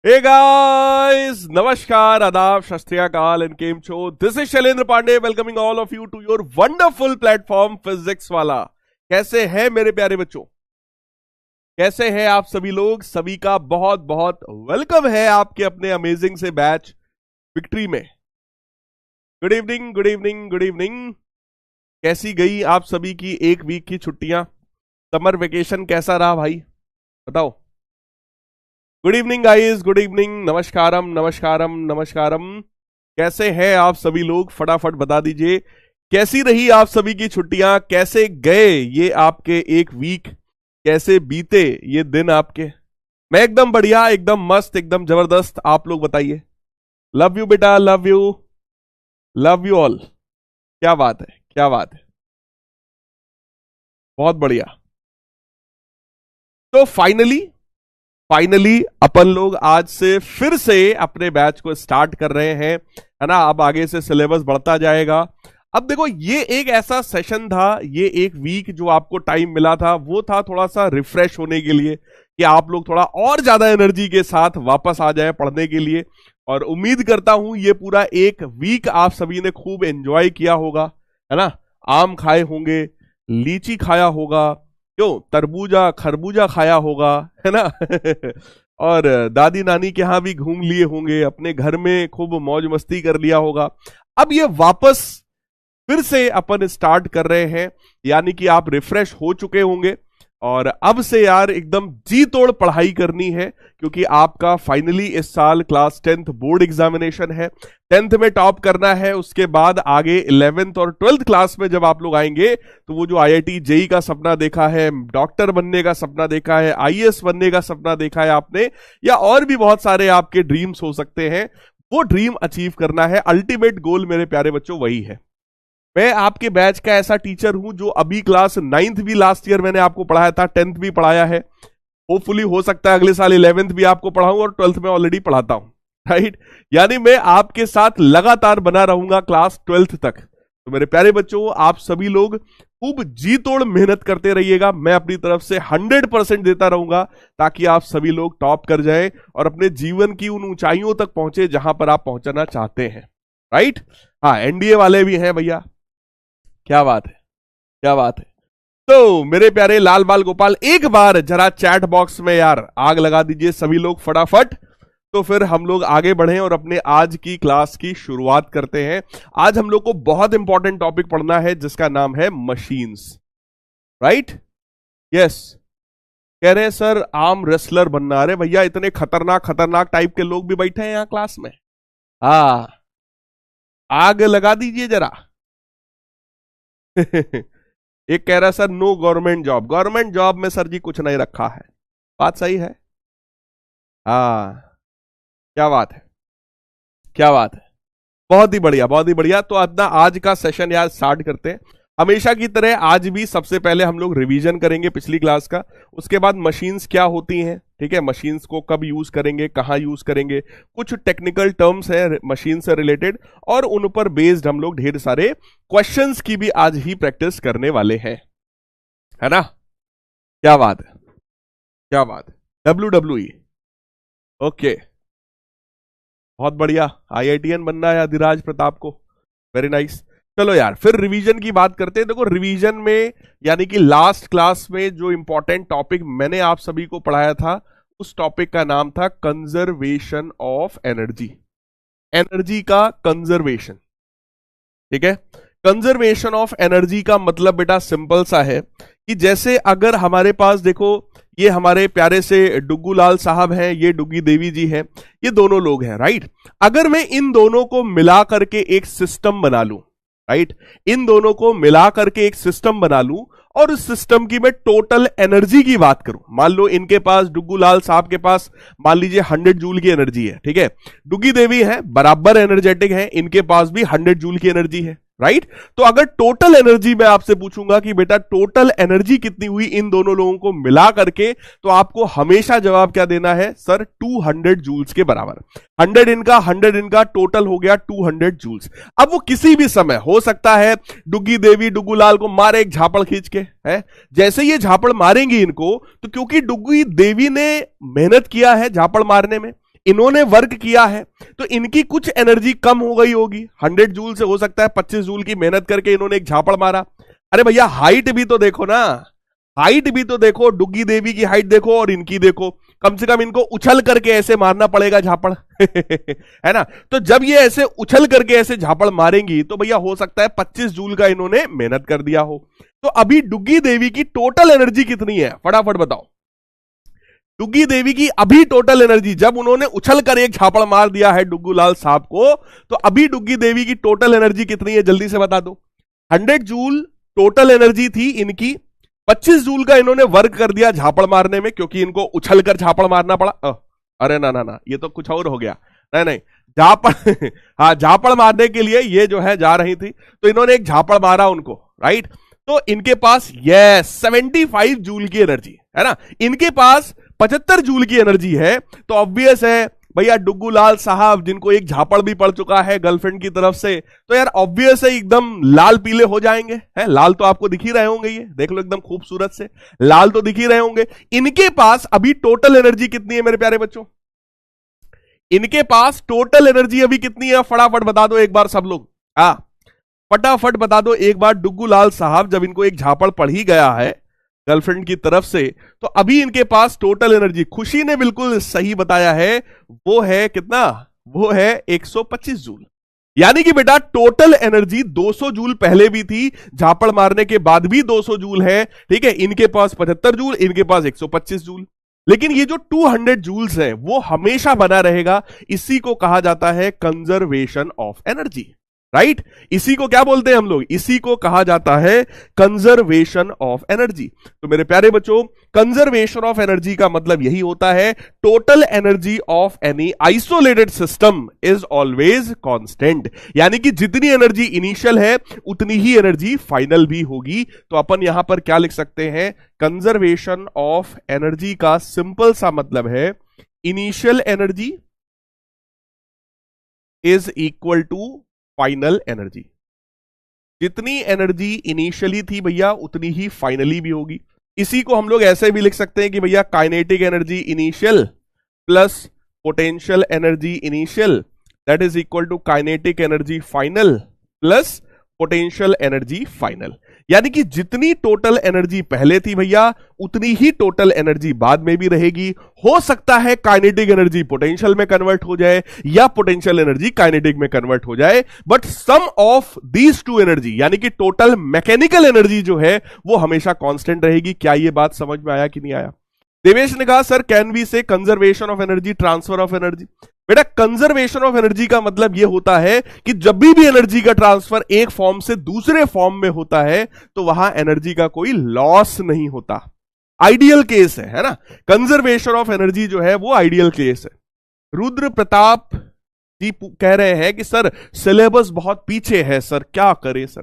Hey guys, नमस्कार, आदाब, सत श्री अकाल and केम छो। This is Shailendra Pandey welcoming all of you to your wonderful platform Physics Wallah. कैसे हैं मेरे प्यारे बच्चों? कैसे हैं आप सभी लोग? सभी का बहुत बहुत वेलकम है आपके अपने अमेजिंग से बैच विक्ट्री में। Good evening, good evening, good evening. कैसी गई आप सभी की एक वीक की छुट्टियां? समर वेकेशन कैसा रहा भाई, बताओ। Good evening guys, good evening, नमस्कारम नमस्कारम नमस्कारम। कैसे हैं आप सभी लोग? फटाफट बता दीजिए कैसी रही आप सभी की छुट्टियां, कैसे गए ये आपके एक वीक, कैसे बीते ये दिन आपके? मैं एकदम बढ़िया, एकदम मस्त, एकदम जबरदस्त। आप लोग बताइए। लव यू बेटा, love you, love you all. क्या बात है, क्या बात है, बहुत बढ़िया। तो फाइनली अपन लोग आज से फिर से अपने बैच को स्टार्ट कर रहे हैं, है ना। अब आगे से सिलेबस बढ़ता जाएगा। अब देखो, ये एक ऐसा सेशन था, ये एक वीक जो आपको टाइम मिला था वो था थोड़ा सा रिफ्रेश होने के लिए, कि आप लोग थोड़ा और ज्यादा एनर्जी के साथ वापस आ जाए पढ़ने के लिए। और उम्मीद करता हूं ये पूरा एक वीक आप सभी ने खूब एंजॉय किया होगा, है ना। आम खाए होंगे, लीची खाया होगा, क्यों तरबूजा खरबूजा खाया होगा, है ना। और दादी नानी के यहां भी घूम लिए होंगे, अपने घर में खूब मौज मस्ती कर लिया होगा। अब ये वापस फिर से अपन स्टार्ट कर रहे हैं, यानी कि आप रिफ्रेश हो चुके होंगे और अब से यार एकदम जी तोड़ पढ़ाई करनी है, क्योंकि आपका फाइनली इस साल क्लास 10th बोर्ड एग्जामिनेशन है। 10th में टॉप करना है, उसके बाद आगे 11th और 12th क्लास में जब आप लोग आएंगे तो वो जो IIT जेई का सपना देखा है, डॉक्टर बनने का सपना देखा है, IAS बनने का सपना देखा है आपने, या और भी बहुत सारे आपके ड्रीम्स हो सकते हैं, वो ड्रीम अचीव करना है। अल्टीमेट गोल मेरे प्यारे बच्चों वही है। मैं आपके बैच का ऐसा टीचर हूं जो अभी क्लास 9th भी लास्ट ईयर मैंने आपको पढ़ाया था, 10th भी पढ़ाया है। होपफुली हो सकता है अगले साल 11th भी आपको पढ़ाऊं, और 12th में ऑलरेडी पढ़ाता हूं, राइट। यानी मैं आपके साथ लगातार बना रहूंगा क्लास 12th तक। तो मेरे प्यारे बच्चों, आप सभी लोग खूब जी तोड़ मेहनत करते रहिएगा। मैं अपनी तरफ से 100% देता रहूंगा, ताकि आप सभी लोग टॉप कर जाएं और अपने जीवन की उन ऊंचाइयों तक पहुंचे जहां पर आप पहुंचना चाहते हैं, राइट। हाँ, एनडीए वाले भी हैं भैया, क्या बात है, क्या बात है। तो मेरे प्यारे लाल बाल गोपाल, एक बार जरा चैट बॉक्स में यार आग लगा दीजिए सभी लोग फटाफट, तो फिर हम लोग आगे बढ़ें और अपने आज की क्लास की शुरुआत करते हैं। आज हम लोग को बहुत इंपॉर्टेंट टॉपिक पढ़ना है जिसका नाम है मशीन्स, राइट। यस, कह रहे हैं सर आर्म रेसलर बनना। अरे भैया, इतने खतरनाक खतरनाक टाइप के लोग भी बैठे हैं यहाँ क्लास में। आग लगा दीजिए जरा। एक कह रहा है sir no government job. Government job में सर जी कुछ नहीं रखा है, बात सही है। क्या बात है, क्या बात है, बहुत ही बढ़िया, बहुत ही बढ़िया। तो अपना आज का सेशन यार स्टार्ट करते हैं। हमेशा की तरह आज भी सबसे पहले हम लोग रिवीजन करेंगे पिछली क्लास का, उसके बाद मशीन्स क्या होती हैं, ठीक है, मशीन्स को कब यूज करेंगे, कहां यूज करेंगे, कुछ टेक्निकल टर्म्स है मशीन से रिलेटेड, और उन पर बेस्ड हम लोग ढेर सारे क्वेश्चंस की भी आज ही प्रैक्टिस करने वाले हैं, है ना। क्या बात है, क्या बात है। WWE, ओके, बहुत बढ़िया। IITN बनना है अधिराज प्रताप को, वेरी नाइस। चलो यार, फिर रिवीजन की बात करते हैं। देखो, रिवीजन में यानी कि लास्ट क्लास में जो इंपॉर्टेंट टॉपिक मैंने आप सभी को पढ़ाया था, उस टॉपिक का नाम था कंजर्वेशन ऑफ एनर्जी। एनर्जी का कंजर्वेशन, ठीक है। कंजर्वेशन ऑफ एनर्जी का मतलब बेटा सिंपल सा है कि जैसे अगर हमारे पास देखो, ये हमारे प्यारे से डुग्गू लाल साहब हैं, ये डुग्गी देवी जी हैं, ये दोनों लोग हैं, राइट। अगर मैं इन दोनों को मिला करके एक सिस्टम बना लूं, राइट, इन दोनों को मिला करके एक सिस्टम बना लूं और उस सिस्टम की मैं टोटल एनर्जी की बात करूं, मान लो इनके पास, डुग्गू लाल साहब के पास मान लीजिए 100 जूल की एनर्जी है, ठीक है। डुग्गी देवी है, बराबर एनर्जेटिक है, इनके पास भी 100 जूल की एनर्जी है, राइट। तो अगर टोटल एनर्जी मैं आपसे पूछूंगा कि बेटा टोटल एनर्जी कितनी हुई इन दोनों लोगों को मिला करके, तो आपको हमेशा जवाब क्या देना है सर, 200 जूल्स के बराबर। 100 इनका टोटल हो गया 200 जूल्स। अब वो किसी भी समय हो सकता है डुग्गी देवी डुग्गू लाल को मारे एक झापड़ खींच के, है। जैसे ये झापड़ मारेंगी इनको, तो क्योंकि डुग्गी देवी ने मेहनत किया है झापड़ मारने में, इन्होंने वर्क किया है तो इनकी कुछ एनर्जी कम हो गई होगी, 100 जूल से हो सकता है 25 जूल की मेहनत करके इन्होंने एक झापड़ मारा। अरे भैया हाइट भी तो देखो ना, हाइट भी तो देखो, डुग्गी देवी की हाइट देखो और इनकी देखो, कम से कम इनको उछल करके ऐसे मारना पड़ेगा झापड़ है ना। तो जब ये ऐसे उछल करके ऐसे झापड़ मारेंगी तो भैया हो सकता है 25 जूल का इन्होंने मेहनत कर दिया हो। तो अभी डुग्गी देवी की टोटल एनर्जी कितनी है, फटाफट बताओ। डुग्गी देवी की अभी टोटल एनर्जी, जब उन्होंने उछल कर एक झापड़ मार दिया है डुग्गू लाल साहब को, तो अभी डुग्गी देवी की टोटल एनर्जी कितनी है, जल्दी से बता दो। 100 जूल टोटल एनर्जी थी इनकी, 25 जूल का इन्होंने वर्क कर दिया झापड़ मारने में, क्योंकि इनको उछल कर झापड़ मारना पड़ा। अरे ना ना ना, ये तो कुछ और हो गया। नहीं नहीं, झापड़ हाँ, झापड़ मारने के लिए ये जो है जा रही थी, तो इन्होंने एक झापड़ मारा उनको, राइट। तो इनके पास ये 75 जूल की एनर्जी है ना, इनके पास 75 जूल की एनर्जी है। तो ऑब्वियस है भैया डुग्गू लाल साहब, जिनको एक झापड़ भी पड़ चुका है गर्लफ्रेंड की तरफ से, तो यार ऑब्वियस है एकदम लाल पीले हो जाएंगे, है लाल तो आपको दिख ही रहे होंगे, ये देख लो एकदम खूबसूरत से लाल तो दिख ही रहे होंगे। इनके पास अभी टोटल एनर्जी कितनी है मेरे प्यारे बच्चों, इनके पास टोटल एनर्जी अभी कितनी है, फटाफट बता दो एक बार सब लोग। फटाफट बता दो एक बार डुग्गू लाल साहब, जब इनको एक झापड़ पड़ ही गया है गर्लफ्रेंड की तरफ से, तो अभी इनके पास टोटल एनर्जी, खुशी ने बिल्कुल सही बताया है, वो है कितना, वो है 125 जूल। यानी कि बेटा टोटल एनर्जी 200 जूल पहले भी थी, झापड़ मारने के बाद भी 200 जूल है, ठीक है। इनके पास 75 जूल, इनके पास 125 जूल, लेकिन ये जो 200 जूल्स है वो हमेशा बना रहेगा। इसी को कहा जाता है कंजर्वेशन ऑफ एनर्जी, राइट। इसी को क्या बोलते हैं हम लोग, इसी को कहा जाता है कंजर्वेशन ऑफ एनर्जी। तो मेरे प्यारे बच्चों, कंजर्वेशन ऑफ एनर्जी का मतलब यही होता है total energy of any isolated system is always constant, यानी कि जितनी एनर्जी इनिशियल है उतनी ही एनर्जी फाइनल भी होगी। तो अपन यहां पर क्या लिख सकते हैं, कंजर्वेशन ऑफ एनर्जी का सिंपल सा मतलब है initial energy is equal to final energy. जितनी एनर्जी इनिशियली थी भैया उतनी ही फाइनली भी होगी। इसी को हम लोग ऐसे भी लिख सकते हैं कि भैया kinetic energy initial plus potential energy initial that is equal to kinetic energy final plus potential energy final. यानी कि जितनी टोटल एनर्जी पहले थी भैया उतनी ही टोटल एनर्जी बाद में भी रहेगी। हो सकता है काइनेटिक एनर्जी पोटेंशियल में कन्वर्ट हो जाए या पोटेंशियल एनर्जी काइनेटिक में कन्वर्ट हो जाए, but sum of these two energy यानी कि टोटल मैकेनिकल एनर्जी जो है वो हमेशा कांस्टेंट रहेगी। क्या ये बात समझ में आया कि नहीं आया? देवेश ने कहा सर कैन वी से conservation of energy transfer of energy. बेटा कंजर्वेशन ऑफ एनर्जी का मतलब यह होता है कि जब भी एनर्जी का ट्रांसफर एक फॉर्म से दूसरे फॉर्म में होता है तो वहां एनर्जी का कोई लॉस नहीं होता। आइडियल केस है ना, कंजर्वेशन ऑफ एनर्जी जो है वो आइडियल केस है। रुद्र प्रताप जी कह रहे हैं कि सर सिलेबस बहुत पीछे है सर, क्या करें सर?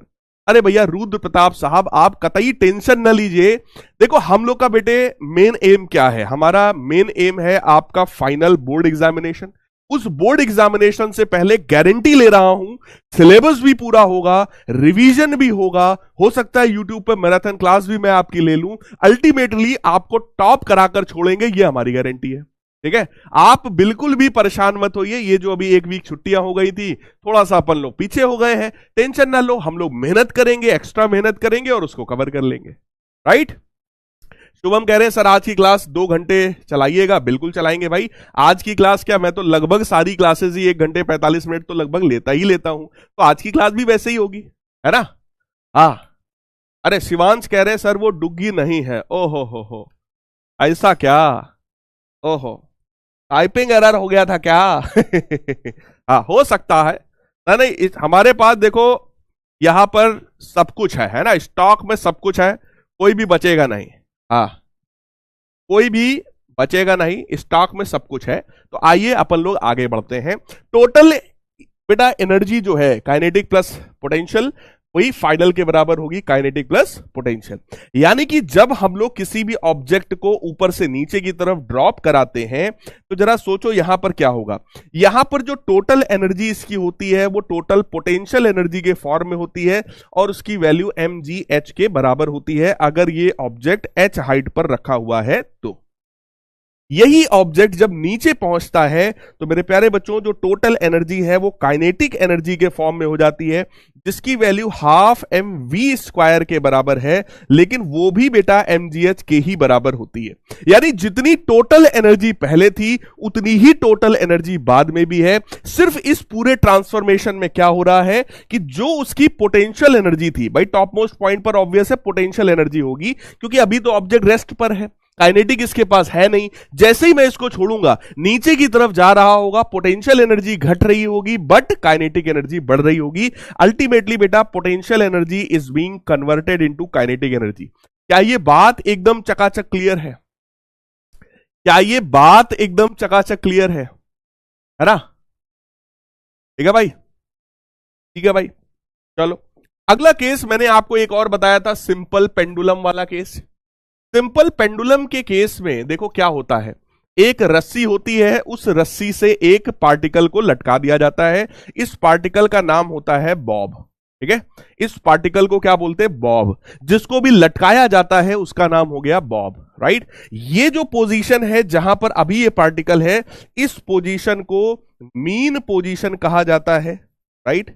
अरे भैया रुद्र प्रताप साहब आप कतई टेंशन न लीजिए। देखो हम लोग का बेटे मेन एम क्या है, हमारा मेन एम है आपका फाइनल बोर्ड एग्जामिनेशन। उस बोर्ड एग्जामिनेशन से पहले गारंटी ले रहा हूं सिलेबस भी पूरा होगा, रिवीजन भी होगा, हो सकता है यूट्यूब पर मैराथन क्लास भी मैं आपकी ले लूं। अल्टीमेटली आपको टॉप कराकर छोड़ेंगे, ये हमारी गारंटी है। ठीक है, आप बिल्कुल भी परेशान मत होइए। ये जो अभी एक वीक छुट्टियां हो गई थी, थोड़ा सा अपन लोग पीछे हो गए हैं, टेंशन ना लो, हम लोग मेहनत करेंगे, एक्स्ट्रा मेहनत करेंगे और उसको कवर कर लेंगे। राइट? शुभम कह रहे हैं सर आज की क्लास 2 घंटे चलाइएगा। बिल्कुल चलाएंगे भाई। आज की क्लास क्या, मैं तो लगभग सारी क्लासेस ही 1 घंटे 45 मिनट तो लगभग लेता ही लेता हूं, तो आज की क्लास भी वैसे ही होगी, है ना? हाँ। अरे शिवांश कह रहे हैं सर वो डुग्गी नहीं है। ओहो हो, ऐसा क्या? ओहो, टाइपिंग एरर हो गया था क्या? हाँ हो सकता है ना। नहीं हमारे पास देखो यहां पर सब कुछ है ना, स्टॉक में सब कुछ है, कोई भी बचेगा नहीं। हाँ कोई भी बचेगा नहीं, स्टॉक में सब कुछ है। तो आइए अपन लोग आगे बढ़ते हैं। टोटल बेटा एनर्जी जो है काइनेटिक प्लस पोटेंशियल वही फाइनल के बराबर होगी काइनेटिक प्लस पोटेंशियल। यानी कि जब हम लोग किसी भी ऑब्जेक्ट को ऊपर से नीचे की तरफ ड्रॉप कराते हैं तो जरा सोचो यहां पर क्या होगा। यहां पर जो टोटल एनर्जी इसकी होती है वो टोटल पोटेंशियल एनर्जी के फॉर्म में होती है और उसकी वैल्यू mgh के बराबर होती है अगर ये ऑब्जेक्ट h हाइट पर रखा हुआ है तो। यही ऑब्जेक्ट जब नीचे पहुंचता है तो मेरे प्यारे बच्चों जो टोटल एनर्जी है वो काइनेटिक एनर्जी के फॉर्म में हो जाती है, जिसकी वैल्यू हाफ mv² के बराबर है, लेकिन वो भी बेटा mgh के ही बराबर होती है। यानी जितनी टोटल एनर्जी पहले थी उतनी ही टोटल एनर्जी बाद में भी है। सिर्फ इस पूरे ट्रांसफॉर्मेशन में क्या हो रहा है कि जो उसकी पोटेंशियल एनर्जी थी, भाई टॉप मोस्ट पॉइंट पर ऑब्वियस है पोटेंशियल एनर्जी होगी, क्योंकि अभी तो ऑब्जेक्ट रेस्ट पर है, काइनेटिक इसके पास है नहीं। जैसे ही मैं इसको छोड़ूंगा नीचे की तरफ जा रहा होगा, पोटेंशियल एनर्जी घट रही होगी बट काइनेटिक एनर्जी बढ़ रही होगी। अल्टीमेटली बेटा potential energy is being converted into kinetic energy. क्या ये बात एकदम चकाचक क्लियर है? क्या ये बात एकदम चकाचक क्लियर है ना? ठीक है भाई, ठीक है भाई। चलो अगला केस मैंने आपको एक और बताया था, सिंपल पेंडुलम वाला केस। सिंपल पेंडुलम के केस में देखो क्या होता है, एक रस्सी होती है, उस रस्सी से एक पार्टिकल को लटका दिया जाता है। इस पार्टिकल का नाम होता है बॉब। ठीक है, इस पार्टिकल को क्या बोलते हैं? बॉब। जिसको भी लटकाया जाता है उसका नाम हो गया बॉब, राइट। ये जो पोजीशन है जहां पर अभी ये पार्टिकल है, इस पोजीशन को मीन पोजीशन कहा जाता है, राइट।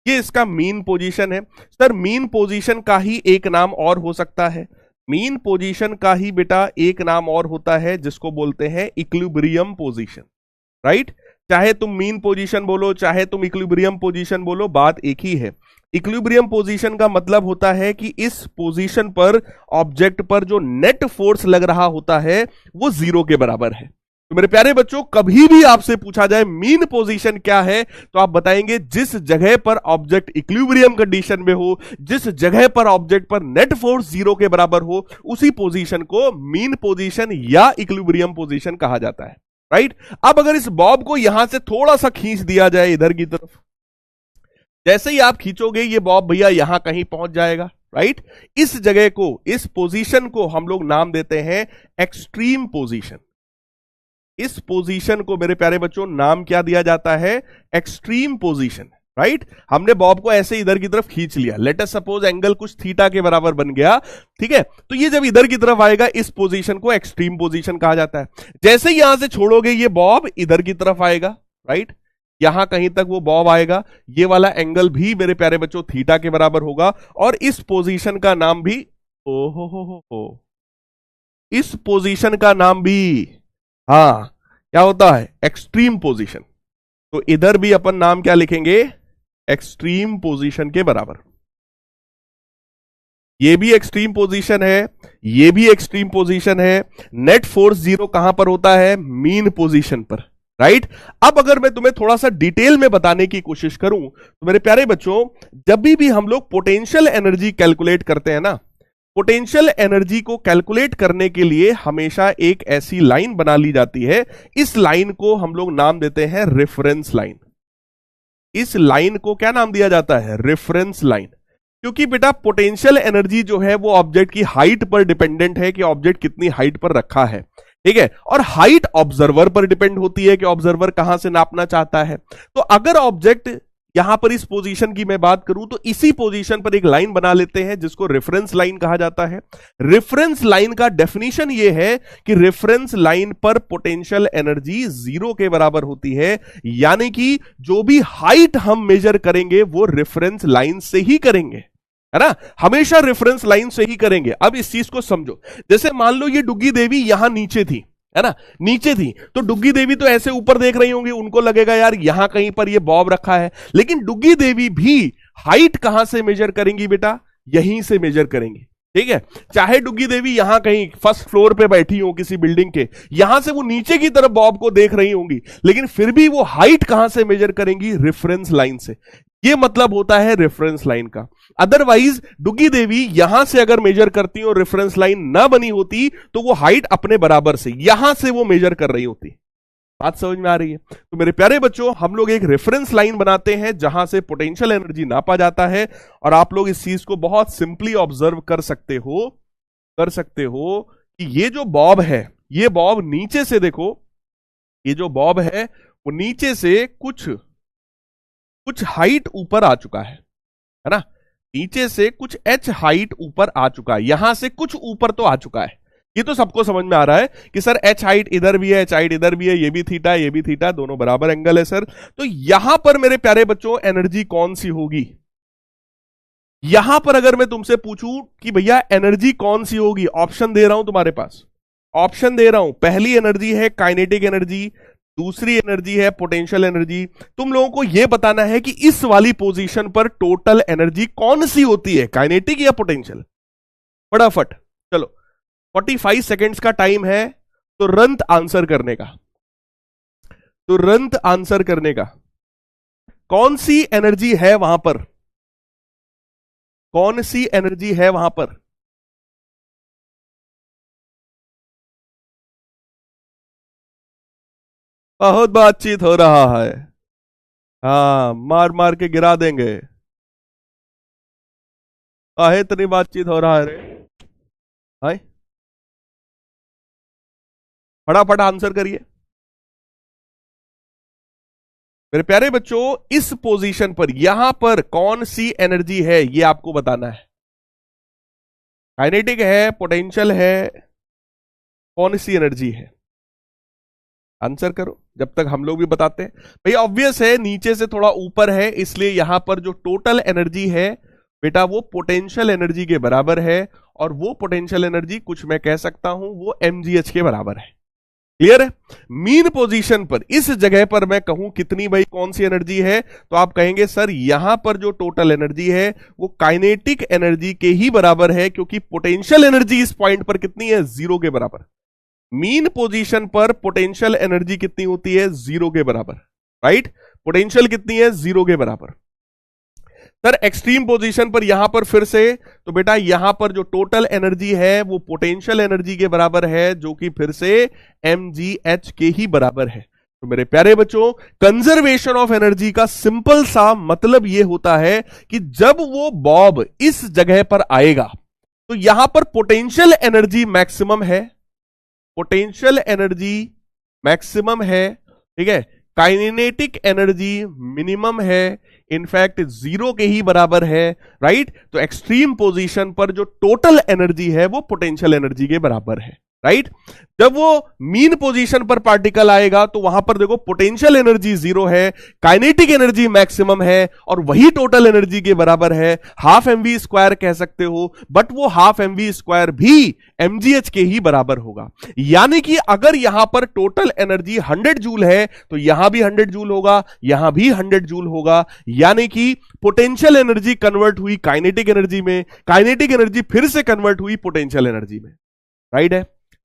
ये इसका मीन पोजीशन है। सर मीन पोजीशन का ही एक नाम और हो सकता है, मीन पोजीशन का ही बेटा एक नाम और होता है जिसको बोलते हैं इक्विलिब्रियम पोजीशन, राइट। चाहे तुम मीन पोजीशन बोलो चाहे तुम इक्विलिब्रियम पोजीशन बोलो, बात एक ही है। इक्विलिब्रियम पोजीशन का मतलब होता है कि इस पोजीशन पर ऑब्जेक्ट पर जो नेट फोर्स लग रहा होता है वो 0 के बराबर है। तो मेरे प्यारे बच्चों कभी भी आपसे पूछा जाए मीन पोजीशन क्या है, तो आप बताएंगे जिस जगह पर ऑब्जेक्ट इक्विलिब्रियम कंडीशन में हो, जिस जगह पर ऑब्जेक्ट पर नेट फोर्स 0 के बराबर हो, उसी पोजीशन को मीन पोजीशन या इक्विलिब्रियम पोजीशन कहा जाता है, राइट। अब अगर इस बॉब को यहां से थोड़ा सा खींच दिया जाए इधर की तरफ, जैसे ही आप खींचोगे ये बॉब भैया यहां कहीं पहुंच जाएगा, राइट। इस जगह को, इस पोजीशन को हम लोग नाम देते हैं एक्सट्रीम पोजीशन। इस पोजीशन को मेरे प्यारे बच्चों नाम क्या दिया जाता है? Extreme position, right. हमने बॉब को ऐसे इधर की तरफ खींच लिया, लेट अस सपोज एंगल कुछ थीटा के बराबर बन गया, ठीक है। तो ये जब इधर की तरफ आएगा इस पोजीशन को एक्सट्रीम पोजीशन कहा जाता है। जैसे ही यहां से छोड़ोगे ये बॉब इधर की तरफ आएगा, राइट। यहां कहीं तक वो बॉब आएगा, ये वाला एंगल भी मेरे प्यारे बच्चों थीटा के बराबर होगा, और इस पोजीशन का नाम भी इस पोजीशन का नाम भी हाँ क्या होता है? Extreme position. तो इधर भी अपन नाम क्या लिखेंगे? एक्सट्रीम पोजीशन के बराबर। ये भी एक्सट्रीम पोजीशन है, ये भी एक्सट्रीम पोजीशन है। नेट फोर्स 0 कहां पर होता है? मीन पोजीशन पर, राइट। अब अगर मैं तुम्हें थोड़ा सा डिटेल में बताने की कोशिश करूं तो मेरे प्यारे बच्चों जब भी हम लोग पोटेंशियल एनर्जी कैलकुलेट करते हैं ना, पोटेंशियल एनर्जी को कैलकुलेट करने के लिए हमेशा एक ऐसी लाइन बना ली जाती है। इस लाइन को हम लोग नाम देते हैं रेफरेंस लाइन। इस लाइन को क्या नाम दिया जाता है? Reference line. क्योंकि बेटा पोटेंशियल एनर्जी जो है वो ऑब्जेक्ट की हाइट पर डिपेंडेंट है कि ऑब्जेक्ट कितनी हाइट पर रखा है, ठीक है। और हाइट ऑब्जर्वर पर डिपेंड होती है कि ऑब्जर्वर कहां से नापना चाहता है। तो अगर ऑब्जेक्ट यहां पर इस पोजीशन की मैं बात करूं तो इसी पोजीशन पर एक लाइन बना लेते हैं जिसको रेफरेंस लाइन कहा जाता है। रेफरेंस लाइन का डेफिनेशन यह है कि रेफरेंस लाइन पर पोटेंशियल एनर्जी 0 के बराबर होती है, यानी कि जो भी हाइट हम मेजर करेंगे वो रेफरेंस लाइन से ही करेंगे, है ना। हमेशा रेफरेंस लाइन से ही करेंगे। अब इस चीज को समझो, जैसे मान लो ये डुग्गी देवी यहां नीचे थी, है ना, नीचे थी, तो डुग्गी देवी तो ऐसे ऊपर देख रही होंगी, उनको लगेगा यार यहां कहीं पर ये बॉब रखा है। लेकिन डुग्गी देवी भी हाइट कहां से मेजर करेंगी बेटा? यहीं से मेजर करेंगी, ठीक है। चाहे डुग्गी देवी यहां कहीं फर्स्ट फ्लोर पे बैठी हो किसी बिल्डिंग के, यहां से वो नीचे की तरफ बॉब को देख रही होंगी, लेकिन फिर भी वो हाइट कहां से मेजर करेंगी? रेफरेंस लाइन से। ये मतलब होता है रेफरेंस लाइन का। अदरवाइज डुग्गी देवी यहां से अगर मेजर करती और रेफरेंस लाइन ना बनी होती तो वो हाइट अपने बराबर से यहां से वो मेजर कर रही होती। बात समझ में आ रही है? तो मेरे प्यारे बच्चों हम लोग एक रेफरेंस लाइन बनाते हैं जहां से पोटेंशियल एनर्जी नापा जाता है, और आप लोग इस चीज को बहुत सिंपली ऑब्जर्व कर सकते हो कि ये जो बॉब है, ये बॉब नीचे से देखो, ये जो बॉब है वो नीचे से कुछ हाइट ऊपर आ चुका है ना, नीचे से कुछ h हाइट ऊपर आ चुका है, यहां से कुछ ऊपर तो आ चुका है, ये तो सबको समझ में आ रहा है कि सर एच हाइट इधर भी है, एच हाइट इधर भी है, ये भी थीटा है, ये भी थीटा, दोनों बराबर एंगल है सर। तो यहां पर मेरे प्यारे बच्चों एनर्जी कौन सी होगी? यहां पर अगर मैं तुमसे पूछूं कि भैया एनर्जी कौन सी होगी, ऑप्शन दे रहा हूं तुम्हारे पास, ऑप्शन दे रहा हूं। पहली एनर्जी है काइनेटिक एनर्जी, दूसरी एनर्जी है पोटेंशियल एनर्जी। तुम लोगों को यह बताना है कि इस वाली पोजीशन पर टोटल एनर्जी कौन सी होती है, काइनेटिक या पोटेंशियल। फटाफट चलो, 45 सेकेंड्स का टाइम है, तुरंत आंसर करने का, तुरंत आंसर करने का। कौन सी एनर्जी है वहां पर, कौन सी एनर्जी है वहां पर? बहुत बातचीत हो रहा है, हाँ मार मार के गिरा देंगे। काहे इतनी बातचीत हो रहा है रे? हाय, फटाफट आंसर करिए मेरे प्यारे बच्चों। इस पोजीशन पर यहां पर कौन सी एनर्जी है ये आपको बताना है। काइनेटिक है, पोटेंशियल है, कौन सी एनर्जी है? आंसर करो जब तक हम लोग भी बताते हैं। भैया ऑब्वियस है, नीचे से थोड़ा ऊपर है, इसलिए यहां पर जो टोटल एनर्जी है बेटा वो पोटेंशियल एनर्जी के बराबर है, और वो पोटेंशियल एनर्जी कुछ मैं कह सकता हूं वो mgh के बराबर है। क्लियर है? मीन पोजीशन पर इस जगह पर मैं कहूं कितनी भाई कौन सी एनर्जी है, तो आप कहेंगे सर यहां पर जो टोटल एनर्जी है वो काइनेटिक एनर्जी के ही बराबर है, क्योंकि पोटेंशियल एनर्जी इस पॉइंट पर कितनी है, 0 के बराबर। मीन पोजीशन पर पोटेंशियल एनर्जी कितनी होती है, 0 के बराबर, राइट? पोटेंशियल कितनी है, 0 के बराबर। सर एक्सट्रीम पोजीशन पर यहां पर फिर से, तो बेटा यहां पर जो टोटल एनर्जी है वो पोटेंशियल एनर्जी के बराबर है, जो कि फिर से mgh के ही बराबर है। तो मेरे प्यारे बच्चों, कंजर्वेशन ऑफ एनर्जी का सिंपल सा मतलब यह होता है कि जब वो बॉब इस जगह पर आएगा तो यहां पर पोटेंशियल एनर्जी मैक्सिमम है, पोटेंशियल एनर्जी मैक्सिमम है, ठीक है, काइनेटिक एनर्जी मिनिमम है, इनफैक्ट 0 के ही बराबर है, राइट? तो एक्सट्रीम पोजीशन पर जो टोटल एनर्जी है वो पोटेंशियल एनर्जी के बराबर है, राइट? जब वो मीन पोजीशन पर पार्टिकल आएगा तो वहां पर देखो पोटेंशियल एनर्जी 0 है, काइनेटिक एनर्जी मैक्सिमम है, और वही टोटल एनर्जी के बराबर है। हाफ mv स्क्वायर कह सकते हो, बट वो हाफ mv स्क्वायर भी mgh के ही बराबर होगा। यानी कि अगर यहां पर टोटल एनर्जी 100 जूल है तो यहां भी 100 जूल होगा, यहां भी 100 जूल होगा। यानी कि पोटेंशियल एनर्जी कन्वर्ट हुई काइनेटिक एनर्जी में, काइनेटिक एनर्जी फिर से कन्वर्ट हुई पोटेंशियल एनर्जी में, राइट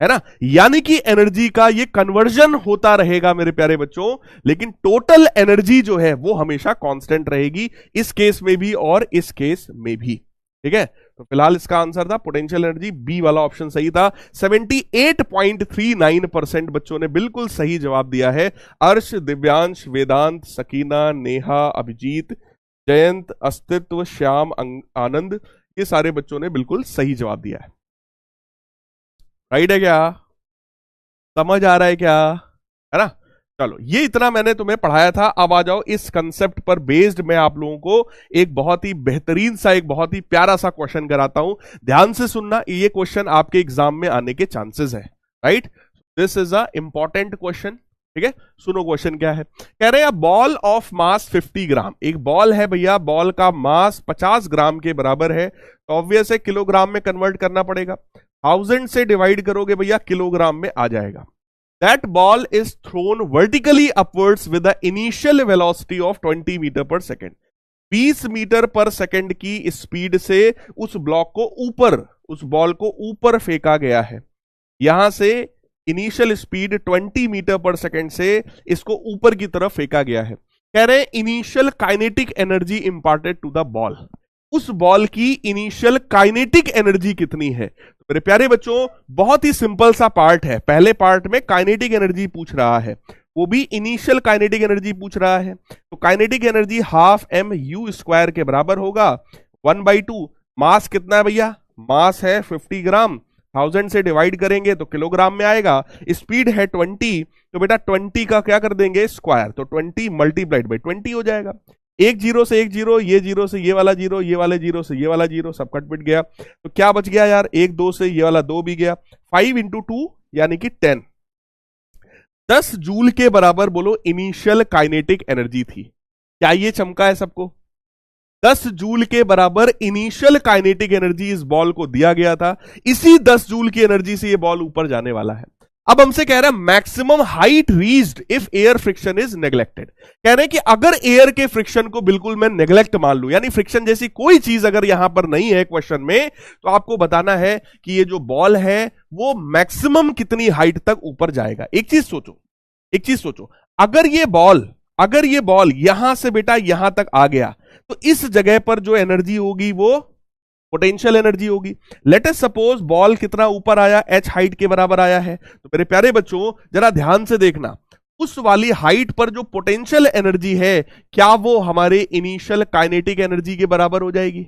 है ना? यानी कि एनर्जी का ये कन्वर्जन होता रहेगा मेरे प्यारे बच्चों, लेकिन टोटल एनर्जी जो है वो हमेशा कांस्टेंट रहेगी, इस केस में भी और इस केस में भी, ठीक है? तो फिलहाल इसका आंसर था पोटेंशियल एनर्जी, बी वाला ऑप्शन सही था। 78.39% बच्चों ने बिल्कुल सही जवाब दिया है। अर्श, दिव्यांश, वेदांत, सकीना, नेहा, अभिजीत, जयंत, अस्तित्व, श्याम, आनंद, ये सारे बच्चों ने बिल्कुल सही जवाब दिया है। राइट है क्या? समझ आ रहा है क्या? है ना? चलो, ये इतना मैंने तुम्हें पढ़ाया था। अब आ जाओ इस कंसेप्ट पर बेस्ड मैं आप लोगों को एक बहुत ही बेहतरीन सा, एक बहुत ही प्यारा सा क्वेश्चन कराता हूं। ध्यान से सुनना, ये क्वेश्चन आपके एग्जाम में आने के चांसेस है, right? This is a important question, ठीक है? सुनो क्वेश्चन क्या है। कह रहे हैं बॉल ऑफ मास 50 ग्राम, एक बॉल है भैया, बॉल का मास 50 ग्राम के बराबर है, तो ऑब्वियस है किलोग्राम में कन्वर्ट करना पड़ेगा। 1000 से डिवाइड करोगे भैया किलोग्राम में आ जाएगा। That ball is thrown vertically upwards with the initial velocity of 20 metre per second. 20 metre per second की स्पीड से उस ब्लॉक को ऊपर, उस बॉल को ऊपर फेंका गया है। यहां से initial speed 20 metre per second से इसको ऊपर की तरफ फेंका गया है। कह रहे हैं initial kinetic energy imparted to the ball, उस बॉल की इनिशियल काइनेटिक एनर्जी कितनी है? तो मेरे प्यारे बच्चों, बहुत ही सिंपल सा पार्ट है। पहले पार्ट में काइनेटिक एनर्जी पूछ रहा है, वो भी इनिशियल काइनेटिक एनर्जी पूछ रहा है, तो kinetic energy half mu square के बराबर होगा 1/2। मास कितना है भैया? मास है 50 ग्राम, 1000 से डिवाइड करेंगे तो किलोग्राम में आएगा। स्पीड है 20, तो बेटा 20 का क्या कर देंगे? स्क्वायर, तो 20 मल्टीप्लाइड बाई 20 हो जाएगा। एक जीरो से एक जीरो, ये जीरो से ये वाला जीरो, ये वाले जीरो से ये वाला जीरो, सब कट पिट गया। तो क्या बच गया यार, एक दो से ये वाला दो भी गया। 5 इंटू 2 यानी कि 10। 10 जूल के बराबर बोलो इनिशियल काइनेटिक एनर्जी थी। क्या ये चमका है सबको? 10 जूल के बराबर इनिशियल काइनेटिक एनर्जी इस बॉल को दिया गया था। इसी 10 जूल की एनर्जी से ये बॉल ऊपर जाने वाला है। अब हमसे कह रहा है maximum height reached if air friction is neglected. कह रहे हैं कि अगर एयर के फ्रिक्शन को बिल्कुल मैं नेग्लेक्ट मान लूं, यानी फ्रिक्शन जैसी कोई चीज अगर यहां पर नहीं है क्वेश्चन में, तो आपको बताना है कि ये जो बॉल है वो मैक्सिमम कितनी हाइट तक ऊपर जाएगा। एक चीज सोचो, अगर ये बॉल यहां से बेटा यहां तक आ गया, तो इस जगह पर जो एनर्जी होगी वो पोटेंशियल एनर्जी होगी। लेट अस सपोज बॉल कितना ऊपर आया, h हाइट के बराबर आया है। तो मेरे प्यारे बच्चों जरा ध्यान से देखना, उस वाली हाइट पर जो पोटेंशियल एनर्जी है, क्या वो हमारे इनिशियल काइनेटिक एनर्जी के बराबर हो जाएगी?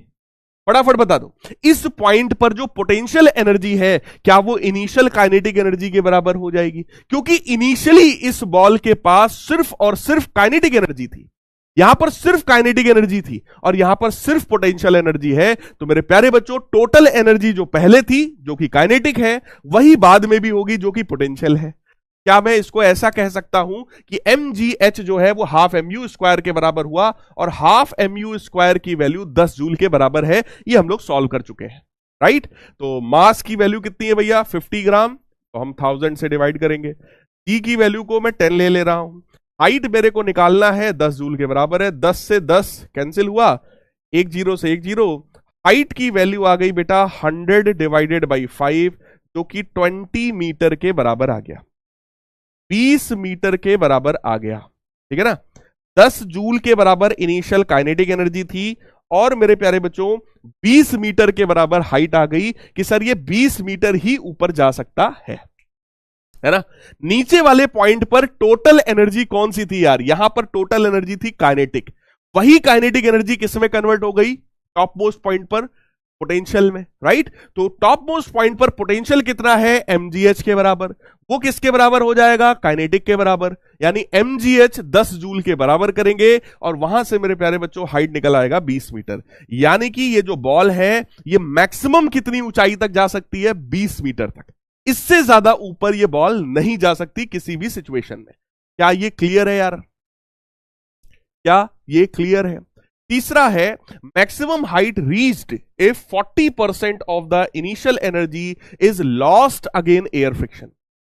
फटाफट बता दो। इस पॉइंट पर जो पोटेंशियल एनर्जी है, क्या वो इनिशियल काइनेटिक एनर्जी के बराबर हो जाएगी? क्योंकि इनिशियली इस बॉल के पास सिर्फ और सिर्फ काइनेटिक एनर्जी थी, यहां पर सिर्फ काइनेटिक एनर्जी थी और यहां पर सिर्फ पोटेंशियल एनर्जी है। तो मेरे प्यारे बच्चों टोटल एनर्जी जो पहले थी जो कि काइनेटिक है, वही बाद में भी होगी जो कि पोटेंशियल है। क्या मैं इसको ऐसा कह सकता हूं कि mgh जो है वो हाफ mu स्क्वायर के बराबर हुआ, और हाफ mu स्क्वायर की वैल्यू 10 जूल के बराबर है। ये हम लोग सॉल्व कर चुके हैं, राइट। तो मास की वैल्यू कितनी है भैया? 50 ग्राम। तो हम 1000 से डिवाइड करेंगे। g की वैल्यू को मैं 10 ले रहा हूं। हाइट मेरे को निकालना है, 10 जूल के बराबर है। 10 से 10 कैंसिल हुआ, एक जीरो से एक जीरो। हाइट की वैल्यू आ गई बेटा 100 डिवाइडेड बाई 5, जो कि 20 मीटर के बराबर आ गया, 20 मीटर के बराबर आ गया, ठीक है ना। 10 जूल के बराबर इनिशियल काइनेटिक एनर्जी थी, और मेरे प्यारे बच्चों 20 मीटर के बराबर हाइट आ गई कि सर ये 20 मीटर ही ऊपर जा सकता है ना। नीचे वाले पॉइंट पर टोटल एनर्जी कौन सी थी यार? यहां पर टोटल एनर्जी थी काइनेटिक। वही काइनेटिक एनर्जी किस में कन्वर्ट हो गई? टॉप मोस्ट पॉइंट पर पोटेंशियल में, राइट। तो टॉप मोस्ट पॉइंट पर पोटेंशियल कितना है? mgh के बराबर। वो किसके बराबर हो जाएगा? काइनेटिक के बराबर। यानी mgh 10 जूल के बराबर करेंगे, और वहां से मेरे प्यारे बच्चों हाइट निकल आएगा 20 मीटर। यानी कि ये जो बॉल है ये मैक्सिमम कितनी ऊंचाई तक जा सकती है? 20 मीटर तक। इससे ज्यादा ऊपर ये बॉल नहीं जा सकती किसी भी सिचुएशन में। क्या ये क्लियर है यार? क्या ये क्लियर है? तीसरा है maximum height reached if 40% of the initial energy is lost again air friction.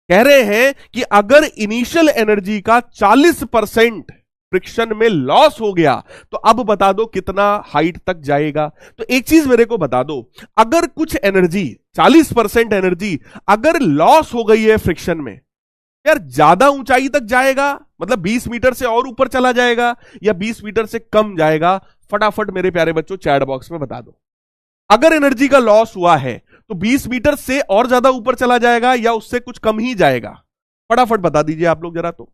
कह रहे हैं कि अगर इनिशियल एनर्जी का 40% फ्रिक्शन में लॉस हो गया, तो अब बता दो कितना हाइट तक जाएगा। तो एक चीज मेरे को बता दो, अगर कुछ एनर्जी 40% एनर्जी अगर लॉस हो गई है फ्रिक्शन में, यार ज्यादा ऊंचाई तक जाएगा, मतलब 20 मीटर से और ऊपर चला जाएगा, या 20 मीटर से कम जाएगा? फटाफट मेरे प्यारे बच्चों चैट बॉक्स में बता दो। अगर एनर्जी का लॉस हुआ है तो 20 मीटर से और ज्यादा ऊपर चला जाएगा या उससे कुछ कम ही जाएगा? फटाफट बता दीजिए आप लोग जरा। तो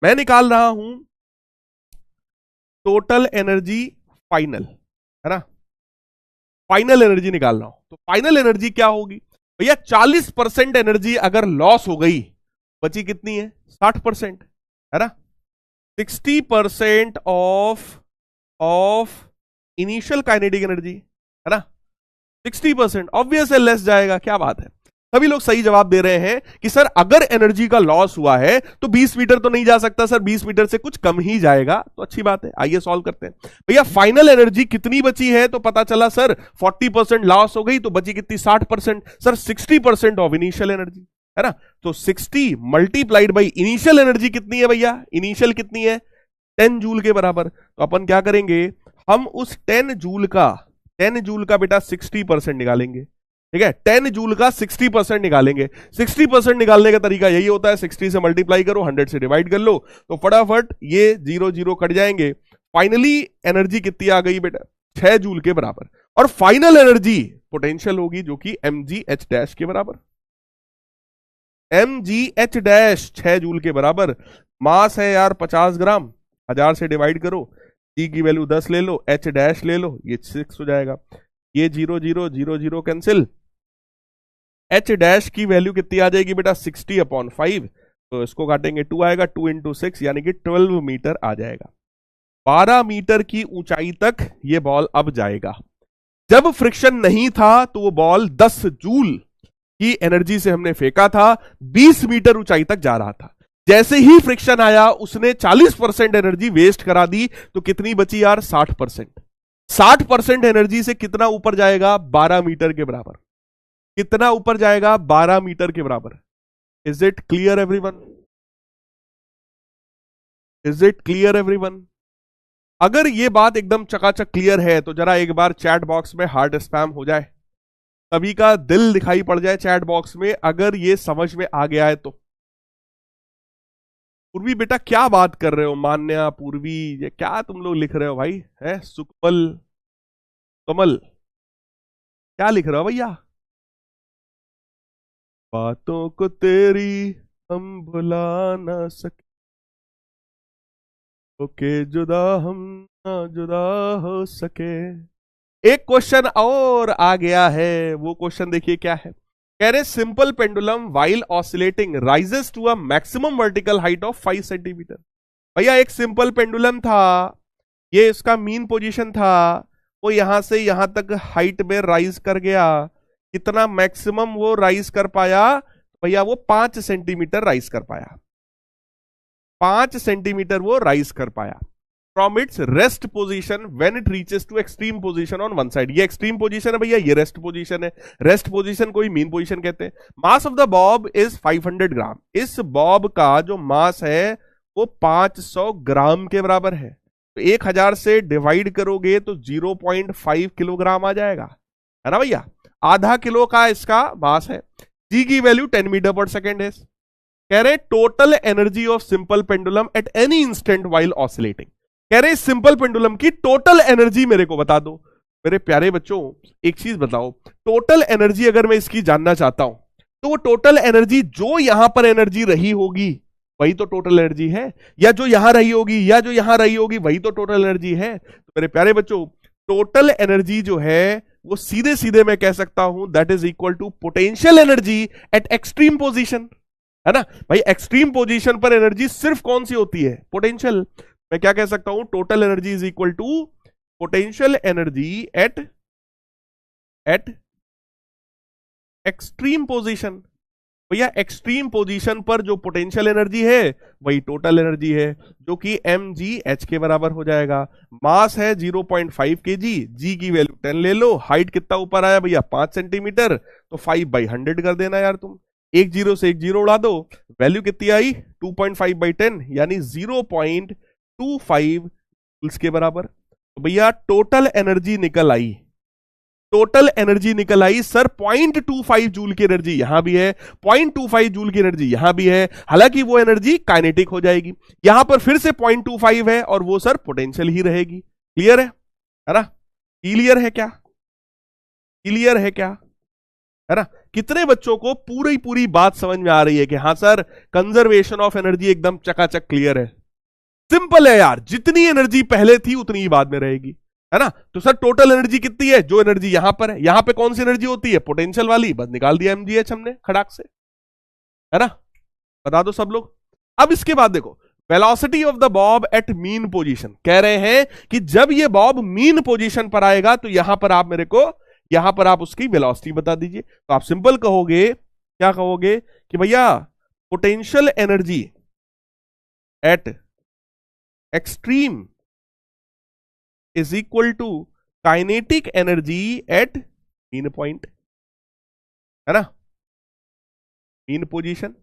मैं निकाल रहा हूं टोटल एनर्जी फाइनल, है ना। फाइनल एनर्जी निकाल रहा हूं, तो फाइनल एनर्जी क्या होगी भैया? 40% एनर्जी अगर लॉस हो गई, बची कितनी है? 60%, है ना। 60% ऑफ इनिशियल काइनेटिक एनर्जी, है ना। 60% ऑब्वियस है लेस जाएगा, क्या बात है। सभी लोग सही जवाब दे रहे हैं कि सर अगर एनर्जी का लॉस हुआ है तो 20 मीटर तो नहीं जा सकता सर, 20 मीटर से कुछ कम ही जाएगा। तो अच्छी बात है, आइए सॉल्व करते हैं। भैया फाइनल एनर्जी कितनी बची है? तो पता चला सर 40% लॉस हो गई, तो बची कितनी? 60%। सर 60% ऑफ इनिशियल एनर्जी, है ना। तो 60 मल्टीप्लाइड बाई इनिशियल एनर्जी कितनी है भैया? इनिशियल कितनी है? 10 जूल के बराबर। तो अपन क्या करेंगे, हम उस 10 जूल का बेटा 60% निकालेंगे, ठीक है। 10 जूल का 60% निकालेंगे। 60% निकालने का तरीका यही होता है, 60 से मल्टीप्लाई करो, 100 से डिवाइड कर लो, तो फटाफट ये 0 0 कट जाएंगे। फाइनली एनर्जी कितनी आ गई बेटा? 6 जूल के बराबर। और फाइनल एनर्जी पोटेंशियल होगी जो कि mgh डैश के बराबर। mgh डैश 6 जूल के बराबर। मास है यार 50 ग्राम, 1000 से डिवाइड करो, g की वैल्यू 10 ले लो, h डैश ले लो, ये 6 हो जाएगा। ये 0 0 0 0 कैंसिल। h डैश की वैल्यू कितनी आ जाएगी बेटा? 60/5। तो इसको काटेंगे 2 आएगा, 2 × 6 यानी कि 12 मीटर आ जाएगा। 12 मीटर की ऊंचाई तक ये बॉल अब जाएगा। जब फ्रिक्शन नहीं था तो वो बॉल 10 जूल की एनर्जी से हमने फेंका था, 20 मीटर ऊंचाई तक जा रहा था। जैसे ही फ्रिक्शन आया उसने 40% एनर्जी वेस्ट करा दी, तो कितनी बची यार? 60%। 60% एनर्जी से कितना ऊपर जाएगा? 12 मीटर के बराबर। कितना ऊपर जाएगा? 12 मीटर के बराबर। Is it clear everyone? Is it clear everyone? अगर ये बात एकदम चकाचक क्लियर है तो जरा एक बार चैट बॉक्स में हार्ट स्पैम हो जाए, सभी का दिल दिखाई पड़ जाए चैट बॉक्स में, अगर ये समझ में आ गया है तो। पूर्वी बेटा क्या बात कर रहे हो? मान्या, पूर्वी, ये क्या तुम लोग लिख रहे हो भाई? है सुकमल, कमल, क्या लिख रहे हो भैया? बातों को तेरी हम भुला ना सके, ओके जुदा हम ना जुदा हो सके। एक क्वेश्चन और आ गया है, वो क्वेश्चन देखिए क्या है। कह रहे simple pendulum while oscillating rises to a maximum vertical height of 5 centimetre. भैया एक सिंपल पेंडुलम था, ये इसका मीन पोजीशन था, वो यहां से यहां तक हाइट में राइज कर गया। कितना मैक्सिमम वो राइज कर पाया? भैया वो 5 सेंटीमीटर राइज कर पाया। 5 सेंटीमीटर वो राइज कर पाया from its rest position when it reaches to extreme position on one side. ये एक्सट्रीम पोजीशन है भैया, ये रेस्ट पोजीशन है। रेस्ट पोजीशन को ही मीन पोजीशन कहते हैं। Mass of the bob is 500 gram. इस बॉब का जो मास है वो 500 ग्राम के बराबर है। तो 1000 से डिवाइड करोगे तो 0.5 किलोग्राम आ जाएगा, है ना भैया? आधा किलो का इसका मास है। जी की वैल्यू 10 मीटर पर सेकेंड है। कह रहे total energy of simple pendulum at any instant while oscillating. कह रहे सिंपल पेंडुलम की टोटल एनर्जी मेरे को बता दो। मेरे प्यारे बच्चों एक चीज बताओ, टोटल एनर्जी अगर मैं इसकी जानना चाहता हूं तो वो टोटल एनर्जी जो यहां पर एनर्जी रही होगी वही तो टोटल एनर्जी है, या जो यहां रही होगी या जो यहां रही होगी वही तो टोटल एनर्जी है। तो मेरे प्यारे बच्चों टोटल एनर्जी जो है वो सीधे सीधे मैं कह सकता हूं that is equal to potential energy at extreme position, है ना भाई? एक्सट्रीम पोजीशन पर एनर्जी सिर्फ कौन सी होती है? पोटेंशियल। मैं क्या कह सकता हूं? Total energy is equal to potential energy at extreme position. भैया एक्सट्रीम पोजीशन पर जो पोटेंशियल एनर्जी है वही टोटल एनर्जी है, जो कि mgh के बराबर हो जाएगा। मास है 0.5 kg, जी की वैल्यू 10 ले लो। हाइट कितना ऊपर आया भैया? 5 सेंटीमीटर। तो 5/100 कर देना यार तुम, एक जीरो से एक जीरो उड़ा दो, वैल्यू कितनी आई? 2.5/10 यानी 0.25 जूल्स के बराबर। तो भैया टोटल एनर्जी निकल आई, टोटल एनर्जी निकल आई सर 0.25 जूल की एनर्जी यहां भी है, 0.25 जूल की एनर्जी यहां भी है। हालांकि वो एनर्जी काइनेटिक हो जाएगी, यहां पर फिर से 0.25 है और वो सर पोटेंशियल ही रहेगी। क्लियर है ना? क्लियर है क्या? क्लियर है क्या? है ना? कितने बच्चों को पूरी पूरी बात समझ में आ रही है कि हाँ सर कंजर्वेशन ऑफ एनर्जी एकदम चकाचक क्लियर है? सिंपल है यार, जितनी एनर्जी पहले थी उतनी ही बाद में रहेगी, है ना? तो सर टोटल एनर्जी कितनी है? जो एनर्जी यहां पर है, यहां पे कौन सी एनर्जी होती है? पोटेंशियल वाली, बस निकाल दिया mgh हमने खड़ाक से, है ना? बता दो सब लोग। अब इसके बाद देखो velocity of the bob at mean position. कह रहे हैं कि जब ये बॉब मीन पोजीशन पर आएगा तो यहां पर आप मेरे को, यहां पर आप उसकी वेलोसिटी बता दीजिए। तो आप सिंपल कहोगे, क्या कहोगे कि भैया potential energy at extreme is equal to kinetic energy at mean point, है ना? Mean position.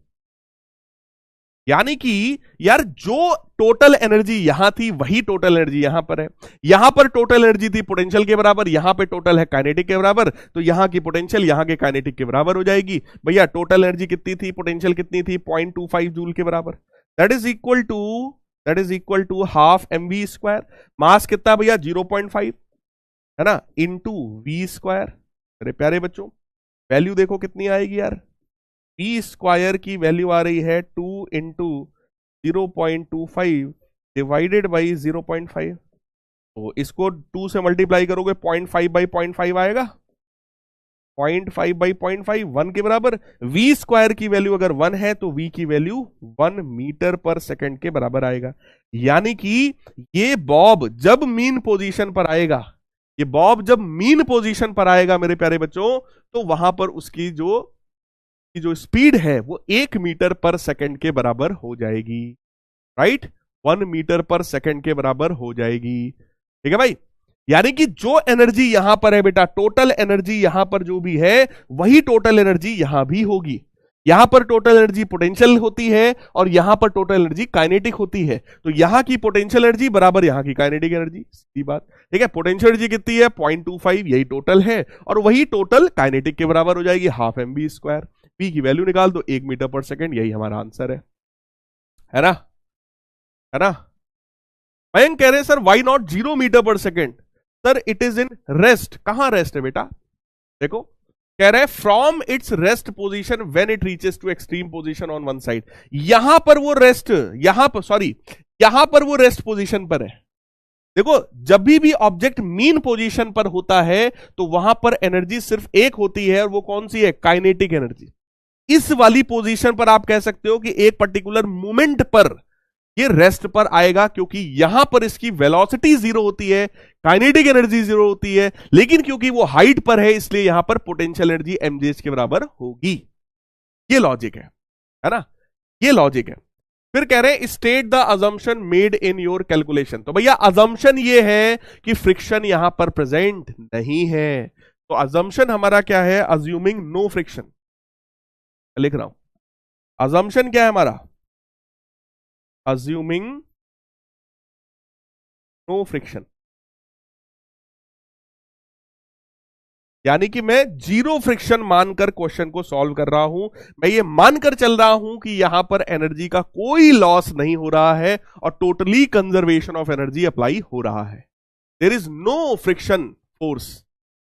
यानी कि यार जो टोटल एनर्जी यहां थी वही टोटल एनर्जी यहां पर है। यहां पर टोटल एनर्जी थी पोटेंशियल के बराबर, यहां पे टोटल है काइनेटिक के बराबर, तो यहां की पोटेंशियल यहां के काइनेटिक के बराबर हो जाएगी। भैया टोटल एनर्जी कितनी थी? पोटेंशियल कितनी थी? 0.25 जूल के बराबर। That is equal to half mv²। Mass कितना भैया? 0.5, है ना, इंटू v²। अरे प्यारे बच्चों वैल्यू देखो कितनी आएगी यार। v² की वैल्यू आ रही है 2 इंटू 0.25 डिवाइडेड बाई 0.5। तो इसको 2 से मल्टीप्लाई करोगे 0.5/0.5 आएगा। 0.5/0.5 1 के बराबर। v स्क्वायर की वैल्यू अगर 1 है तो v की वैल्यू 1 मीटर पर सेकंड के बराबर आएगा। यानी कि ये बॉब जब मीन पोजीशन पर आएगा, ये बॉब जब मीन पोजीशन पर आएगा मेरे प्यारे बच्चों, तो वहां पर उसकी जो स्पीड है वो 1 मीटर पर सेकंड के बराबर हो जाएगी। राइट, 1 मीटर पर सेकंड के बराबर हो जाएगी। ठीक है भाई, यानी कि जो एनर्जी यहां पर है बेटा, टोटल एनर्जी यहां पर जो भी है वही टोटल एनर्जी यहां भी होगी। यहां पर टोटल एनर्जी पोटेंशियल होती है और यहां पर टोटल एनर्जी काइनेटिक होती है। तो यहां की पोटेंशियल एनर्जी बराबर यहां की काइनेटिक एनर्जी, सीधी बात। ठीक है, पोटेंशियल एनर्जी कितनी है 0.25, यही टोटल है, और वही टोटल काइनेटिक के बराबर हो जाएगी, हाफ mv स्क्वायर। p की वैल्यू निकाल दो 1 मीटर पर सेकेंड, यही हमारा आंसर है ना, है ना। मयंक कह रहे हैं sir why not 0 metre per second. Sir it is in rest. कहां रेस्ट है बेटा, देखो कह रहे हैं from its rest position when it reaches to extreme position on one side. यहां पर वो रेस्ट, यहां पर वो रेस्ट पोजीशन पर है। देखो जब भी ऑब्जेक्ट मीन पोजीशन पर होता है तो वहां पर एनर्जी सिर्फ एक होती है, और वो कौन सी है, काइनेटिक एनर्जी। इस वाली पोजीशन पर आप कह सकते हो कि एक पर्टिकुलर मोमेंट पर ये रेस्ट पर आएगा, क्योंकि यहां पर इसकी वेलोसिटी 0 होती है, काइनेटिक एनर्जी 0 होती है, लेकिन क्योंकि वो हाइट पर है इसलिए यहां पर पोटेंशियल एनर्जी mgh के बराबर होगी। ये लॉजिक है ना, ये लॉजिक है। फिर कह रहे हैं state the assumption made in your calculation. तो भैया अजम्पशन ये है कि फ्रिक्शन यहां पर प्रेजेंट नहीं है। तो अजम्पशन हमारा क्या है, अज्यूमिंग नो फ्रिक्शन। लिख रहा हूं, अजम्पशन क्या है हमारा, assuming no friction। यानी कि मैं 0 फ्रिक्शन मानकर क्वेश्चन को सॉल्व कर रहा हूं। मैं ये मानकर चल रहा हूं कि यहां पर एनर्जी का कोई लॉस नहीं हो रहा है और totally conservation of energy apply हो रहा है। There is no friction force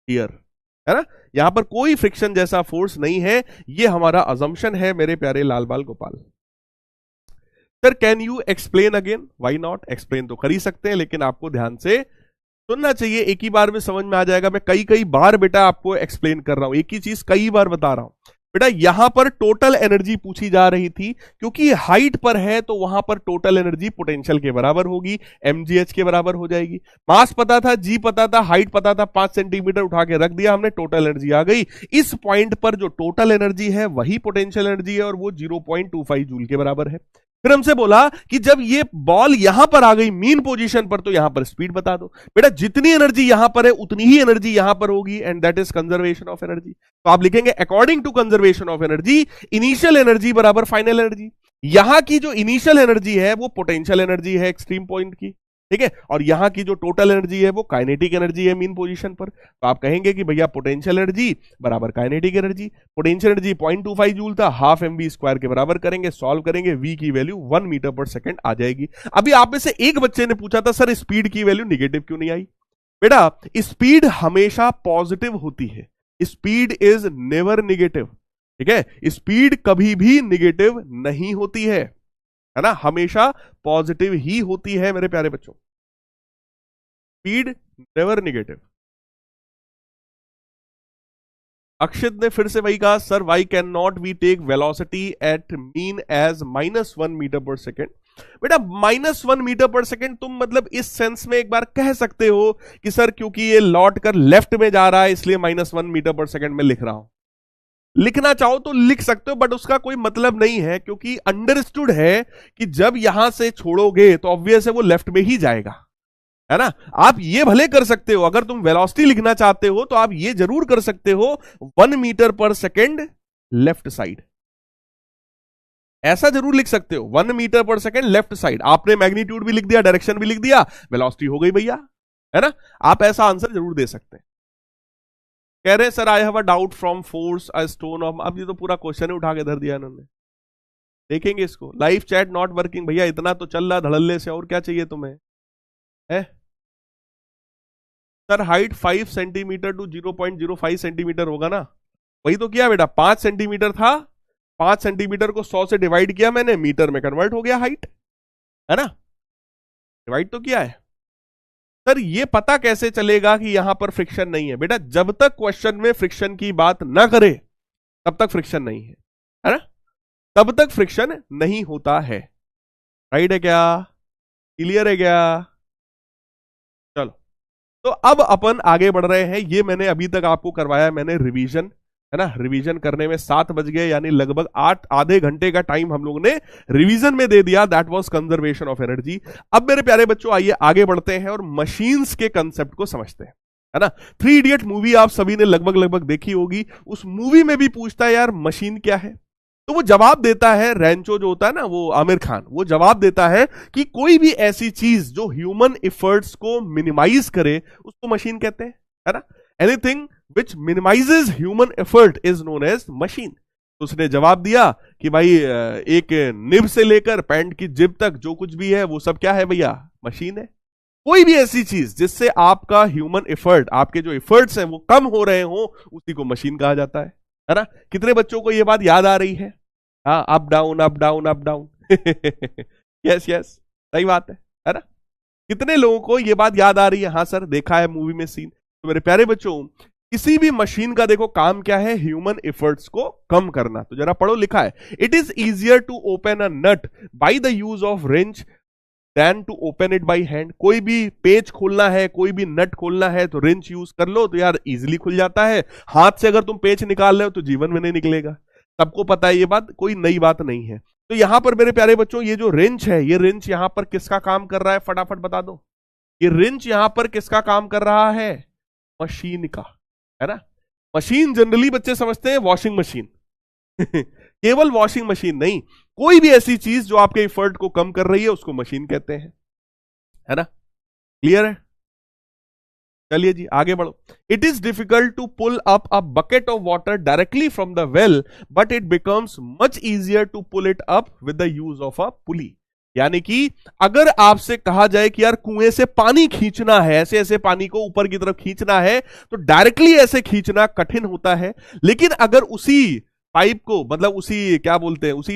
here, है ना, यहां पर कोई फ्रिक्शन जैसा फोर्स नहीं है। ये हमारा अजम्पशन है मेरे प्यारे लाल Bal Gopal. Sir can you explain again, why not. Explain तो कर ही सकते हैं, लेकिन आपको ध्यान से सुनना चाहिए, एक ही बार में समझ में आ जाएगा। मैं कई बार बेटा आपको एक्सप्लेन कर रहा हूं, एक ही चीज कई बार बता रहा हूं। बेटा यहां पर टोटल एनर्जी पूछी जा रही थी, क्योंकि हाइट पर है तो वहां पर टोटल एनर्जी पोटेंशियल के बराबर होगी, mgh के बराबर हो जाएगी। मास पता था, g पता था, हाइट पता था, 5 सेंटीमीटर उठा के रख दिया हमने, टोटल एनर्जी आ गई। इस पॉइंट पर जो टोटल एनर्जी है वही पोटेंशियल एनर्जी है, और वो 0.25 जूल के बराबर है। फिर हमसे बोला कि जब ये बॉल यहां पर आ गई मीन पोजीशन पर, तो यहां पर स्पीड बता दो। बेटा जितनी एनर्जी यहां पर है उतनी ही एनर्जी यहां पर होगी, and that is conservation of energy. तो आप लिखेंगे according to conservation of energy initial energy बराबर फाइनल एनर्जी। यहां की जो इनिशियल एनर्जी है वो पोटेंशियल एनर्जी है एक्सट्रीम पॉइंट की, ठीक है, और यहां की जो टोटल एनर्जी है वो काइनेटिक एनर्जी है मीन पोजीशन पर। तो आप कहेंगे कि भैया पोटेंशियल एनर्जी बराबर kinetic energy. Potential energy 0.25 joule था, हाफ mv स्क्वायर के बराबर करेंगे, सॉल्व करेंगे, v की वैल्यू 1 मीटर पर सेकंड आ जाएगी। अभी आप में से एक बच्चे ने पूछा था सर स्पीड की वैल्यू निगेटिव क्यों नहीं आई। बेटा स्पीड हमेशा पॉजिटिव होती है, स्पीड इज नेवर निगेटिव, ठीक है, स्पीड कभी भी निगेटिव नहीं होती है ना, हमेशा पॉजिटिव ही होती है मेरे प्यारे बच्चों, स्पीड नेवर निगेटिव। अक्षित ने फिर से वही कहा, sir why can not we take velocity at mean as -1 metre per second. बेटा -1 मीटर पर सेकेंड तुम मतलब इस सेंस में एक बार कह सकते हो कि सर क्योंकि ये लौट कर लेफ्ट में जा रहा है इसलिए -1 मीटर पर सेकेंड में लिख रहा हूं। लिखना चाहो तो लिख सकते हो, बट उसका कोई मतलब नहीं है, क्योंकि अंडरस्टूड है कि जब यहां से छोड़ोगे तो ऑब्वियस है वो लेफ्ट में ही जाएगा, है ना। आप ये भले कर सकते हो, अगर तुम वेलोसिटी लिखना चाहते हो तो आप ये जरूर कर सकते हो 1 metre per second left side, ऐसा जरूर लिख सकते हो 1 metre per second left side. आपने मैग्नीट्यूड भी लिख दिया, डायरेक्शन भी लिख दिया, वेलोसिटी हो गई भैया, है ना। आप ऐसा आंसर जरूर दे सकते हैं। कह रहे sir I have a doubt from force a stone of, अब ये तो पूरा क्वेश्चन ही उठा के धर दिया इन्होंने। देखेंगे इसको, लाइव चैट नॉट वर्किंग। भैया इतना तो चल रहा धड़ल्ले से, और क्या चाहिए तुम्हें, है sir height 5 centimetre to 0.05 centimetre होगा ना। वही तो किया बेटा, 5 सेंटीमीटर था, 5 सेंटीमीटर को 100 से डिवाइड किया मैंने, मीटर में कन्वर्ट हो गया हाइट, है ना, डिवाइड तो किया है। सर ये पता कैसे चलेगा कि यहां पर फ्रिक्शन नहीं है? बेटा जब तक क्वेश्चन में फ्रिक्शन की बात ना करे तब तक फ्रिक्शन नहीं है ना? तब तक फ्रिक्शन नहीं होता है। राइट है क्या? क्लियर है क्या? चलो, तो अब अपन आगे बढ़ रहे हैं। ये मैंने अभी तक आपको करवाया, मैंने रिवीजन, है ना? रिवीजन करने में 7 बज गए, यानी लगभग 8 आधे घंटे का टाइम हम लोगों ने रिवीजन में दे दिया। That was conservation of energy. अब मेरे प्यारे बच्चों आइए आगे बढ़ते हैं और मशीन्स के कंसेप्ट को समझते हैं, है ना? 3 इडियट मूवी आप सभी ने लगभग देखी होगी। उस मूवी में भी पूछता है यार मशीन क्या है, तो वो जवाब देता है, रैंचो जो होता है ना, वो आमिर खान, वो जवाब देता है कि कोई भी ऐसी चीज जो ह्यूमन एफर्ट्स को मिनिमाइज करे उसको मशीन कहते हैं, है ना? Anything which minimises human effort is known as machine. तो उसने जवाब दिया कि भाई एक निब से लेकर पैंट की जिब तक जो कुछ भी है वो सब क्या है भैया? मशीन है। कोई भी ऐसी चीज जिससे आपका ह्यूमन एफर्ट, आपके जो एफर्ट्स हैं वो कम हो रहे हो, उसी को मशीन कहा जाता है ना? कितने बच्चों को ये बात याद आ रही है? हाँ, up down up down up down. Yes yes, सही बात है ना? कितने लोगों को ये बात याद आ रही है? हाँ सर, देखा है मूवी में सीन। तो मेरे प्यारे बच्चों, किसी भी मशीन का देखो काम क्या है? ह्यूमन एफर्ट्स को कम करना। तो जरा पढ़ो, लिखा है it is easier to open a nut by the use of wrench than to open it by hand. कोई भी पेच खोलना है, कोई भी नट खोलना है तो रेंच यूज कर लो तो यार इजीली खुल जाता है। हाथ से अगर तुम पेच निकाल रहे हो तो जीवन में नहीं निकलेगा। सबको पता है ये बात, कोई नई बात नहीं है। तो यहां पर मेरे प्यारे बच्चों ये जो रेंच है, ये रेंच यहां पर किसका काम कर रहा है? फटाफट बता दो। ये रेंच यहां पर किसका काम कर रहा है? मशीन का, है ना? मशीन जनरली बच्चे समझते हैं वॉशिंग मशीन। केवल वॉशिंग मशीन नहीं, कोई भी ऐसी चीज जो आपके एफर्ट को कम कर रही है उसको मशीन कहते हैं, है ना? क्लियर है? चलिए जी आगे बढ़ो। It is difficult to pull up a bucket of water directly from the well but it becomes much easier to pull it up with the use of a pulley. यानी कि अगर आपसे कहा जाए कि यार कुएं से पानी खींचना है, ऐसे ऐसे पानी को ऊपर की तरफ खींचना है, तो डायरेक्टली ऐसे खींचना कठिन होता है। लेकिन अगर उसी पाइप को, मतलब उसी क्या बोलते हैं, उसी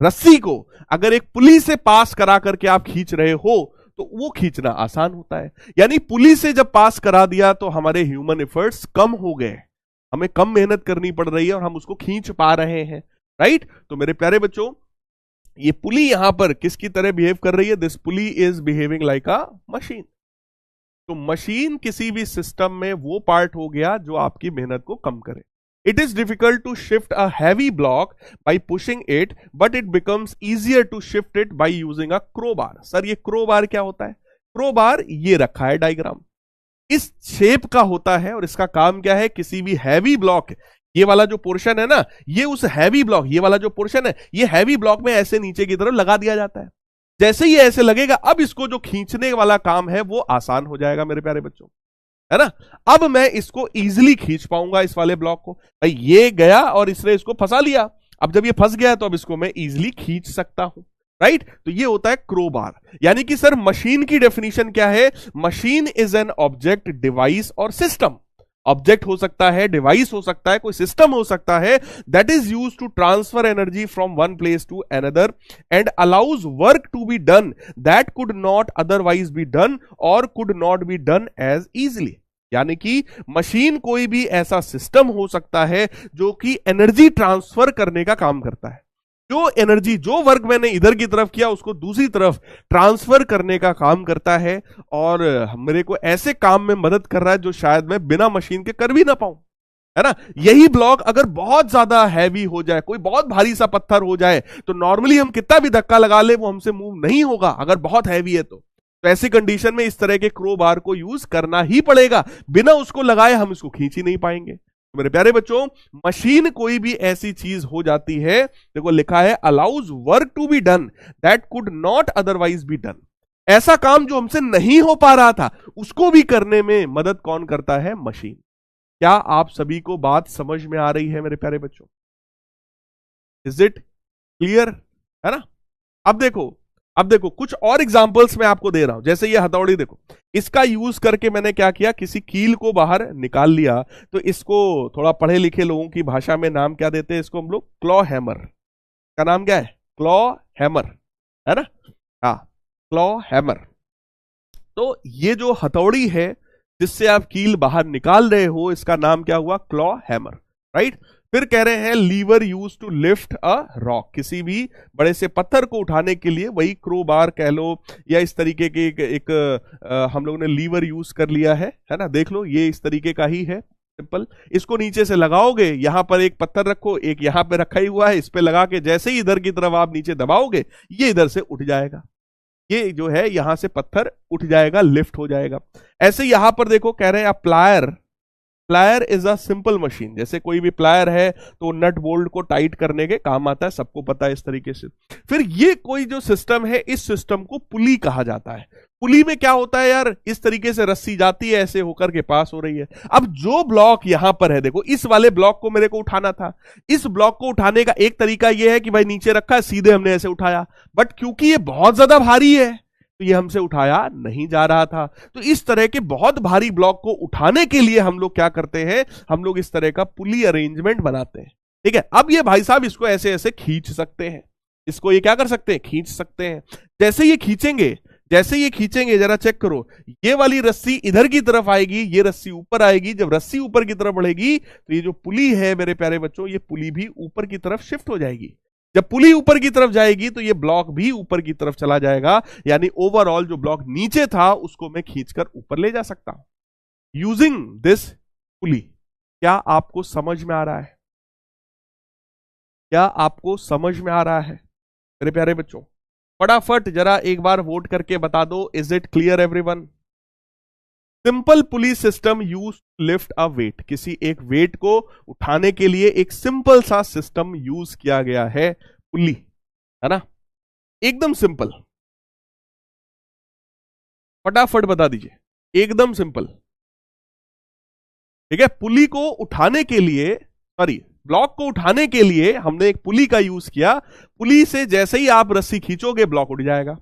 रस्सी को अगर एक पुली से पास करा करके आप खींच रहे हो तो वो खींचना आसान होता है। यानी पुली से जब पास करा दिया तो हमारे ह्यूमन एफर्ट्स कम हो गए, हमें कम मेहनत करनी पड़ रही है और हम उसको खींच पा रहे हैं। राइट? तो मेरे प्यारे बच्चों, ये पुली यहां पर किसकी तरह बिहेव कर रही है? This pulley is behaving like a machine. तो मशीन किसी भी सिस्टम में वो पार्ट हो गया जो आपकी मेहनत को कम करे। It is difficult to shift a heavy block by pushing it but it becomes easier to shift it by using a crowbar. Sir ये क्रोबार क्या होता है? क्रोबार ये रखा है डायग्राम, इस शेप का होता है और इसका काम क्या है? किसी भी हैवी ब्लॉक, ये वाला जो पोर्शन है ना, ये उस हैवी ब्लॉक, ये वाला जो पोर्शन है, ये हैवी ब्लॉक में ऐसे नीचे की तरफ लगा दिया जाता है। जैसे ही ऐसे लगेगा, अब इसको जो खींचने वाला काम है वो आसान हो जाएगा मेरे प्यारे बच्चों, है ना? अब मैं इसको इजीली खींच पाऊंगा, इस वाले ब्लॉक को। भाई ये गया और इसने इसको फंसा लिया, अब जब ये फंस गया तो अब इसको मैं इजीली खींच सकता हूं। राइट? तो ये होता है क्रोबार। यानी कि सर मशीन की डेफिनेशन क्या है? Machine is an object, device और सिस्टम। ऑब्जेक्ट हो सकता है, डिवाइस हो सकता है, कोई सिस्टम हो सकता है, that is used to transfer energy from one place to another and allows work to be done that could not otherwise be done और could not be done as easily. यानी कि मशीन कोई भी ऐसा system हो सकता है जो कि एनर्जी ट्रांसफर करने का काम करता है। जो एनर्जी, जो वर्क मैंने इधर की तरफ किया उसको दूसरी तरफ ट्रांसफर करने का काम करता है और मेरे को ऐसे काम में मदद कर रहा है जो शायद मैं बिना मशीन के कर भी ना पाऊं, है ना? यही ब्लॉक अगर बहुत ज्यादा हैवी हो जाए, कोई बहुत भारी सा पत्थर हो जाए, तो नॉर्मली हम कितना भी धक्का लगा ले वो हमसे मूव नहीं होगा अगर बहुत हैवी है तो ऐसी कंडीशन में इस तरह के क्रो बार को यूज करना ही पड़ेगा। बिना उसको लगाए हम इसको खींच ही नहीं पाएंगे। तो मेरे प्यारे बच्चों, मशीन कोई भी ऐसी चीज हो जाती है, देखो लिखा है allows work to be done that could not otherwise be done. ऐसा काम जो हमसे नहीं हो पा रहा था उसको भी करने में मदद कौन करता है? मशीन। क्या आप सभी को बात समझ में आ रही है मेरे प्यारे बच्चों? Is it clear? है ना? अब देखो कुछ और एग्जांपल्स मैं आपको दे रहा हूं। जैसे ये हथौड़ी देखो, इसका यूज करके मैंने क्या किया? किसी कील को बाहर निकाल लिया। तो इसको थोड़ा पढ़े लिखे लोगों की भाषा में नाम क्या देते हैं? इसको हम लोग क्लॉ हैमर। का नाम क्या है? क्लॉ हैमर, है ना? हाँ, क्लॉ हैमर। तो ये जो हथौड़ी है जिससे आप कील बाहर निकाल रहे हो, इसका नाम क्या हुआ? Claw hammer, right. फिर कह रहे हैं lever use to lift a rock, किसी भी बड़े से पत्थर को उठाने के लिए, वही क्रोबार कह लो या इस तरीके के एक हम लोगों ने लीवर यूज कर लिया है ना। देख लो ये इस तरीके का ही है, सिंपल। इसको नीचे से लगाओगे, यहां पर एक पत्थर रखो, एक यहां पे रखा ही हुआ है, इस पे लगा के जैसे ही इधर की तरफ आप नीचे दबाओगे ये इधर से उठ जाएगा, ये जो है यहां से पत्थर उठ जाएगा, लिफ्ट हो जाएगा। ऐसे यहां पर देखो कह रहे हैं plier, plier is a simple machine. जैसे कोई भी प्लायर है तो नट बोल्ट को टाइट करने के काम आता है, सबको पता है इस तरीके से। फिर ये कोई जो सिस्टम है, इस सिस्टम को पुली कहा जाता है। पुली में क्या होता है यार, इस तरीके से रस्सी जाती है, ऐसे होकर के पास हो रही है। अब जो ब्लॉक यहां पर है, देखो इस वाले ब्लॉक को मेरे को उठाना था। इस ब्लॉक को उठाने का एक तरीका यह है कि भाई नीचे रखा है, सीधे हमने ऐसे उठाया, बट क्योंकि ये बहुत ज्यादा भारी है तो ये हमसे उठाया नहीं जा रहा था। तो इस तरह के बहुत भारी ब्लॉक को उठाने के लिए हम लोग क्या करते हैं, हम लोग इस तरह का पुली अरेंजमेंट बनाते हैं, ठीक है। अब ये भाई साहब इसको ऐसे ऐसे खींच सकते हैं, इसको ये क्या कर सकते हैं, खींच सकते हैं। जैसे ये खींचेंगे, जैसे ये खींचेंगे, जरा चेक करो, ये वाली रस्सी इधर की तरफ आएगी, ये रस्सी ऊपर आएगी। जब रस्सी ऊपर की तरफ बढ़ेगी तो ये जो पुली है मेरे प्यारे बच्चों, ये पुली भी ऊपर की तरफ शिफ्ट हो जाएगी। जब पुली ऊपर की तरफ जाएगी तो ये ब्लॉक भी ऊपर की तरफ चला जाएगा, यानी ओवरऑल जो ब्लॉक नीचे था उसको मैं खींचकर ऊपर ले जा सकता हूं यूजिंग दिस पुली। क्या आपको समझ में आ रहा है? क्या आपको समझ में आ रहा है मेरे प्यारे बच्चों? फटाफट जरा एक बार वोट करके बता दो, is it clear everyone? Simple pulley system use to lift a weight, किसी एक वेट को उठाने के लिए एक सिंपल सा सिस्टम यूज किया गया है, पुली, है ना। एकदम सिंपल, फटाफट बता दीजिए, एकदम सिंपल, ठीक है। पुली को उठाने के लिए, सॉरी ब्लॉक को उठाने के लिए हमने एक पुली का यूज किया। पुली से जैसे ही आप रस्सी खींचोगे ब्लॉक उठ जाएगा,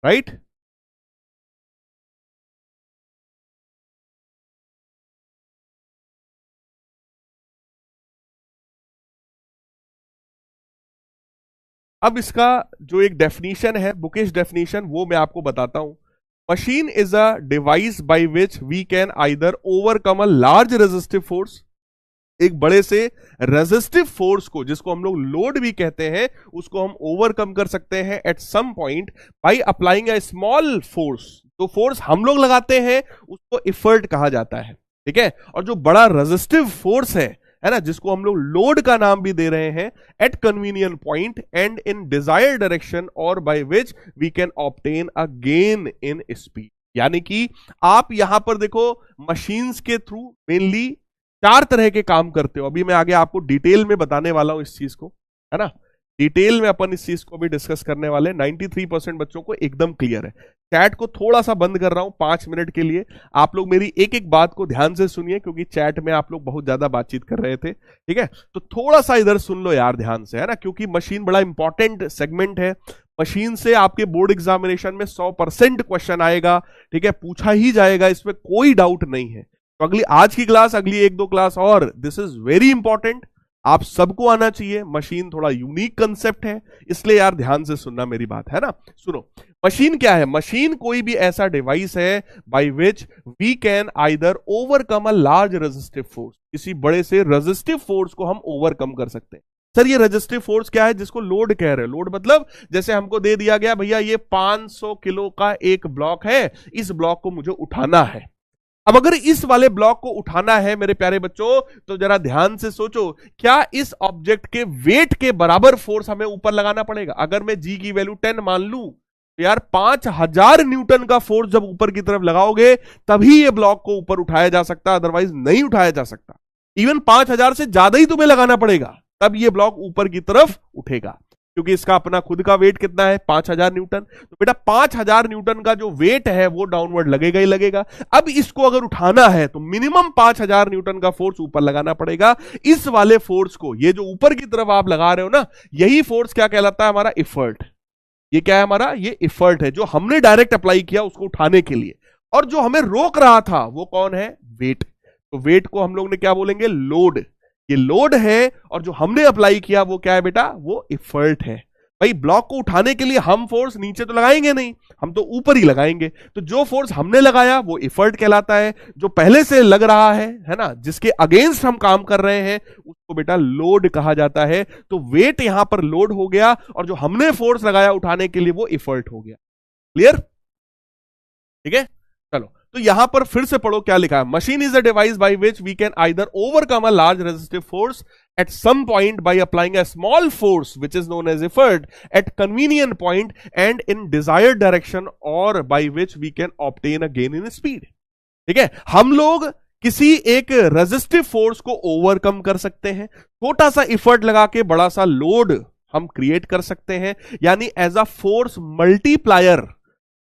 राइट। अब इसका जो एक डेफिनेशन है, बुकिश डेफिनेशन, वो मैं आपको बताता हूं। Machine is a device by which we can either overcome a large resistive force, एक बड़े से रेजिस्टिव फोर्स को, जिसको हम लोग लोड भी कहते हैं, उसको हम ओवरकम कर सकते हैं at some point by applying a small force. जो फोर्स हम लोग लगाते हैं उसको इफर्ट कहा जाता है, ठीक है। और जो बड़ा रेजिस्टिव फोर्स है ना, जिसको हम लोग लोड का नाम भी दे रहे हैं, at convenient point and in desired direction और by which we can obtain a gain in speed. यानी कि आप यहां पर देखो मशीन्स के थ्रू मेनली 4 तरह के काम करते हो। अभी मैं आगे आपको डिटेल में बताने वाला हूं इस चीज को, है ना। डिटेल में अपन इस चीज को भी डिस्कस करने वाले। 93% बच्चों को एकदम क्लियर है। चैट को थोड़ा सा बंद कर रहा हूं 5 मिनट के लिए। आप लोग मेरी एक एक बात को ध्यान से सुनिए, क्योंकि चैट में आप लोग बहुत ज्यादा बातचीत कर रहे थे, ठीक है। तो थोड़ा सा इधर सुन लो यार ध्यान से, है ना, क्योंकि मशीन बड़ा इंपॉर्टेंट सेगमेंट है। मशीन से आपके बोर्ड एग्जामिनेशन में 100% क्वेश्चन आएगा, ठीक है, पूछा ही जाएगा, इसमें कोई डाउट नहीं है। तो अगली आज की क्लास, अगली 1-2 क्लास और, दिस इज वेरी इंपॉर्टेंट, आप सबको आना चाहिए। मशीन थोड़ा यूनिक कंसेप्ट है, इसलिए यार ध्यान से सुनना मेरी बात, है ना। सुनो, मशीन क्या है? मशीन कोई भी ऐसा डिवाइस है by which we can either overcome a large resistive force, किसी बड़े से रेजिस्टिव फोर्स को हम ओवरकम कर सकते हैं। सर ये रेजिस्टिव फोर्स क्या है? जिसको लोड कह रहे हैं। लोड मतलब जैसे हमको दे दिया गया, भैया ये 500 किलो का एक ब्लॉक है, इस ब्लॉक को मुझे उठाना है। अब अगर इस वाले ब्लॉक को उठाना है मेरे प्यारे बच्चों, तो जरा ध्यान से सोचो, क्या इस ऑब्जेक्ट के वेट के बराबर फोर्स हमें ऊपर लगाना पड़ेगा? अगर मैं जी की वैल्यू 10 मान लूं, तो यार 5000 न्यूटन का फोर्स जब ऊपर की तरफ लगाओगे तभी ये ब्लॉक को ऊपर उठाया जा सकता, अदरवाइज नहीं उठाया जा सकता। इवन 5000 से ज्यादा ही तुम्हें लगाना पड़ेगा, तब ये ब्लॉक ऊपर की तरफ उठेगा, क्योंकि इसका अपना खुद का वेट कितना है? 5000 न्यूटन। तो बेटा 5000 न्यूटन का जो वेट है वो डाउनवर्ड लगेगा ही लगेगा। अब इसको अगर उठाना है तो मिनिमम 5000 न्यूटन का फोर्स ऊपर लगाना पड़ेगा। इस वाले फोर्स को, ये जो ऊपर की तरफ आप लगा रहे हो ना, यही फोर्स क्या कहलाता है? हमारा इफर्ट। ये क्या है हमारा? ये इफर्ट है जो हमने डायरेक्ट अप्लाई किया उसको उठाने के लिए। और जो हमें रोक रहा था वो कौन है? वेट। तो वेट को हम लोग ने क्या बोलेंगे? लोड। ये लोड है, और जो हमने अप्लाई किया वो क्या है बेटा? वो इफर्ट है। भाई ब्लॉक को उठाने के लिए हम फोर्स नीचे तो लगाएंगे नहीं, हम तो ऊपर ही लगाएंगे। तो जो फोर्स हमने लगाया वो इफर्ट कहलाता है, जो पहले से लग रहा है ना, जिसके अगेंस्ट हम काम कर रहे हैं, उसको बेटा लोड कहा जाता है। तो वेट यहां पर लोड हो गया और जो हमने फोर्स लगाया उठाने के लिए वो इफर्ट हो गया। क्लियर? ठीक है, चलो तो यहां पर फिर से पढ़ो क्या लिखा है। Machine is a device by which we can either overcome a large resistive force at some point by applying a small force which is known as effort at convenient point and in desired direction, or by which we can obtain a gain in speed। ठीक है, हम लोग किसी एक resistive force को overcome कर सकते हैं, छोटा सा इफर्ट लगा के बड़ा सा लोड हम क्रिएट कर सकते हैं, यानी एज अ फोर्स मल्टीप्लायर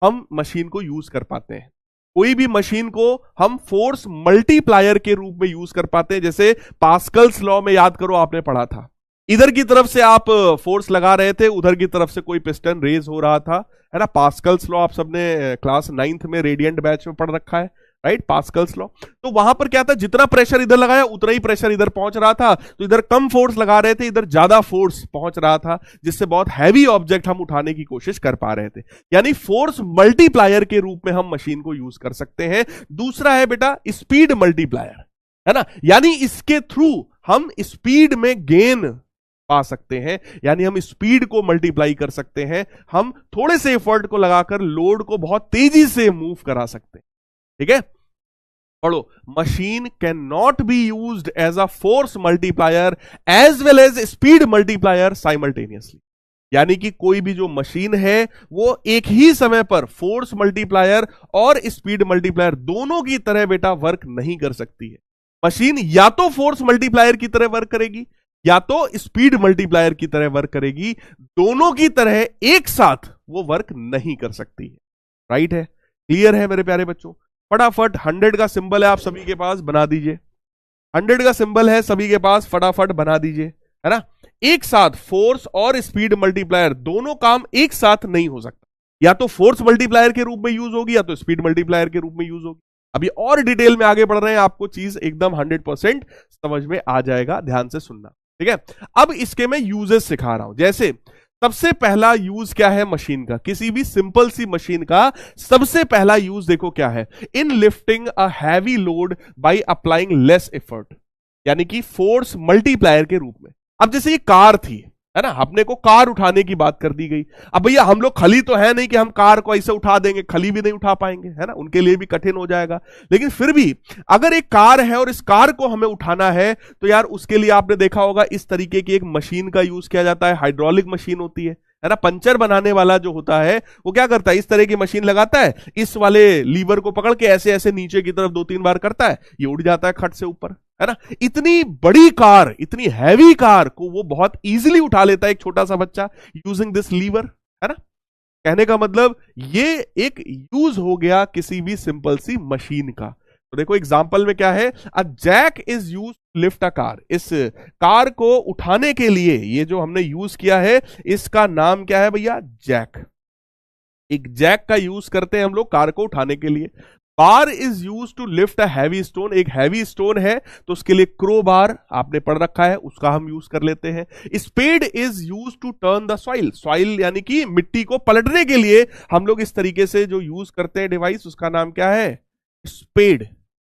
हम मशीन को यूज कर पाते हैं। कोई भी मशीन को हम फोर्स मल्टीप्लायर के रूप में यूज कर पाते हैं। जैसे पास्कल्स लॉ में याद करो, आपने पढ़ा था, इधर की तरफ से आप फोर्स लगा रहे थे, उधर की तरफ से कोई पिस्टन रेज हो रहा था, है ना। पास्कल्स लॉ आप सबने क्लास 9th में रेडियंट बैच में पढ़ रखा है, राइट, पास्कल्स लॉ। तो वहां पर क्या था, जितना प्रेशर इधर लगाया उतना ही प्रेशर इधर पहुंच रहा था। तो इधर कम फोर्स लगा रहे थे, इधर ज्यादा फोर्स पहुंच रहा था, जिससे बहुत हैवी ऑब्जेक्ट हम उठाने की कोशिश कर पा रहे थे। यानी फोर्स मल्टीप्लायर के रूप में हम मशीन को यूज कर सकते हैं। दूसरा है बेटा स्पीड मल्टीप्लायर, है ना, यानी इसके थ्रू हम स्पीड में गेन पा सकते हैं, यानी हम स्पीड को मल्टीप्लाई कर सकते हैं। हम थोड़े से एफर्ट को लगाकर लोड को बहुत तेजी से मूव करा सकते हैं। ठीक है, पढ़ो, machine can not be used as a force multiplier as well as speed multiplier simultaneously. यानी कि कोई भी जो मशीन है वो एक ही समय पर फोर्स मल्टीप्लायर और स्पीड मल्टीप्लायर दोनों की तरह बेटा वर्क नहीं कर सकती है। मशीन या तो फोर्स मल्टीप्लायर की तरह वर्क करेगी या तो स्पीड मल्टीप्लायर की तरह वर्क करेगी, दोनों की तरह एक साथ वो वर्क नहीं कर सकती है। राइट है, क्लियर है मेरे प्यारे बच्चों? फटाफट 100 का सिंबल है आप सभी के पास, बना दीजिए। 100 का सिंबल है सभी के पास, फटाफट बना दीजिए, है ना। एक साथ फोर्स और स्पीड मल्टीप्लायर दोनों काम एक साथ नहीं हो सकता, या तो फोर्स मल्टीप्लायर के रूप में यूज होगी या तो स्पीड मल्टीप्लायर के रूप में यूज होगी। अभी और डिटेल में आगे बढ़ रहे हैं, आपको चीज एकदम 100% समझ में आ जाएगा, ध्यान से सुनना। ठीक है, अब इसके मैं यूजेस सिखा रहा हूं। जैसे सबसे पहला यूज क्या है मशीन का, किसी भी सिंपल सी मशीन का सबसे पहला यूज देखो क्या है, इन lifting a heavy load by applying less effort, यानी कि फोर्स मल्टीप्लायर के रूप में। अब जैसे ये कार थी, है ना, अपने को कार उठाने की बात कर दी गई। अब भैया हम लोग खली तो है नहीं कि हम कार को ऐसे उठा देंगे, खली भी नहीं उठा पाएंगे, है ना, उनके लिए भी कठिन हो जाएगा। लेकिन फिर भी अगर एक कार है और इस कार को हमें उठाना है, तो यार उसके लिए आपने देखा होगा इस तरीके की एक मशीन का यूज किया जाता है, हाइड्रोलिक मशीन होती है ना। पंचर बनाने वाला जो होता है वो क्या करता है, इस तरह की मशीन लगाता है, इस वाले लीवर को पकड़ के ऐसे ऐसे नीचे की तरफ 2-3 बार करता है, ये उड़ जाता है खट से ऊपर, है ना। इतनी बड़ी कार, इतनी हैवी कार को वो बहुत इजीली उठा लेता है एक छोटा सा बच्चा यूजिंग दिस लीवर, है ना। कहने का मतलब ये एक यूज हो गया किसी भी सिंपल सी मशीन का। तो देखो एग्जांपल में क्या है, a jack is use lift a car. इस कार को उठाने के लिए ये जो हमने यूज किया है इसका नाम क्या है भैया, जैक। एक जैक का यूज करते हैं हम लोग कार को उठाने के लिए। Bar is use to lift a heavy stone, एक हैवी स्टोन है तो उसके लिए क्रो बार आपने पढ़ रखा है, उसका हम यूज कर लेते हैं। Spade is use to turn the soil, soil यानी कि मिट्टी को पलटने के लिए हम लोग इस तरीके से जो यूज करते हैं डिवाइस, उसका नाम क्या है, स्पेड,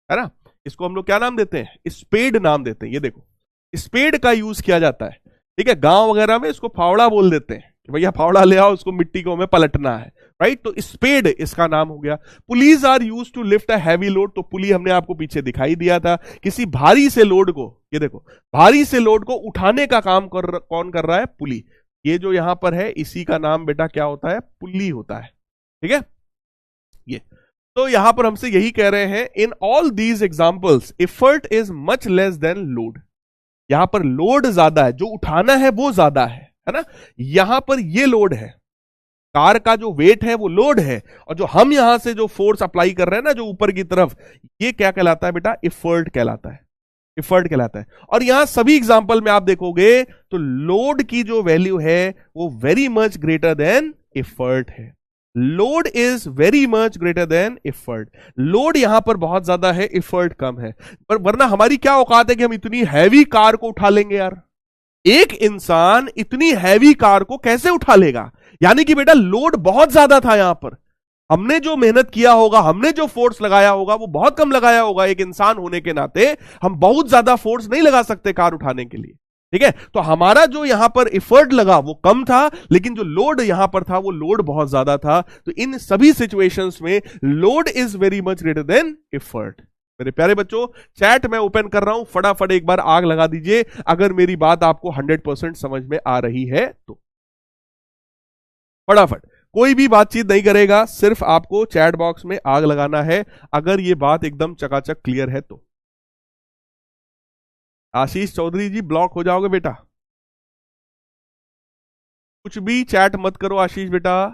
है ना। इसको हम लोग क्या नाम देते हैं, स्पेड नाम देते हैं। ये देखो स्पेड का यूज किया जाता है, ठीक है। गांव वगैरह में इसको फावड़ा बोल देते हैं कि भैया फावड़ा ले आओ, उसको मिट्टी को हमें पलटना है, राइट। तो स्पेड इसका नाम हो गया। Pulleys are use to lift a heavy load, तो पुली हमने आपको पीछे दिखाई दिया था, किसी भारी से लोड को, ये देखो भारी से लोड को उठाने का काम कौन कर रहा है, पुली। ये जो यहां पर है इसी का नाम बेटा क्या होता है, पुली होता है, ठीक है। ये तो यहां पर हमसे यही कह रहे हैं, in all these examples effort is much less than load. यहां पर लोड ज्यादा है, जो उठाना है वो ज्यादा है ना। यहां पर ये लोड है, कार का जो वेट है वो लोड है, और जो हम यहां से जो फोर्स अप्लाई कर रहे हैं ना जो ऊपर की तरफ, ये क्या कहलाता है बेटा, एफर्ट कहलाता है, एफर्ट कहलाता है। और यहां सभी एग्जांपल में आप देखोगे तो लोड की जो वैल्यू है वो very much greater than effort है। Load is very much greater than effort. Load यहां पर बहुत ज्यादा है, एफर्ट कम है। पर वरना हमारी क्या औकात है कि हम इतनी हैवी कार को उठा लेंगे यार, एक इंसान इतनी हैवी कार को कैसे उठा लेगा? यानी कि बेटा लोड बहुत ज्यादा था यहां पर। हमने जो मेहनत किया होगा, हमने जो फोर्स लगाया होगा वो बहुत कम लगाया होगा। एक इंसान होने के नाते हम बहुत ज्यादा फोर्स नहीं लगा सकते कार उठाने के लिए, ठीक है? तो हमारा जो यहां पर एफर्ट लगा वो कम था, लेकिन जो लोड यहां पर था वो लोड बहुत ज्यादा था। तो इन सभी सिचुएशंस में load is very much greater than effort. मेरे प्यारे बच्चों, चैट मैं ओपन कर रहा हूं, फटाफट एक बार आग लगा दीजिए अगर मेरी बात आपको 100% समझ में आ रही है तो। फटाफट, कोई भी बातचीत नहीं करेगा, सिर्फ आपको चैट बॉक्स में आग लगाना है अगर ये बात एकदम चकाचक क्लियर है तो। आशीष चौधरी जी ब्लॉक हो जाओगे बेटा, कुछ भी चैट मत करो आशीष बेटा।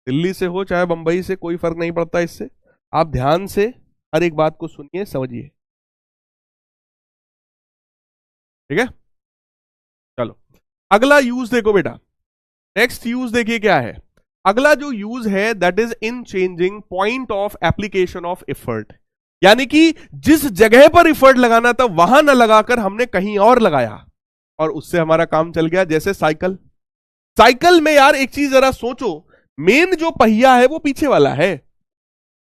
दिल्ली से हो चाहे बंबई से, कोई फर्क नहीं पड़ता इससे। आप ध्यान से हर एक बात को सुनिए, समझिए, ठीक है? चलो अगला यूज देखो बेटा, नेक्स्ट यूज देखिए क्या है। अगला जो यूज है that is in changing point of application of effort. यानी कि जिस जगह पर एफर्ट लगाना था वहां ना लगाकर हमने कहीं और लगाया और उससे हमारा काम चल गया। जैसे साइकिल, साइकिल में यार एक चीज जरा सोचो, मेन जो पहिया है वो पीछे वाला है।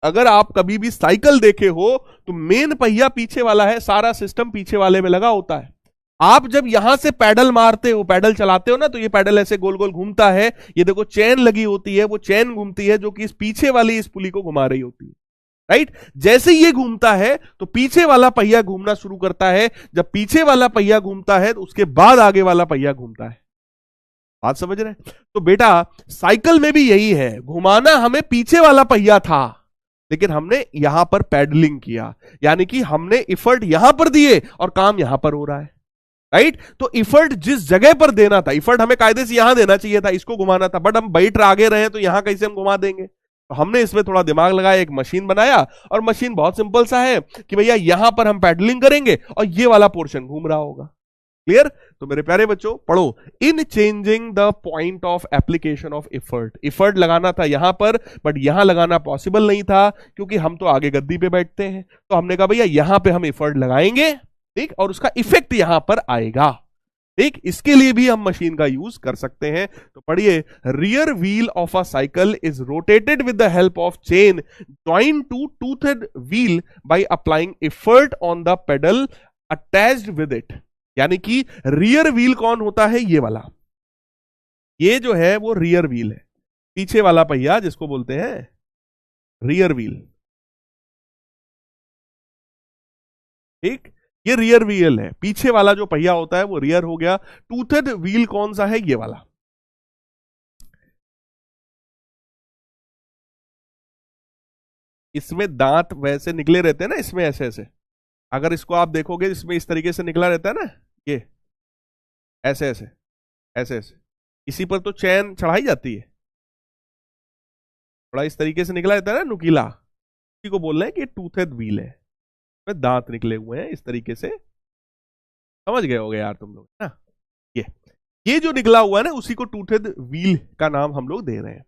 अगर आप कभी भी साइकिल देखे हो तो मेन पहिया पीछे वाला है, सारा सिस्टम पीछे वाले में लगा होता है। आप जब यहां से पैडल मारते हो, पैडल चलाते हो ना, तो ये पैडल ऐसे गोल गोल घूमता है। ये देखो चेन लगी होती है, वो चेन घूमती है जो कि इस पीछे वाली इस पुली को घुमा रही होती है, राइट? जैसे ये घूमता है तो पीछे वाला पहिया घूमना शुरू करता है। जब पीछे वाला पहिया घूमता है तो उसके बाद आगे वाला पहिया घूमता है। बात समझ रहे हैं? तो बेटा साइकिल में भी यही है, घुमाना हमें पीछे वाला पहिया था, लेकिन हमने यहां पर पैडलिंग किया, यानी कि हमने एफर्ट यहां पर दिए और काम यहां पर हो रहा है, राइट? तो एफर्ट जिस जगह पर देना था, एफर्ट हमें कायदे से यहां देना चाहिए था, इसको घुमाना था, बट हम बैठ आगे रहे तो यहां कैसे हम घुमा देंगे? तो हमने इसमें थोड़ा दिमाग लगाया, एक मशीन बनाया, और मशीन बहुत सिंपल सा है कि भैया यहां पर हम पैडलिंग करेंगे और ये वाला पोर्शन घूम रहा होगा। क्लियर? तो मेरे प्यारे बच्चों पढ़ो, इन changing the point of application of effort. Effort लगाना था यहां पर, बट यहां लगाना पॉसिबल नहीं था क्योंकि हम तो आगे गद्दी पे बैठते हैं। तो हमने कहा भैया यहां पे हम एफर्ट लगाएंगे, ठीक, और उसका इफेक्ट यहां पर आएगा, ठीक? इसके लिए भी हम मशीन का यूज कर सकते हैं। तो पढ़िए, rear wheel of a cycle is rotated with the help of chain joined to toothed wheel by applying effort on the pedal attached with it. यानी कि रियर व्हील कौन होता है? ये वाला, ये जो है वो रियर व्हील है, पीछे वाला पहिया जिसको बोलते हैं रियर व्हील, ठीक? ये रियर व्हील है, पीछे वाला जो पहिया होता है वो रियर हो गया। टूथेड व्हील कौन सा है? ये वाला। इसमें दांत वैसे निकले रहते हैं ना, इसमें ऐसे ऐसे, अगर इसको आप देखोगे इसमें इस तरीके से निकला रहता है ना, ये ऐसे ऐसे ऐसे ऐसे, इसी पर तो चैन चढ़ाई जाती है, थोड़ा इस तरीके से निकला रहता है ना, नुकीला, इसी को बोल रहे हैं कि टूथेड व्हील है, में दांत निकले हुए हैं इस तरीके से। समझ गए होगे यार तुम लोग ना? ये जो निकला हुआ है ना, उसी को टूथेड व्हील का नाम हम लोग दे रहे हैं,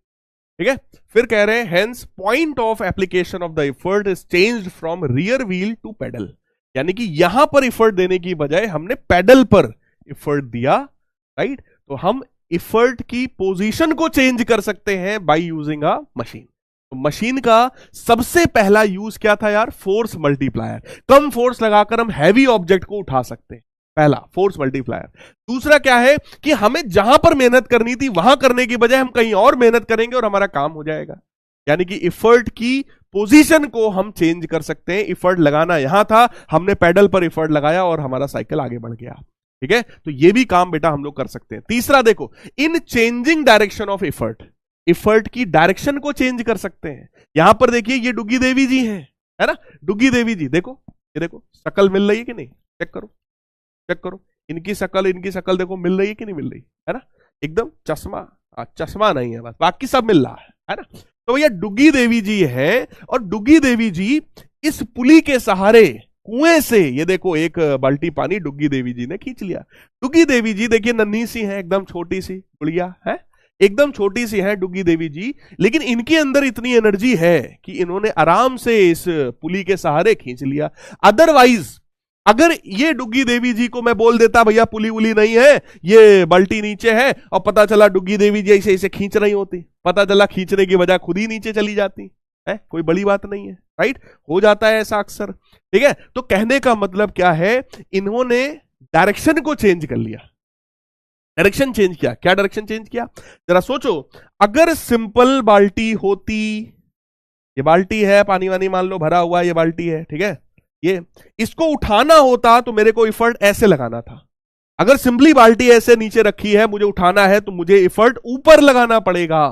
ठीक है? फिर कह रहे हैं hence point of application of the effort is changed from rear wheel to pedal. यानी कि यहां पर एफर्ट देने की बजाय हमने पेडल पर एफर्ट दिया, राइट? तो हम एफर्ट की पोजीशन को चेंज कर सकते हैं बाय यूजिंग अ मशीन। तो मशीन का सबसे पहला यूज क्या था यार? Force multiplier. कम फोर्स लगाकर हम हैवी ऑब्जेक्ट को उठा सकते हैं, पहला फोर्स मल्टीप्लायर। दूसरा क्या है कि हमें जहां पर मेहनत करनी थी वहां करने की बजाय हम कहीं और मेहनत करेंगे और हमारा काम हो जाएगा। यानी कि एफर्ट की पोजीशन को हम चेंज कर सकते हैं। एफर्ट लगाना यहां था, हमने पेडल पर एफर्ट लगाया और हमारा साइकिल आगे बढ़ गया, ठीक है? तो ये भी काम बेटा हम लोग कर सकते हैं। तीसरा देखो, इन changing direction of effort, effort की डायरेक्शन को चेंज कर सकते हैं। यहां पर देखिए ये डुग्गी देवी जी हैं, है ना? डुग्गी देवी जी देखो, ये देखो शक्ल मिल रही है कि नहीं? चेक करो, चेक करो, इनकी शक्ल देखो मिल रही है कि नहीं मिल रही, है ना? एकदम चश्मा, चश्मा नहीं है बस, बाकी सब मिल रहा है ना? तो भैया डुग्गी देवी जी है, और डुग्गी देवी जी इस पुली के सहारे कुएं से, ये देखो एक बाल्टी पानी डुग्गी देवी जी ने खींच लिया। डुग्गी देवी जी देखिए नन्ही सी है, एकदम छोटी सी गुड़िया है, एकदम छोटी सी है डुग्गी देवी जी, लेकिन इनके अंदर इतनी एनर्जी है कि इन्होंने आराम से इस पुली के सहारे खींच लिया। अदरवाइज अगर ये डुग्गी देवी जी को मैं बोल देता भैया पुली उली नहीं है, ये बाल्टी नीचे है, और पता चला डुग्गी देवी जी ऐसे ऐसे खींच रही होती, पता चला खींचने की वजह खुद ही नीचे चली जाती है, कोई बड़ी बात नहीं है, राइट? हो जाता है ऐसा अक्सर, ठीक है? तो कहने का मतलब क्या है, इन्होंने डायरेक्शन को चेंज कर लिया, डायरेक्शन चेंज किया। क्या डायरेक्शन चेंज किया, जरा सोचो। अगर सिंपल बाल्टी होती, ये बाल्टी है, पानी वानी मान लो भरा हुआ, ये बाल्टी है, ठीक है, ये इसको उठाना होता तो मेरे को इफर्ट ऐसे लगाना था। अगर सिंपली बाल्टी ऐसे नीचे रखी है, मुझे उठाना है तो मुझे इफर्ट ऊपर लगाना पड़ेगा,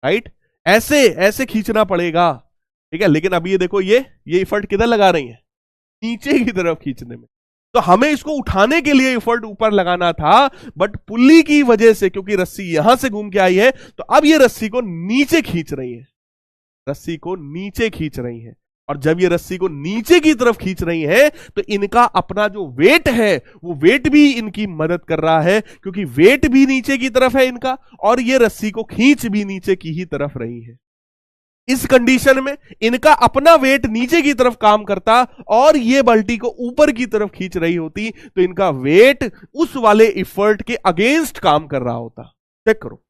राइट? ऐसे ऐसे खींचना पड़ेगा, ठीक है? लेकिन अब ये देखो, ये इफर्ट किधर लगा रही है, नीचे की तरफ खींचने में। तो हमें इसको उठाने के लिए इफर्ट ऊपर लगाना था, बट पुल्ली की वजह से, क्योंकि रस्सी यहां से घूम के आई है, तो अब ये रस्सी को नीचे खींच रही है, रस्सी को नीचे खींच रही है। और जब ये रस्सी को नीचे की तरफ खींच रही है, तो इनका अपना जो वेट है, वो वेट भी इनकी मदद कर रहा है, क्योंकि वेट भी नीचे की तरफ है इनका, और ये रस्सी को खींच भी नीचे की ही तरफ रही है। इस कंडीशन में इनका अपना वेट नीचे की तरफ काम करता और ये बाल्टी को ऊपर की तरफ खींच रही होती, तो इनका वेट उस वाले इफर्ट के अगेंस्ट काम कर रहा होता। चेक करो,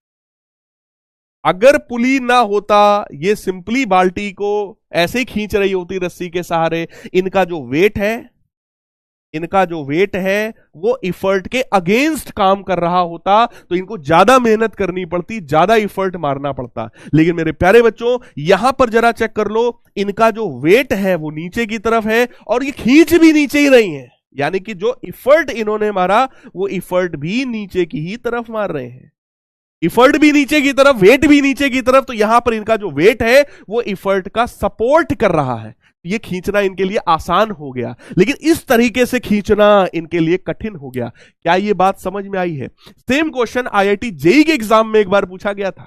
अगर पुली ना होता, ये सिंपली बाल्टी को ऐसे ही खींच रही होती रस्सी के सहारे, इनका जो वेट है वो इफर्ट के अगेंस्ट काम कर रहा होता, तो इनको ज्यादा मेहनत करनी पड़ती, ज्यादा इफर्ट मारना पड़ता। लेकिन मेरे प्यारे बच्चों, यहां पर जरा चेक कर लो, इनका जो वेट है वो नीचे की तरफ है और ये खींच भी नीचे ही रही है, यानी कि जो इफर्ट इन्होंने मारा वो इफर्ट भी नीचे की ही तरफ मार रहे हैं। इफर्ट भी नीचे की तरफ, वेट भी नीचे की तरफ, तो यहां पर इनका जो वेट है वो इफर्ट का सपोर्ट कर रहा है। ये खींचना इनके लिए आसान हो गया, लेकिन इस तरीके से खींचना इनके लिए कठिन हो गया। क्या ये बात समझ में आई है? सेम क्वेश्चन आईआईटी जेईई के एग्जाम में एक बार पूछा गया था।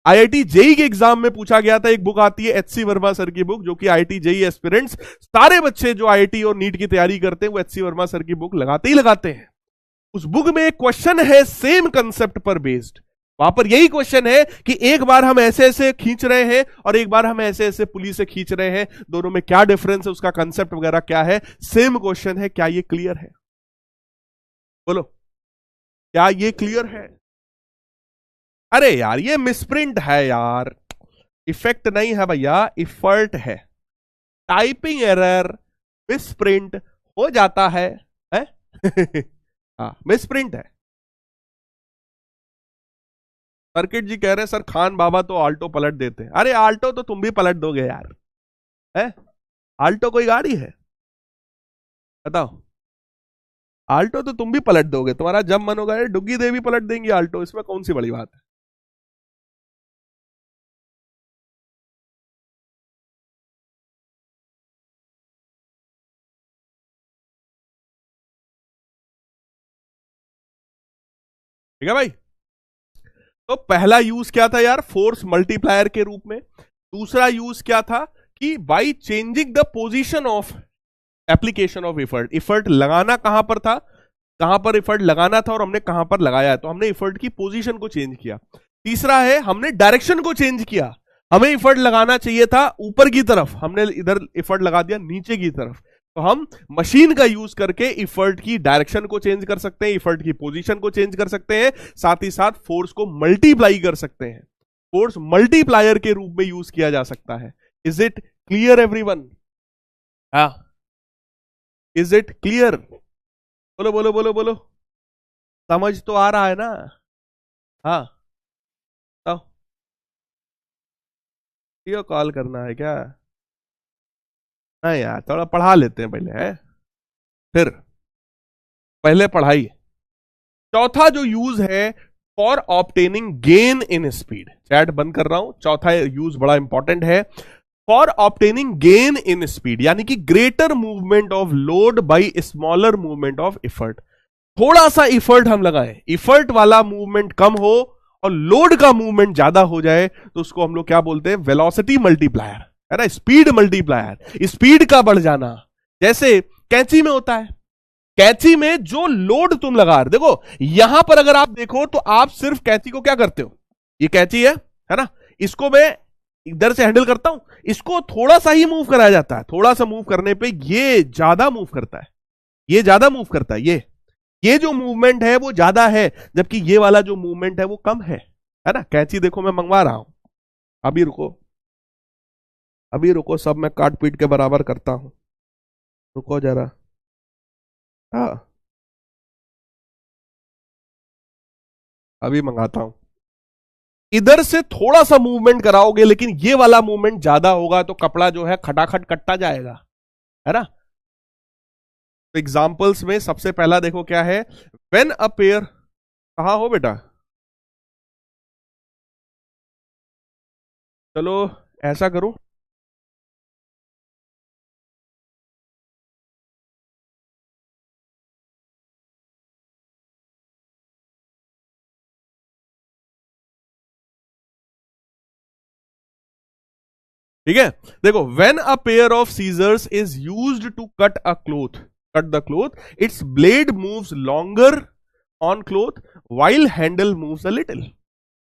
आईआईटी जेईई के एग्जाम में पूछा गया था। एक बुक आती है एचसी वर्मा सर की बुक, जो कि आईआईटी जेईई एस्पिरेंट्स, सारे बच्चे जो आईआईटी और नीट की तैयारी करते हैं वो एचसी वर्मा सर की बुक लगाते ही लगाते हैं। उस बुक में एक क्वेश्चन है सेम कंसेप्ट पर बेस्ड। वहां पर यही क्वेश्चन है कि एक बार हम ऐसे ऐसे खींच रहे हैं और एक बार हम ऐसे ऐसे पुली से खींच रहे हैं, दोनों में क्या डिफरेंस है, उसका कंसेप्ट वगैरह क्या है। सेम क्वेश्चन है, क्या ये क्लियर है? बोलो, क्या ये क्लियर है? अरे यार, ये मिसप्रिंट है यार, इफेक्ट नहीं है भैया, इफर्ट है। टाइपिंग एरर, मिसप्रिंट हो जाता है? हाँ, मिसप्रिंट है। सर्किट जी कह रहे हैं सर खान बाबा तो आल्टो पलट देते हैं। अरे आल्टो तो तुम भी पलट दोगे यार, है? आल्टो कोई गाड़ी है? बताओ, आल्टो तो तुम भी पलट दोगे, तुम्हारा जब मन होगा डुग्गी देवी पलट देंगी आल्टो, इसमें कौन सी बड़ी बात है? ठीक है भाई। तो पहला यूज क्या था यार, फोर्स मल्टीप्लायर के रूप में। दूसरा यूज क्या था कि by changing the position of application of effort. Effort लगाना कहां पर था, कहां पर इफर्ट लगाना था और हमने कहां पर लगाया, तो हमने इफर्ट की पोजीशन को चेंज किया। तीसरा है हमने डायरेक्शन को चेंज किया। हमें इफर्ट लगाना चाहिए था ऊपर की तरफ, हमने इधर इफर्ट लगा दिया नीचे की तरफ। तो हम मशीन का यूज करके इफर्ट की डायरेक्शन को चेंज कर सकते हैं, इफर्ट की पोजीशन को चेंज कर सकते हैं, साथ ही साथ फोर्स को मल्टीप्लाई कर सकते हैं। फोर्स मल्टीप्लायर के रूप में यूज किया जा सकता है। Is it clear everyone? हाँ, इज इट क्लियर? बोलो बोलो बोलो बोलो, समझ तो आ रहा है ना? हाँ, तो ये कॉल करना है क्या? नहीं यार, थोड़ा पढ़ा लेते हैं पहले, है फिर पहले पढ़ाई। चौथा जो यूज है, for obtaining gain in speed. Chat बंद कर रहा हूं, चौथा यूज बड़ा इंपॉर्टेंट है। For obtaining gain in speed, यानी कि greater movement of load by smaller movement of effort. थोड़ा सा इफर्ट हम लगाएं, इफर्ट वाला मूवमेंट कम हो और लोड का मूवमेंट ज्यादा हो जाए, तो उसको हम लोग क्या बोलते हैं? वेलोसिटी मल्टीप्लायर, है ना, स्पीड मल्टीप्लायर। स्पीड का बढ़ जाना, जैसे कैंची में होता है। कैंची में जो लोड तुम लगा रहे, देखो यहां पर अगर आप देखो तो आप सिर्फ कैंची को क्या करते हो, ये कैंची है ना, इसको मैं इधर से हैंडल करता हूं, इसको थोड़ा सा ही मूव कराया जाता है। थोड़ा सा मूव करने पे ये ज्यादा मूव करता है, ये ज्यादा मूव करता है, ये जो मूवमेंट है वो ज्यादा है, जबकि ये वाला जो मूवमेंट है वो कम है ना। कैंची देखो मैं मंगवा रहा हूं, अभी रुको, अभी रुको, सब मैं काट पीट के बराबर करता हूं, रुको जरा। हाँ, अभी मंगाता हूं। इधर से थोड़ा सा मूवमेंट कराओगे, लेकिन ये वाला मूवमेंट ज्यादा होगा, तो कपड़ा जो है खटाखट कटता जाएगा, है ना। तो एग्जाम्पल्स में सबसे पहला देखो क्या है, व्हेन अ पेयर, कहां हो बेटा, चलो ऐसा करो, ठीक है। देखो, when a pair of scissors is used to cut a cloth, cut the cloth, its blade moves longer on cloth while handle moves a little.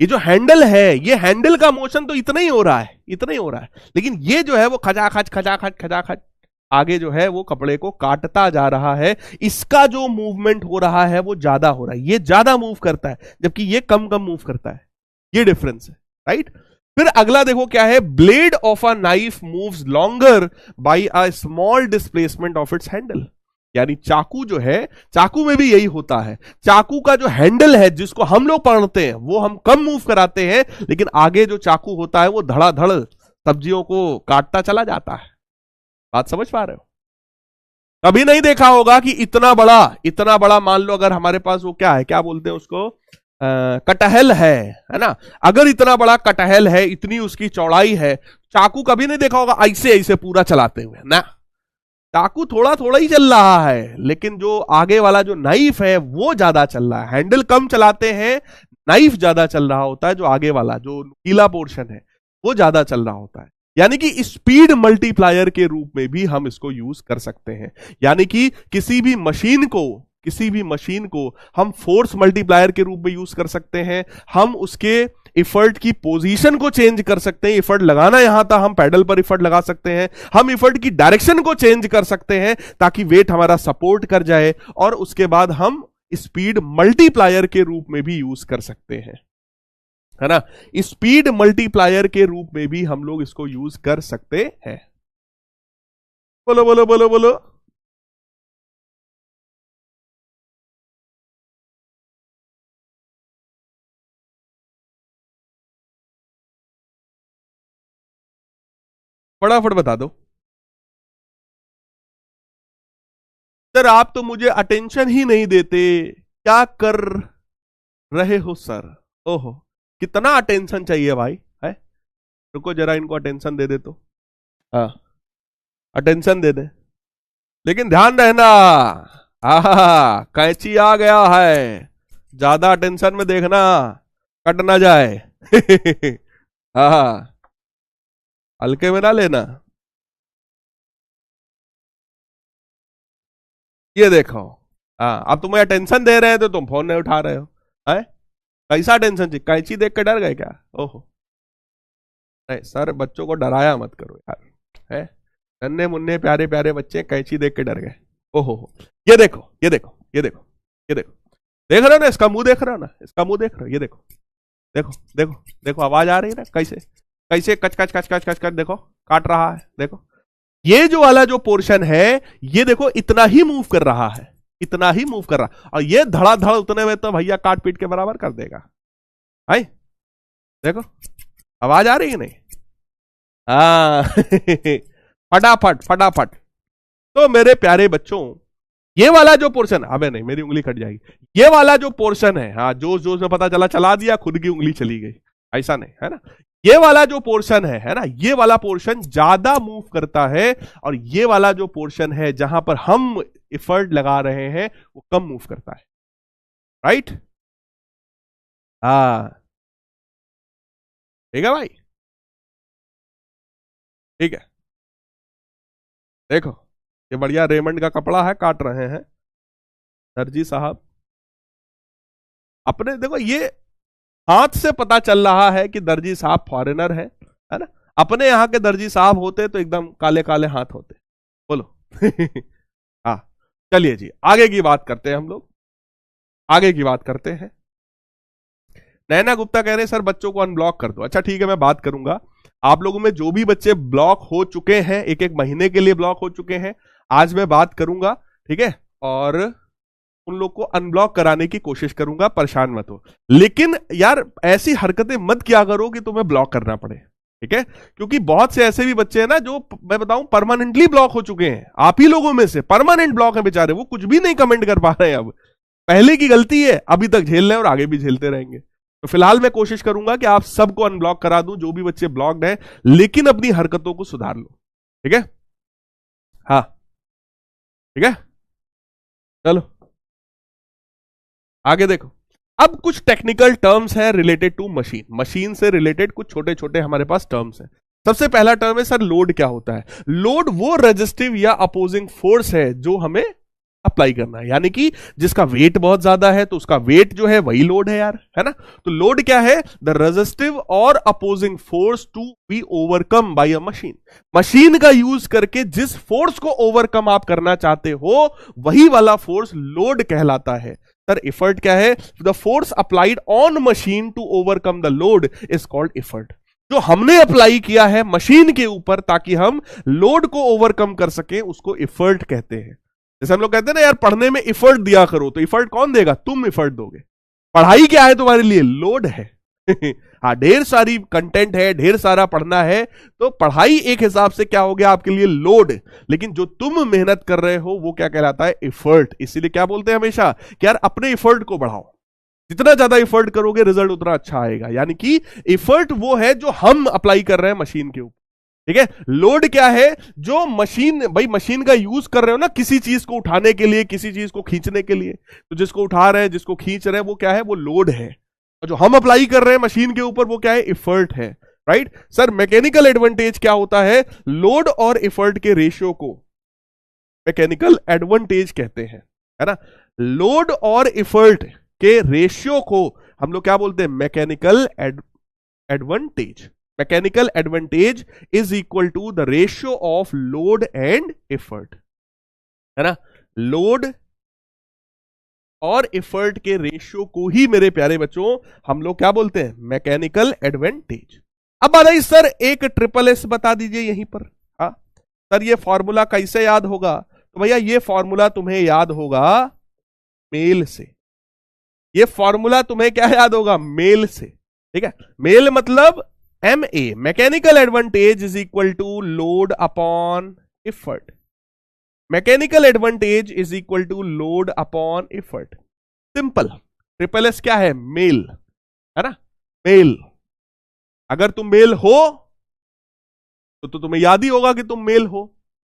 ये जो हैंडल है, ये हैंडल का मोशन तो इतना ही हो रहा है, इतना ही हो रहा है, लेकिन ये जो है वो खचाखच खचाखच खचाखच आगे जो है वो कपड़े को काटता जा रहा है। इसका जो मूवमेंट हो रहा है वो ज्यादा हो रहा है, ये ज्यादा मूव करता है, जबकि ये कम कम मूव करता है। ये डिफरेंस है, राइट। फिर अगला देखो क्या है, blade of a knife moves longer by a small displacement of its handle. यानी चाकू जो है, चाकू में भी यही होता है, चाकू का जो हैंडल है जिसको हम लोग पकड़ते हैं वो हम कम मूव कराते हैं, लेकिन आगे जो चाकू होता है वो धड़ाधड़ सब्जियों को काटता चला जाता है। बात समझ पा रहे हो। कभी नहीं देखा होगा कि इतना बड़ा मान लो अगर हमारे पास वो क्या है, क्या बोलते हैं उसको, कटहल है ना। अगर इतना बड़ा कटहल है, इतनी उसकी चौड़ाई है, चाकू कभी नहीं देखा होगा ऐसे ऐसे पूरा चलाते हुए ना। चाकू थोड़ा थोड़ा ही चल रहा है, लेकिन जो आगे वाला जो नाइफ है वो ज्यादा चल रहा है। हैंडल कम चलाते हैं, नाइफ ज्यादा चल रहा होता है, जो आगे वाला जो नुकीला पोर्शन है वो ज्यादा चल रहा होता है। यानी कि स्पीड मल्टीप्लायर के रूप में भी हम इसको यूज कर सकते हैं। यानी कि किसी भी मशीन को हम फोर्स मल्टीप्लायर के रूप में यूज कर सकते हैं। हम उसके इफर्ट की पोजीशन को चेंज कर सकते हैं, इफर्ट लगाना यहां था, हम पैडल पर इफर्ट लगा सकते हैं। हम इफर्ट की डायरेक्शन को चेंज कर सकते हैं ताकि वेट हमारा सपोर्ट कर जाए, और उसके बाद हम स्पीड मल्टीप्लायर के रूप में भी यूज कर सकते हैं, है ना। स्पीड मल्टीप्लायर के रूप में भी हम लोग इसको यूज कर सकते हैं। बोलो बोलो बोलो बोलो। फटाफट बता दो सर, आप तो मुझे अटेंशन ही नहीं देते, क्या कर रहे हो सर। ओहो, कितना अटेंशन चाहिए भाई, है। रुको जरा, इनको अटेंशन दे दे तो, हाँ अटेंशन दे दे, लेकिन ध्यान रहना, कैंची आ गया है, ज्यादा अटेंशन में देखना, कट ना जाए। हाँ, हल्के में ना लेना। ये देखो, हाँ अब तुम्हें अटेंशन दे रहे हैं तो तुम फोन नहीं उठा रहे हो, है। कैसा टेंशन चाहिए, कैंची देख के डर गए क्या। ओहो, नहीं सर, बच्चों को डराया मत करो यार, है। नन्हे मुन्ने प्यारे प्यारे बच्चे कैंची देख के डर गए। ओहो, ये देखो ये देखो ये देखो ये देखो, देख रहे हो ना, इसका मुंह देख रहे हो ना, इसका मुंह देख रहे हो, ये देखो देखो देखो देखो, आवाज आ रही है ना, कैसे कैसे कच कच कच कच कच कच, देखो काट रहा है, देखो। ये जो वाला जो पोर्शन है, ये देखो इतना ही मूव कर रहा है, इतना ही मूव कर रहा, और ये धड़ाधड़ उतने में तो भैया काट पीट के बराबर कर देगा। आई देखो, आवाज आ रही है नहीं, हाँ। फटाफट फटाफट। तो मेरे प्यारे बच्चों, ये वाला जो पोर्शन, अबे नहीं मेरी उंगली कट जाएगी, ये वाला जो पोर्शन है, हाँ जोश जोश में पता चला चला दिया, खुद की उंगली चली गई, ऐसा नहीं है ना। ये वाला जो पोर्शन है ना, ये वाला पोर्शन ज्यादा मूव करता है, और ये वाला जो पोर्शन है जहां पर हम एफर्ट लगा रहे हैं वो कम मूव करता है, राइट। हाँ ठीक है भाई, ठीक है। देखो, ये बढ़िया रेमंड का कपड़ा है, काट रहे हैं दर्जी साहब अपने। देखो, ये हाथ से पता चल रहा है कि दर्जी साहब फॉरेनर है ना। अपने यहाँ के दर्जी साहब होते तो एकदम काले काले हाथ होते, बोलो। हाँ, चलिए जी आगे की बात करते हैं, हम लोग आगे की बात करते हैं। नैना गुप्ता कह रहे हैं सर बच्चों को अनब्लॉक कर दो। अच्छा ठीक है, मैं बात करूंगा। आप लोगों में जो भी बच्चे ब्लॉक हो चुके हैं, एक एक महीने के लिए ब्लॉक हो चुके हैं, आज मैं बात करूंगा, ठीक है, और उन लोग को अनब्लॉक कराने की कोशिश करूंगा, परेशान मत हो। लेकिन यार ऐसी हरकतें मत किया करो कि तुम्हें ब्लॉक करना पड़े, ठीक है, क्योंकि बहुत से ऐसे भी बच्चे हैं ना जो मैं बताऊं परमानेंटली ब्लॉक हो चुके हैं। आप ही लोगों में से परमानेंट ब्लॉक है बेचारे, वो कुछ भी नहीं कमेंट कर पा रहे हैं। अब पहले की गलती है, अभी तक झेल रहे हैं और आगे भी झेलते रहेंगे। तो फिलहाल मैं कोशिश करूंगा कि आप सबको अनब्लॉक करा दूं जो भी बच्चे ब्लॉक्ड हैं, लेकिन अपनी हरकतों को सुधार लो, ठीक है। हाँ ठीक है, चलो आगे देखो। अब कुछ टेक्निकल टर्म्स है रिलेटेड टू मशीन, मशीन से रिलेटेड कुछ छोटे छोटे हमारे पास टर्म्स हैं। सबसे पहला टर्म है सर लोड क्या होता है। लोड वो रेजिस्टिव या अपोजिंग फोर्स है जो हमें अप्लाई करना है, यानी कि जिसका वेट बहुत ज्यादा है तो उसका वेट जो है वही लोड है यार, है ना। तो लोड क्या है, द रेजिस्टिव और opposing force to be overcome by a machine. Machine का यूज करके जिस फोर्स को ओवरकम आप करना चाहते हो वही वाला फोर्स लोड कहलाता है। सर इफर्ट क्या है, the force applied on machine to overcome the load is called effort. जो हमने अप्लाई किया है मशीन के ऊपर ताकि हम लोड को ओवरकम कर सके उसको इफर्ट कहते हैं। जैसे हम लोग कहते हैं ना यार पढ़ने में इफर्ट दिया करो, तो इफर्ट कौन देगा, तुम इफर्ट दोगे। पढ़ाई क्या है तुम्हारे लिए, लोड है। हाँ ढेर सारी कंटेंट है, ढेर सारा पढ़ना है, तो पढ़ाई एक हिसाब से क्या हो गया आपके लिए, लोड। लेकिन जो तुम मेहनत कर रहे हो वो क्या कहलाता है, एफर्ट। इसीलिए क्या बोलते हैं हमेशा कि यार अपने एफर्ट को बढ़ाओ, जितना ज्यादा एफर्ट करोगे रिजल्ट उतना अच्छा आएगा। यानी कि एफर्ट वो है जो हम अप्लाई कर रहे हैं मशीन के ऊपर, ठीक है। लोड क्या है, जो मशीन, भाई मशीन का यूज कर रहे हो ना किसी चीज को उठाने के लिए, किसी चीज को खींचने के लिए, तो जिसको उठा रहे हैं जिसको खींच रहे हैं वो क्या है, वो लोड है। और जो हम अप्लाई कर रहे हैं मशीन के ऊपर वो क्या है, एफर्ट है, राइट। सर मैकेनिकल एडवांटेज क्या होता है, लोड और एफर्ट के रेशियो को मैकेनिकल एडवांटेज कहते हैं, है ना। लोड और एफर्ट के रेशियो को हम लोग क्या बोलते हैं, mechanical advantage. Mechanical advantage is equal to the ratio of load and effort, है ना। लोड और एफर्ट के रेशियो को ही मेरे प्यारे बच्चों हम लोग क्या बोलते हैं, मैकेनिकल एडवांटेज। अब बात आई सर एक ट्रिपल एस बता दीजिए यहीं पर। हाँ सर ये फॉर्मूला कैसे याद होगा, तो भैया ये फॉर्मूला तुम्हें याद होगा मेल से। ये फॉर्मूला तुम्हें क्या याद होगा, मेल से, ठीक है। मेल मतलब MA, mechanical advantage is equal to load upon effort. Mechanical advantage is equal to load upon effort, simple. Triple S क्या है, मेल, है ना, मेल। अगर तुम मेल हो तो तुम्हें याद ही होगा कि तुम मेल हो,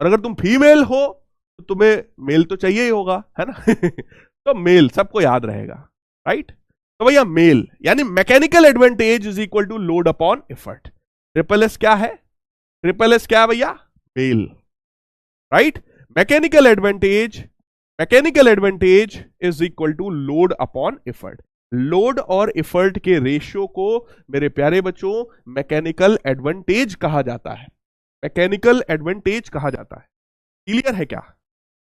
और अगर तुम फीमेल हो तो तुम्हें मेल तो चाहिए ही होगा, है ना। तो मेल सबको याद रहेगा, राइट। तो भैया मेल यानी mechanical advantage is equal to load upon effort. Triple S क्या है, ट्रिपल एस क्या है भैया, मेल, right. Mechanical advantage is equal to load upon effort. Load और एफर्ट के रेशियो को मेरे प्यारे बच्चों मैकेनिकल एडवांटेज कहा जाता है, मैकेनिकल एडवांटेज कहा जाता है। क्लियर है क्या,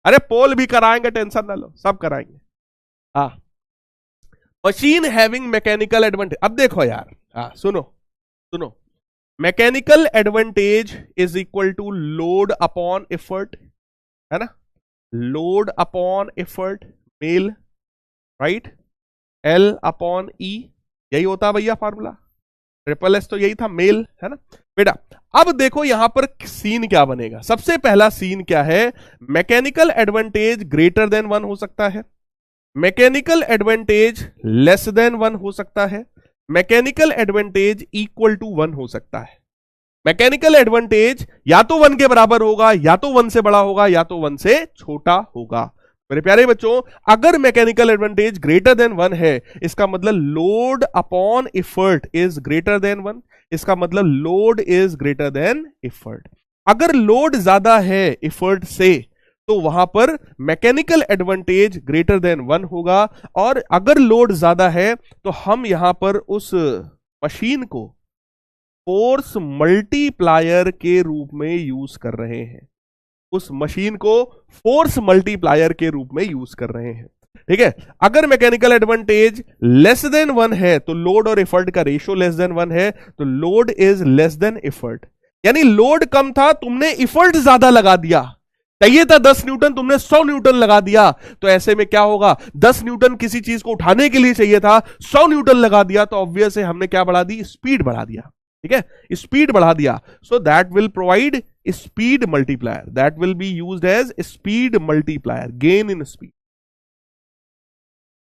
अरे पोल भी कराएंगे, टेंशन ना लो, सब कराएंगे। हाँ मशीन हैविंग मैकेनिकल एडवांटेज। अब देखो यार, हाँ सुनो सुनो, mechanical advantage is equal to load upon effort, है ना, लोड अपॉन एफर्ट, मेल, राइट, L अपॉन E, यही होता है भैया फॉर्मूला। ट्रिपल एस तो यही था, मेल, है ना बेटा। अब देखो यहां पर सीन क्या बनेगा, सबसे पहला सीन क्या है, मैकेनिकल एडवांटेज ग्रेटर देन 1 हो सकता है, मैकेनिकल एडवांटेज लेस देन 1 हो सकता है, मैकेनिकल एडवांटेज इक्वल टू 1 हो सकता है। मैकेनिकल एडवांटेज या तो 1 के बराबर होगा, या तो 1 से बड़ा होगा, या तो 1 से छोटा होगा। मेरे प्यारे बच्चों अगर मैकेनिकल एडवांटेज ग्रेटर देन 1 है, इसका मतलब load upon effort is greater than 1, इसका मतलब load is greater than effort. अगर लोड ज्यादा है एफर्ट से तो वहां पर मैकेनिकल एडवांटेज ग्रेटर देन 1 होगा, और अगर लोड ज्यादा है तो हम यहां पर उस मशीन को फोर्स मल्टीप्लायर के रूप में यूज कर रहे हैं। उस मशीन को फोर्स मल्टीप्लायर के रूप में यूज कर रहे हैं। ठीक है, अगर मैकेनिकल एडवांटेज लेस देन 1 है तो लोड और एफर्ट का रेशियो लेस देन 1 है, तो load is less than effort. यानी लोड कम था, तुमने एफर्ट ज्यादा लगा दिया, चाहिए था 10 न्यूटन, तुमने 100 न्यूटन लगा दिया, तो ऐसे में क्या होगा, 10 न्यूटन किसी चीज को उठाने के लिए चाहिए था, 100 न्यूटन लगा दिया, तो ऑब्वियस है हमने क्या बढ़ा दी, स्पीड बढ़ा दिया। ठीक है, स्पीड बढ़ा दिया, so that will provide speed multiplier, that will be used as speed multiplier, gain in speed.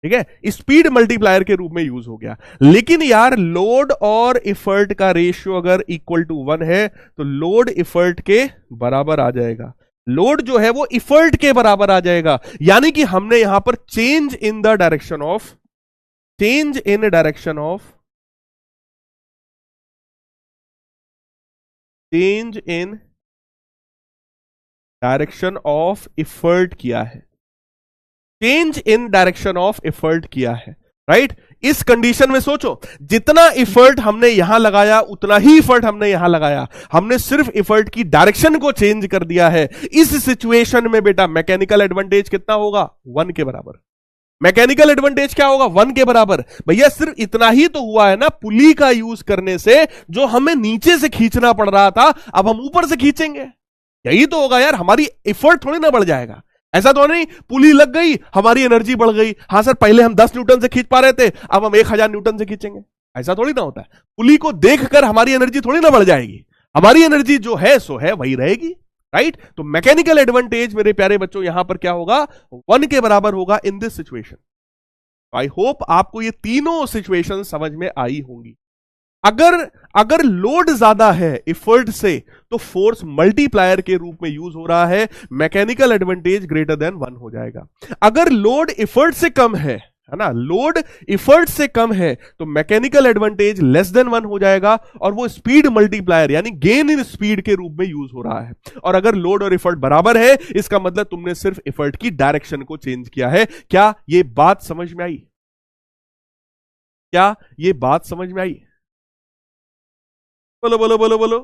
ठीक है, स्पीड मल्टीप्लायर के रूप में यूज हो गया। लेकिन यार लोड और एफर्ट का रेशियो अगर इक्वल टू 1 है तो लोड एफर्ट के बराबर आ जाएगा, लोड जो है वो एफर्ट के बराबर आ जाएगा। यानी कि हमने यहां पर change in direction of effort किया है, change in direction of effort किया है, राइट। इस कंडीशन में सोचो, जितना एफर्ट हमने यहां लगाया उतना ही एफर्ट हमने यहां लगाया, हमने सिर्फ एफर्ट की डायरेक्शन को चेंज कर दिया है। इस सिचुएशन में बेटा मैकेनिकल एडवांटेज कितना होगा, 1 के बराबर। मैकेनिकल एडवांटेज क्या होगा, 1 के बराबर। भैया सिर्फ इतना ही तो हुआ है ना पुली का यूज करने से, जो हमें नीचे से खींचना पड़ रहा था अब हम ऊपर से खींचेंगे, यही तो होगा यार, हमारी एफर्ट थोड़ी ना बढ़ जाएगा। ऐसा तो नहीं पुली लग गई हमारी एनर्जी बढ़ गई, हाँ सर पहले हम 10 न्यूटन से खींच पा रहे थे अब हम 1000 न्यूटन से खींचेंगे, ऐसा थोड़ी ना होता है। पुली को देखकर हमारी एनर्जी थोड़ी ना बढ़ जाएगी, हमारी एनर्जी जो है सो है वही रहेगी, राइट। तो मैकेनिकल एडवांटेज मेरे प्यारे बच्चों यहां पर क्या होगा, 1 के बराबर होगा in this situation. I hope आपको ये तीनों सिचुएशन समझ में आई होंगी। अगर लोड ज्यादा है एफर्ट से तो फोर्स मल्टीप्लायर के रूप में यूज हो रहा है, मैकेनिकल एडवांटेज ग्रेटर देन 1 हो जाएगा। अगर लोड एफर्ट से कम है ना, लोड एफर्ट से कम है तो मैकेनिकल एडवांटेज लेस देन 1 हो जाएगा और वो स्पीड मल्टीप्लायर यानी गेन इन स्पीड के रूप में यूज हो रहा है। और अगर लोड और एफर्ट बराबर है इसका मतलब तुमने सिर्फ एफर्ट की डायरेक्शन को चेंज किया है। क्या ये बात समझ में आई, क्या ये बात समझ में आई, बोलो बोलो बोलो बोलो।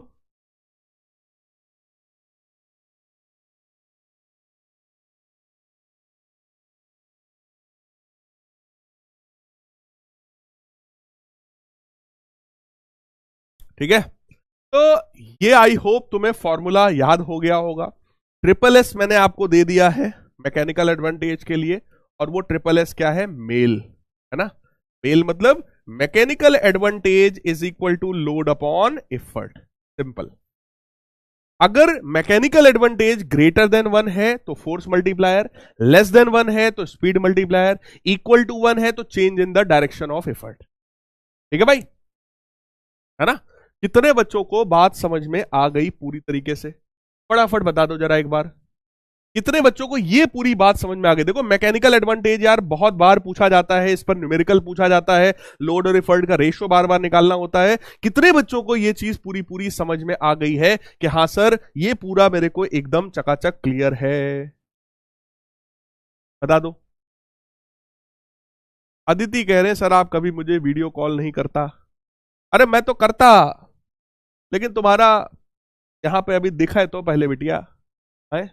ठीक है, तो ये आई होप तुम्हें फॉर्मूला याद हो गया होगा। ट्रिपल एस मैंने आपको दे दिया है मैकेनिकल एडवांटेज के लिए, और वो ट्रिपल एस क्या है, मेल, है ना। मेल मतलब mechanical advantage is equal to load upon effort, simple. अगर मैकेनिकल एडवांटेज ग्रेटर देन 1 है तो फोर्स मल्टीप्लायर, लेस देन 1 है तो स्पीड मल्टीप्लायर, इक्वल टू 1 है तो change in the direction of effort. ठीक है भाई, है ना। कितने बच्चों को बात समझ में आ गई पूरी तरीके से, फटाफट बता दो जरा एक बार, कितने बच्चों को ये पूरी बात समझ में आ गई। देखो मैकेनिकल एडवांटेज यार बहुत बार पूछा जाता है, इस पर न्यूमेरिकल पूछा जाता है, लोड और एफर्ट का रेशियो बार बार निकालना होता है। कितने बच्चों को ये चीज पूरी पूरी समझ में आ गई है कि हाँ सर ये पूरा मेरे को एकदम चकाचक क्लियर है, बता दो। अदिति कह रहे हैं सर आप कभी मुझे वीडियो कॉल नहीं करता। अरे मैं तो करता, लेकिन तुम्हारा यहां पे अभी दिखा है तो पहले बिटिया है,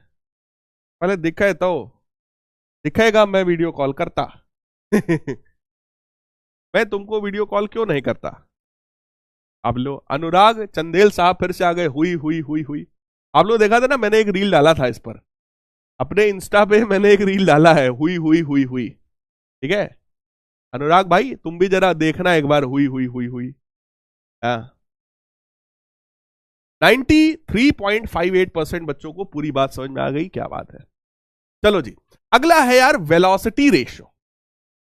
पहले दिखा है तो दिखेगा मैं वीडियो कॉल करता। मैं तुमको वीडियो कॉल क्यों नहीं करता। आप लोग अनुराग चंदेल साहब फिर से आ गए, हुई हुई हुई हुई। आप लोग देखा था ना, मैंने एक रील डाला था इस पर, अपने इंस्टा पे मैंने एक रील डाला है, हुई हुई हुई हुई। ठीक है अनुराग भाई तुम भी जरा देखना एक बार, हुई हुई हुई हुई। हाँ 93.58% बच्चों को पूरी बात समझ में आ गई, क्या बात है। चलो जी, अगला है यार वेलोसिटी रेशियो।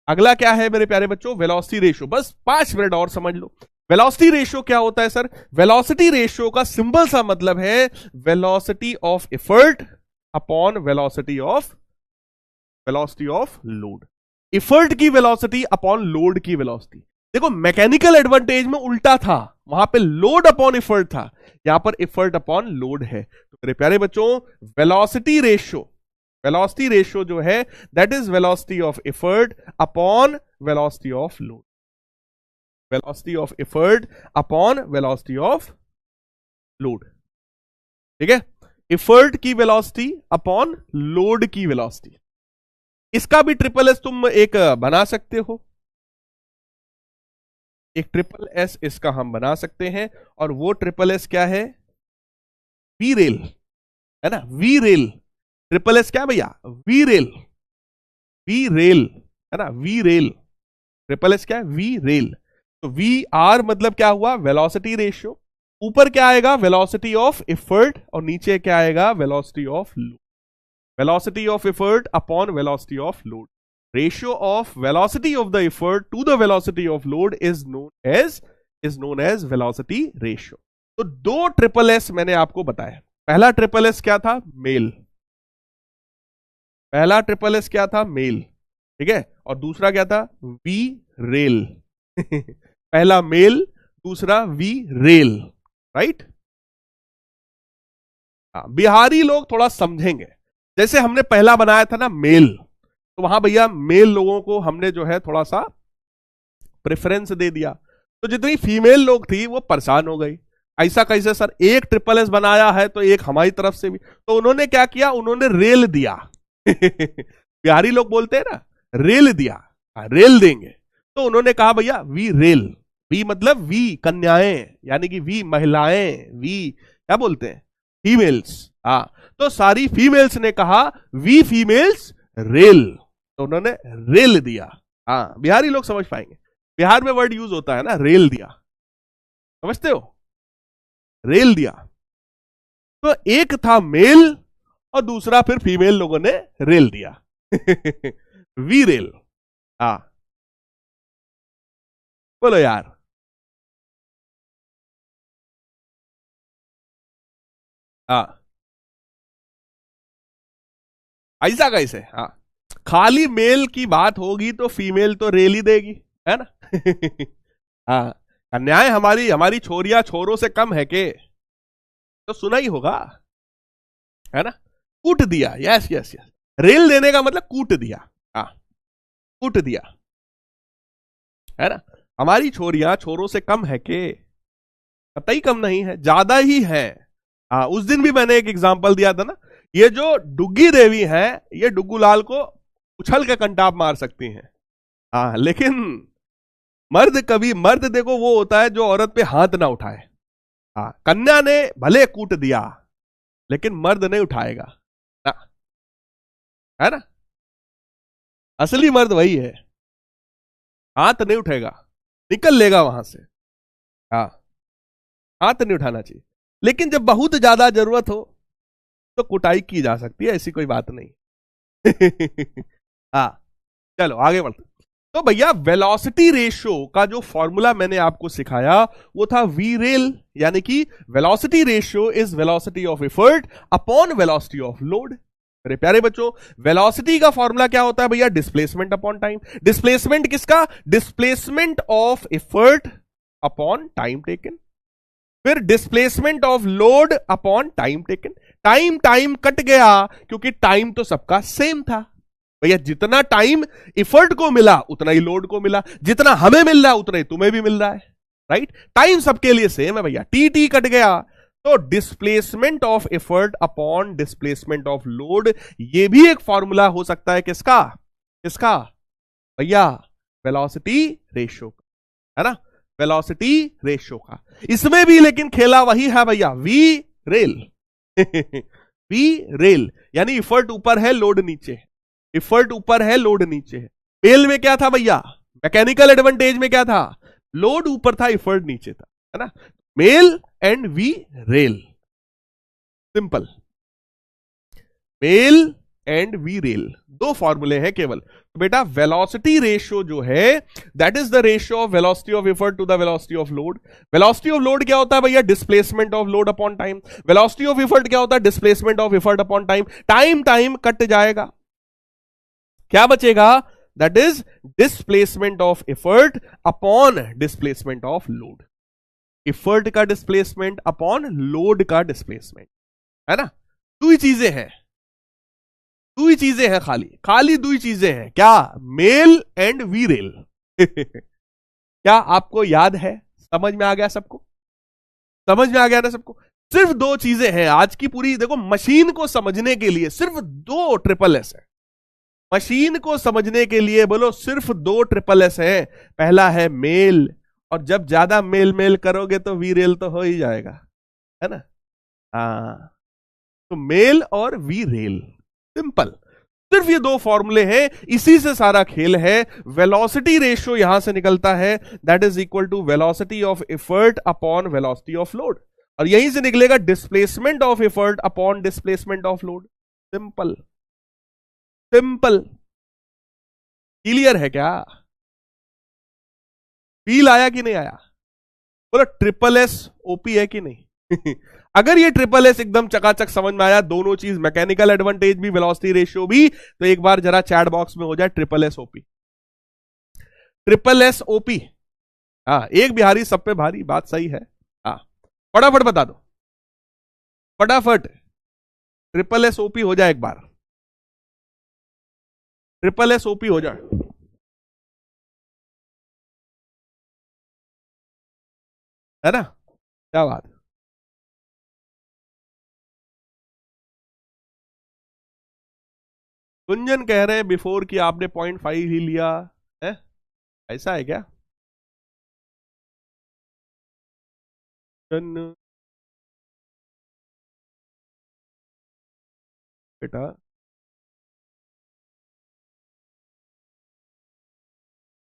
अगला क्या है मेरे प्यारे बच्चों, वेलोसिटी रेशियो। बस 5 मिनट और समझ लो। वेलोसिटी रेशियो क्या होता है सर, वेलोसिटी रेशियो का सिंपल सा मतलब है velocity of effort upon velocity of load. Effort की वेलोसिटी अपॉन लोड की वेलोसिटी। देखो मैकेनिकल एडवांटेज में उल्टा था, वहां पे लोड अपॉन एफर्ट था, यहां पर एफर्ट अपॉन लोड है। तो मेरे प्यारे बच्चों वेलोसिटी रेशियो जो है that is velocity of effort upon velocity of load, velocity of effort upon velocity of load. ठीक है, एफर्ट की वेलोसिटी अपॉन लोड की वेलोसिटी। इसका भी ट्रिपल एस तुम एक बना सकते हो, एक ट्रिपल एस इसका हम बना सकते हैं, और वो ट्रिपल एस क्या है? वी रेल, है ना, वी रेल। ट्रिपल एस क्या है भैया? वी रेल, वी रेल, है ना, वी रेल। ट्रिपल एस क्या है? V rail. तो वी आर मतलब क्या हुआ? Velocity ratio. ऊपर क्या आएगा? वेलोसिटी ऑफ एफर्ट, और नीचे क्या आएगा? Velocity of load. Velocity of effort upon velocity of load. Ratio of velocity of the effort to the velocity of load is known as velocity ratio. तो दो triple S मैंने आपको बताया। पहला ट्रिपल एस क्या था? मेल। पहला triple S क्या था? मेल, ठीक है। और दूसरा क्या था? V rail. पहला मेल, दूसरा वी रेल, राइट। बिहारी लोग थोड़ा समझेंगे। जैसे हमने पहला बनाया था ना मेल, तो वहां भैया मेल लोगों को हमने जो है थोड़ा सा प्रेफरेंस दे दिया, तो जितनी फीमेल लोग थी वो परेशान हो गई। ऐसा कैसे सर, एक ट्रिपल एस बनाया है तो एक हमारी तरफ से भी। तो उन्होंने क्या किया? उन्होंने रेल दिया। बिहारी लोग बोलते हैं ना, रेल दिया, रेल देंगे। तो उन्होंने कहा भैया वी रेल। वी मतलब वी कन्याएं, यानी कि वी महिलाएं, वी क्या बोलते हैं? फीमेल्स। हाँ, तो सारी फीमेल्स ने कहा वी फीमेल्स रेल, तो उन्होंने रेल दिया। हाँ, बिहारी लोग समझ पाएंगे, बिहार में वर्ड यूज होता है ना, रेल दिया, समझते हो? रेल दिया। तो एक था मेल और दूसरा फिर फीमेल लोगों ने रेल दिया। V rail. हाँ, बोलो यार। हाँ, ऐसा कैसे? हाँ, खाली मेल की बात होगी तो फीमेल तो रेल ही देगी, है ना। हाँ, कन्याएं हमारी हमारी छोरियां छोरों से कम है के? तो सुना ही होगा, है ना। कूट दिया, यस यस यस। रेल देने का मतलब कूट दिया। हाँ, कूट दिया, है ना। हमारी छोरियां छोरों से कम है के? कतई कम नहीं है, ज्यादा ही है। हाँ, उस दिन भी मैंने एक एग्जांपल दिया था ना, ये जो डुग्गी देवी है, ये डुग्गू लाल को उछल के कंटाप मार सकती हैं। हाँ, लेकिन मर्द, कभी मर्द देखो वो होता है जो औरत पे हाथ ना उठाए। हाँ, कन्या ने भले कूट दिया लेकिन मर्द नहीं उठाएगा ना, है ना। असली मर्द वही है, हाथ नहीं उठेगा, निकल लेगा वहां से। हाँ, हाथ नहीं उठाना चाहिए। लेकिन जब बहुत ज्यादा जरूरत हो तो कुटाई की जा सकती है, ऐसी कोई बात नहीं। हाँ, चलो आगे बढ़ते। तो भैया वेलोसिटी रेशियो का जो फॉर्मूला मैंने आपको सिखाया वो था वी रेल, यानी कि velocity ratio is velocity of effort upon velocity of load. मेरे प्यारे बच्चों, वेलोसिटी का फॉर्मूला क्या होता है भैया? Displacement upon time. डिस्प्लेसमेंट किसका? Displacement of effort upon time taken. फिर displacement of load upon time taken. Time time cut गया क्योंकि टाइम तो सबका सेम था भैया। जितना टाइम एफर्ट को मिला उतना ही लोड को मिला, जितना हमें मिल रहा है उतना ही तुम्हें भी मिल रहा है, राइट। टाइम सबके लिए सेम है भैया। टी टी कट गया तो displacement of effort upon displacement of load, ये भी एक फॉर्मूला हो सकता है। किसका? किसका भैया? वेलोसिटी रेशियो का, है ना, वेलोसिटी रेशियो का। इसमें भी लेकिन खेला वही है भैया, वी रेल। वी रेल यानी एफर्ट ऊपर है, लोड नीचे है। एफर्ट ऊपर है, लोड नीचे है। मेल में क्या था भैया? मैकेनिकल एडवांटेज में क्या था? लोड ऊपर था, एफर्ट नीचे था, है ना। मेल एंड वी रेल, सिंपल। मेल एंड वी रेल, दो फॉर्मूले हैं केवल। तो बेटा वेलोसिटी रेशियो जो है that is the ratio of velocity of effort to the velocity of load. Velocity of load क्या होता है भैया? Displacement of load upon time. Velocity of effort क्या होता है? Displacement of effort upon time. Time time cut जाएगा, क्या बचेगा? That is displacement of effort upon displacement of load. Effort का डिस्प्लेसमेंट अपॉन लोड का डिस्प्लेसमेंट, है ना। दो ही चीजें हैं, दो ही चीजें हैं, खाली खाली दो ही चीजें हैं। क्या? मेल एंड वी रेल। क्या आपको याद है? समझ में आ गया सबको? समझ में आ गया ना सबको? सिर्फ दो चीजें हैं आज की पूरी देखो मशीन को समझने के लिए, सिर्फ दो ट्रिपल एस है मशीन को समझने के लिए। बोलो सिर्फ दो ट्रिपल एस है। पहला है मेल, और जब ज्यादा मेल मेल करोगे तो वी रेल तो हो ही जाएगा, है ना। हाँ, तो मेल और वी रेल, सिंपल। सिर्फ ये दो फॉर्मूले हैं, इसी से सारा खेल है। वेलोसिटी रेशियो यहां से निकलता है, that is equal to velocity of effort upon velocity of load, और यहीं से निकलेगा displacement of effort upon displacement of load. Simple simple. Clear है क्या? फील आया कि नहीं आया? बोलो ट्रिपल एस ओपी है कि नहीं? अगर ये ट्रिपल एस एकदम चकाचक समझ में आया, दोनों चीज मैकेनिकल एडवांटेज भी वेलोसिटी रेशियो भी, तो एक बार जरा चैट बॉक्स में हो जाए triple S OP, triple S OP. हाँ, एक बिहारी सब पे भारी, बात सही है। हाँ, फटाफट बता दो, फटाफट। ट्रिपल एस ओपी हो जाए एक बार, ट्रिपल एस ओपी हो जाए। है ना, क्या बात। गुंजन कह रहे हैं बिफोर कि आपने 0.5 ही लिया है, ऐसा है क्या? बेटा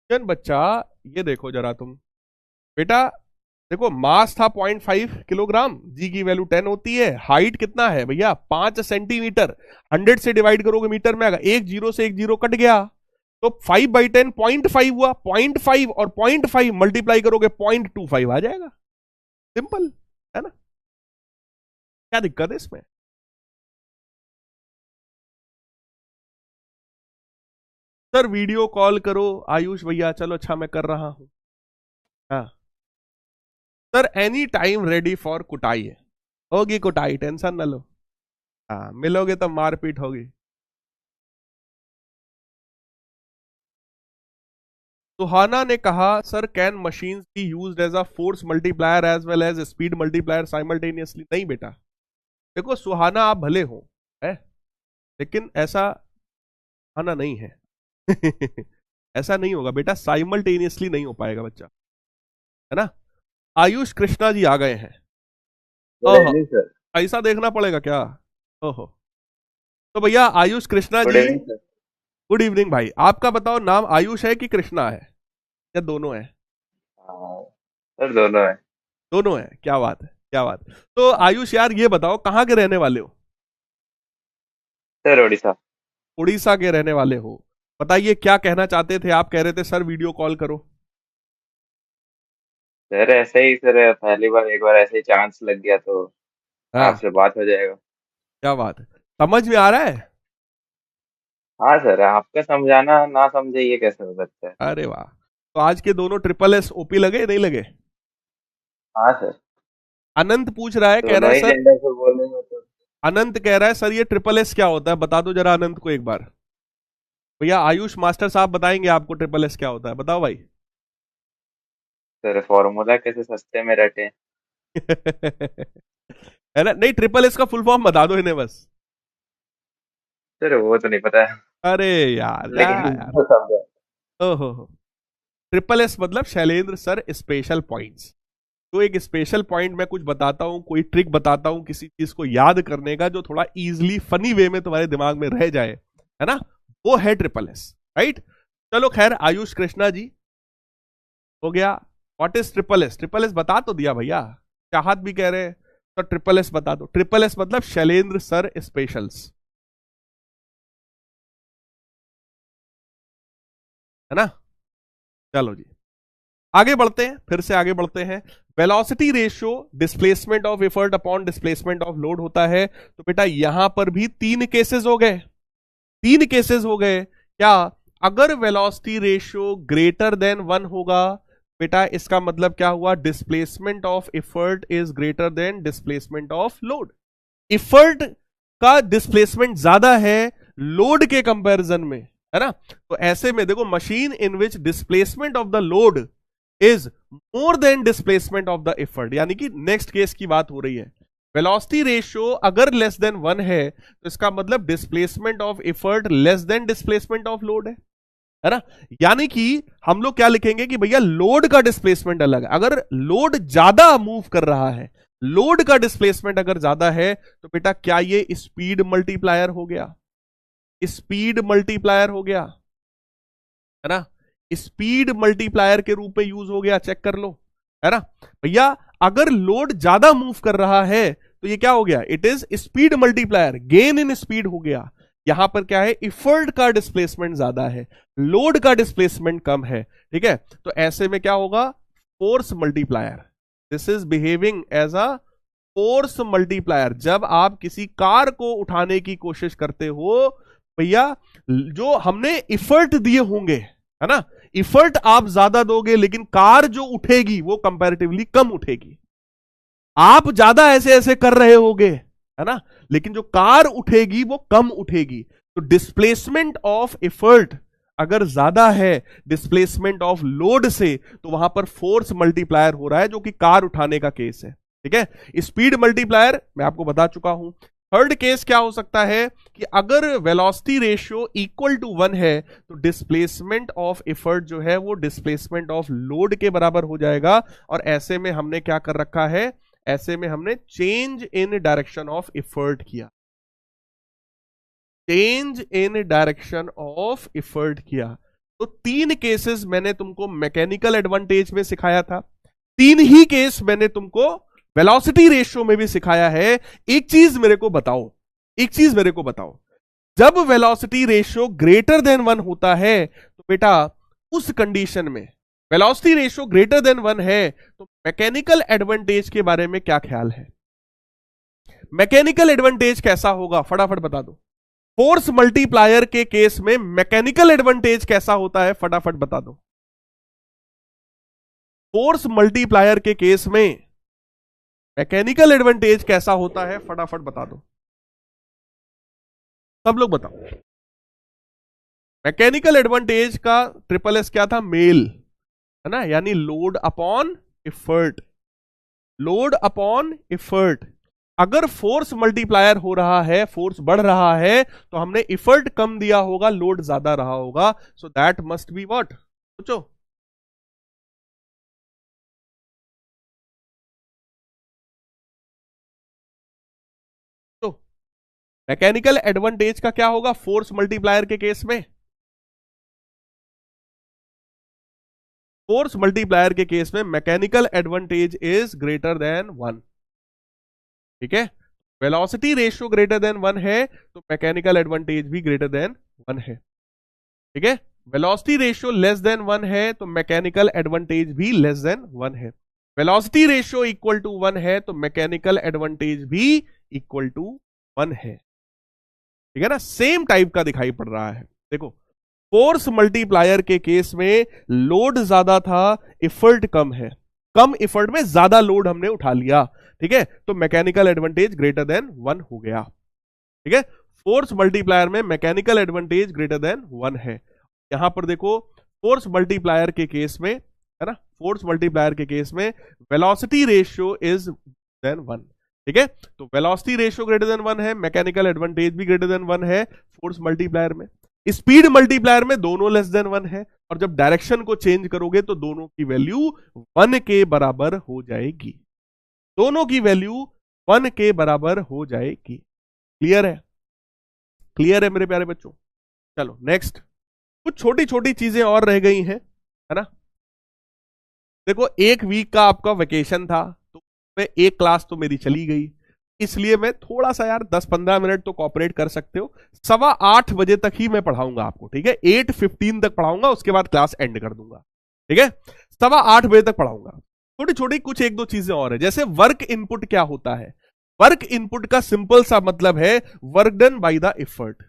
जन बच्चा, ये देखो जरा तुम बेटा, देखो मास था 0.5 किलोग्राम, जी की वैल्यू 10 होती है, हाइट कितना है भैया 5 सेंटीमीटर, 100 से डिवाइड करोगे मीटर में आएगा, एक जीरो से एक जीरो कट गया, तो 5/10 0.5 हुआ, 0.5 और 0.5 मल्टीप्लाई करोगे 0.25 आ जाएगा। सिंपल है ना, क्या दिक्कत है इसमें? सर वीडियो कॉल करो आयुष भैया, चलो अच्छा मैं कर रहा हूं। हाँ sir, any time ready for कुटाई है, होगी कुटाई, टेंशन न लो। हाँ, मिलोगे तो मारपीट होगी। सुहाना ने कहा sir can machines be used as a force multiplier as well as speed multiplier simultaneously? नहीं बेटा, देखो सुहाना आप भले हो है, लेकिन ऐसा आना नहीं है। ऐसा नहीं होगा बेटा, साइमल्टेनियसली नहीं हो पाएगा बच्चा, है ना। आयुष कृष्णा जी आ गए हैं। ओहो, ऐसा देखना पड़ेगा क्या? ओहो, तो भैया आयुष कृष्णा जी, गुड इवनिंग भाई। आपका बताओ नाम आयुष है कि कृष्णा है, या दोनों है? सर दोनों है। दोनों है, क्या बात है, क्या बात है। तो आयुष यार ये बताओ कहाँ के रहने वाले हो? सर उड़ीसा। उड़ीसा के रहने वाले हो। बताइए क्या कहना चाहते थे आप? कह रहे थे सर वीडियो कॉल करो। सर ऐसे ही सर, पहली बार एक बार ऐसे ही चांस लग गया तो हाँ, आपसे बात हो जाएगा। क्या बात है, समझ में आ रहा है? हाँ सर, आपका समझाना ना समझे ये कैसे हो सकता है। अरे वाह, तो आज के दोनों ट्रिपल एस ओपी लगे नहीं लगे? हाँ सर। अनंत पूछ रहा है, कह रहा दोनों है ही सर, जेंडर से बोलेंगे तो। अनंत कह रहा है सर ये ट्रिपल एस क्या होता है, बता दो जरा अनंत को एक बार। भैया आयुष मास्टर साहब बताएंगे आपको ट्रिपल एस क्या होता है, बताओ भाई। सर फॉर्मूला कैसे सस्ते में रटे। है ना, नहीं ट्रिपल एस का फुल फॉर्म बता दो इन्हें बस। सर वो तो नहीं पता है, अरे यार जा लेकिन यार। वो समझा। ओहो, ट्रिपल एस मतलब शैलेंद्र सर स्पेशल पॉइंट्स। तो एक स्पेशल पॉइंट मैं कुछ बताता हूं, कोई ट्रिक बताता हूं किसी चीज को याद करने का, जो थोड़ा इजीली फनी वे में तुम्हारे दिमाग में रह जाए, है ना, वो है ट्रिपल एस, राइट। चलो खैर, आयुष कृष्णा जी हो गया। What is triple S? Triple S बता तो दिया भैया, चाहत भी कह रहे हैं तो ट्रिपल एस बता दो। ट्रिपल एस मतलब शैलेंद्र सर स्पेशल्स, है ना। चलो जी आगे बढ़ते हैं, फिर से आगे बढ़ते हैं। Velocity ratio displacement of effort upon displacement of load होता है। तो बेटा यहां पर भी तीन केसेस हो गए, तीन केसेस हो गए क्या? अगर वेलोसिटी रेशियो ग्रेटर देन 1 होगा बेटा, इसका मतलब क्या हुआ? Displacement of effort is greater than displacement of load. Effort का डिस्प्लेसमेंट ज्यादा है लोड के कंपैरिजन में, है ना। तो ऐसे में देखो, machine in which displacement of the load is more than displacement of the effort, यानी कि नेक्स्ट केस की बात हो रही है। वेलोसिटी रेशियो अगर लेस देन 1 है तो इसका मतलब displacement of effort less than displacement of load है ना। यानी कि हम लोग क्या लिखेंगे कि भैया लोड का डिस्प्लेसमेंट अलग है। अगर लोड ज्यादा मूव कर रहा है, लोड का डिस्प्लेसमेंट अगर ज्यादा है, तो बेटा क्या ये स्पीड मल्टीप्लायर हो गया? स्पीड मल्टीप्लायर हो गया, है ना। स्पीड मल्टीप्लायर के रूप में यूज हो गया, चेक कर लो, है ना भैया। अगर लोड ज्यादा मूव कर रहा है तो ये क्या हो गया? It is speed multiplier, gain in speed हो गया। यहां पर क्या है? इफर्ट का डिस्प्लेसमेंट ज्यादा है, लोड का डिस्प्लेसमेंट कम है, ठीक है। तो ऐसे में क्या होगा? Force multiplier. This is behaving as a force multiplier. जब आप किसी कार को उठाने की कोशिश करते हो भैया, जो हमने इफर्ट दिए होंगे, है ना, इफर्ट आप ज्यादा दोगे लेकिन कार जो उठेगी वो कंपैरेटिवली कम उठेगी। आप ज्यादा ऐसे ऐसे कर रहे होगे, है ना, लेकिन जो कार उठेगी वो कम उठेगी। तो डिस्प्लेसमेंट ऑफ एफर्ट अगर ज्यादा है डिस्प्लेसमेंट ऑफ लोड से, तो वहां पर फोर्स मल्टीप्लायर हो रहा है, जो कि कार उठाने का केस है, ठीक है। स्पीड मल्टीप्लायर मैं आपको बता चुका हूं। थर्ड केस क्या हो सकता है कि अगर वेलोसिटी रेशियो इक्वल टू 1 है तो डिस्प्लेसमेंट ऑफ एफर्ट जो है वो डिस्प्लेसमेंट ऑफ लोड के बराबर हो जाएगा। और ऐसे में हमने क्या कर रखा है? ऐसे में हमने change in direction of effort किया, change in direction of effort किया। तो 3 केसेस मैंने तुमको मैकेनिकल एडवांटेज में सिखाया था, 3 ही केस मैंने तुमको वेलोसिटी रेशियो में भी सिखाया है। एक चीज मेरे को बताओ, एक चीज मेरे को बताओ, जब वेलोसिटी रेशियो ग्रेटर देन 1 होता है तो बेटा उस कंडीशन में, वेलोसिटी रेशियो ग्रेटर देन 1 है तो मैकेनिकल एडवांटेज के बारे में क्या ख्याल है? मैकेनिकल एडवांटेज कैसा होगा? फटाफट बता दो। फोर्स मल्टीप्लायर के केस में मैकेनिकल एडवांटेज कैसा होता है? फटाफट बता दो। फोर्स मल्टीप्लायर के केस में मैकेनिकल एडवांटेज कैसा होता है? फटाफट बता दो, सब लोग बताओ। मैकेनिकल एडवांटेज का ट्रिपल एस क्या था? मेल, है ना, यानी load upon effort, load upon effort. अगर फोर्स मल्टीप्लायर हो रहा है, फोर्स बढ़ रहा है, तो हमने एफर्ट कम दिया होगा, लोड ज्यादा रहा होगा। So that must be what? सोचो। तो मैकेनिकल एडवांटेज का क्या होगा फोर्स मल्टीप्लायर के केस में? फोर्स मल्टीप्लायर के केस में mechanical advantage is greater than 1, ठीक है। वेलोसिटी रेशियो ग्रेटर देन 1 है तो मैकेनिकल एडवांटेज भी ग्रेटर देन 1 है, ठीक है। वेलोसिटी रेशियो लेस देन 1 है तो मैकेनिकल एडवांटेज भी लेस देन 1 है। वेलोसिटी रेशियो इक्वल टू 1 है तो मैकेनिकल एडवांटेज भी इक्वल टू 1 है, ठीक है ना। सेम टाइप का दिखाई पड़ रहा है। देखो फोर्स मल्टीप्लायर के केस में लोड ज्यादा था, एफर्ट कम है, कम एफर्ट में ज्यादा लोड हमने उठा लिया, ठीक है। तो मैकेनिकल एडवांटेज ग्रेटर देन 1 हो गया, ठीक है। फोर्स मल्टीप्लायर में मैकेनिकल एडवांटेज ग्रेटर देन 1 है। यहां पर देखो फोर्स मल्टीप्लायर के केस में, है ना, फोर्स मल्टीप्लायर के केस में वेलोसिटी रेशियो इज देन 1, ठीक है। तो वेलोसिटी रेशियो ग्रेटर देन 1 है, मैकेनिकल एडवांटेज भी ग्रेटर देन 1 है फोर्स मल्टीप्लायर में। स्पीड मल्टीप्लायर में दोनों लेस देन 1 है, और जब डायरेक्शन को चेंज करोगे तो दोनों की वैल्यू 1 के बराबर हो जाएगी, दोनों की वैल्यू 1 के बराबर हो जाएगी। क्लियर है? क्लियर है मेरे प्यारे बच्चों? चलो नेक्स्ट, कुछ छोटी छोटी चीजें और रह गई हैं, है ना। देखो 1 वीक का आपका वेकेशन था, तो मैं एक क्लास तो मेरी चली गई, इसलिए मैं थोड़ा सा यार 10-15 मिनट तो कॉपरेट कर सकते हो। 7:15 बजे तक ही मैं पढ़ाऊंगा आपको, ठीक है। 8:15 तक पढ़ाऊंगा, उसके बाद क्लास एंड कर दूंगा, ठीक है। 7:15 बजे तक पढ़ाऊंगा। छोटी छोटी कुछ 1-2 चीजें और है, जैसे वर्क इनपुट क्या होता है? वर्क इनपुट का सिंपल सा मतलब है work done by the effort.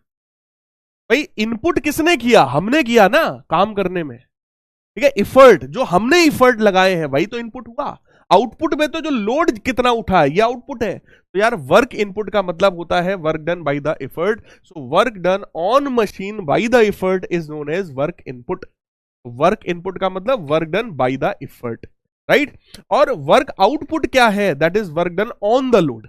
भाई इनपुट किसने किया? हमने किया ना काम करने में, ठीक है। एफर्ट, जो हमने एफर्ट लगाए हैं वही तो इनपुट हुआ। आउटपुट में तो जो लोड कितना उठा है ये आउटपुट है। तो यार वर्क इनपुट का मतलब होता है work done by the effort. So work done on machine by the effort is known as work input. Work input का मतलब work done by the effort, right. और वर्क आउटपुट क्या है? That is work done on the load.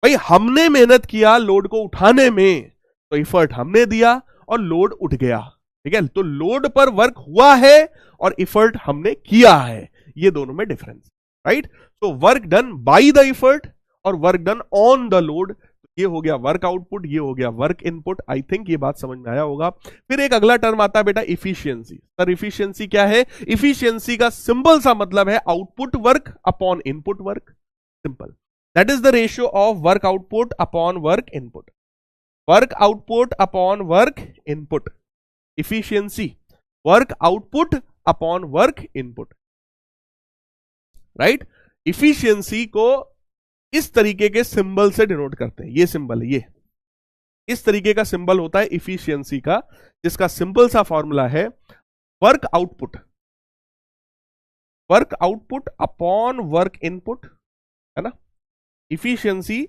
भाई हमने मेहनत किया load को उठाने में, तो इफर्ट हमने दिया और लोड उठ गया, ठीक है। तो लोड पर वर्क हुआ है और इफर्ट हमने किया है, ये दोनों में डिफरेंस, राइट। तो work done by the effort और work done on the load, ये हो गया वर्क आउटपुट, ये हो गया वर्क इनपुट। आई थिंक ये बात समझ में आया होगा। फिर एक अगला टर्म आता है बेटा इफिशियंसी। सर इफिशियंसी क्या है? इफिशियंसी का सिंपल सा मतलब है output work upon input work, simple. That is the ratio of work output upon work input, work output upon work input, efficiency work output upon work input, right. Efficiency को इस तरीके के symbol से denote करते हैं, ये symbol है, ये इस तरीके का सिंबल होता है इफिशियंसी का, जिसका सिंपल सा फॉर्मूला है work output, work output upon work input, है ना। Efficiency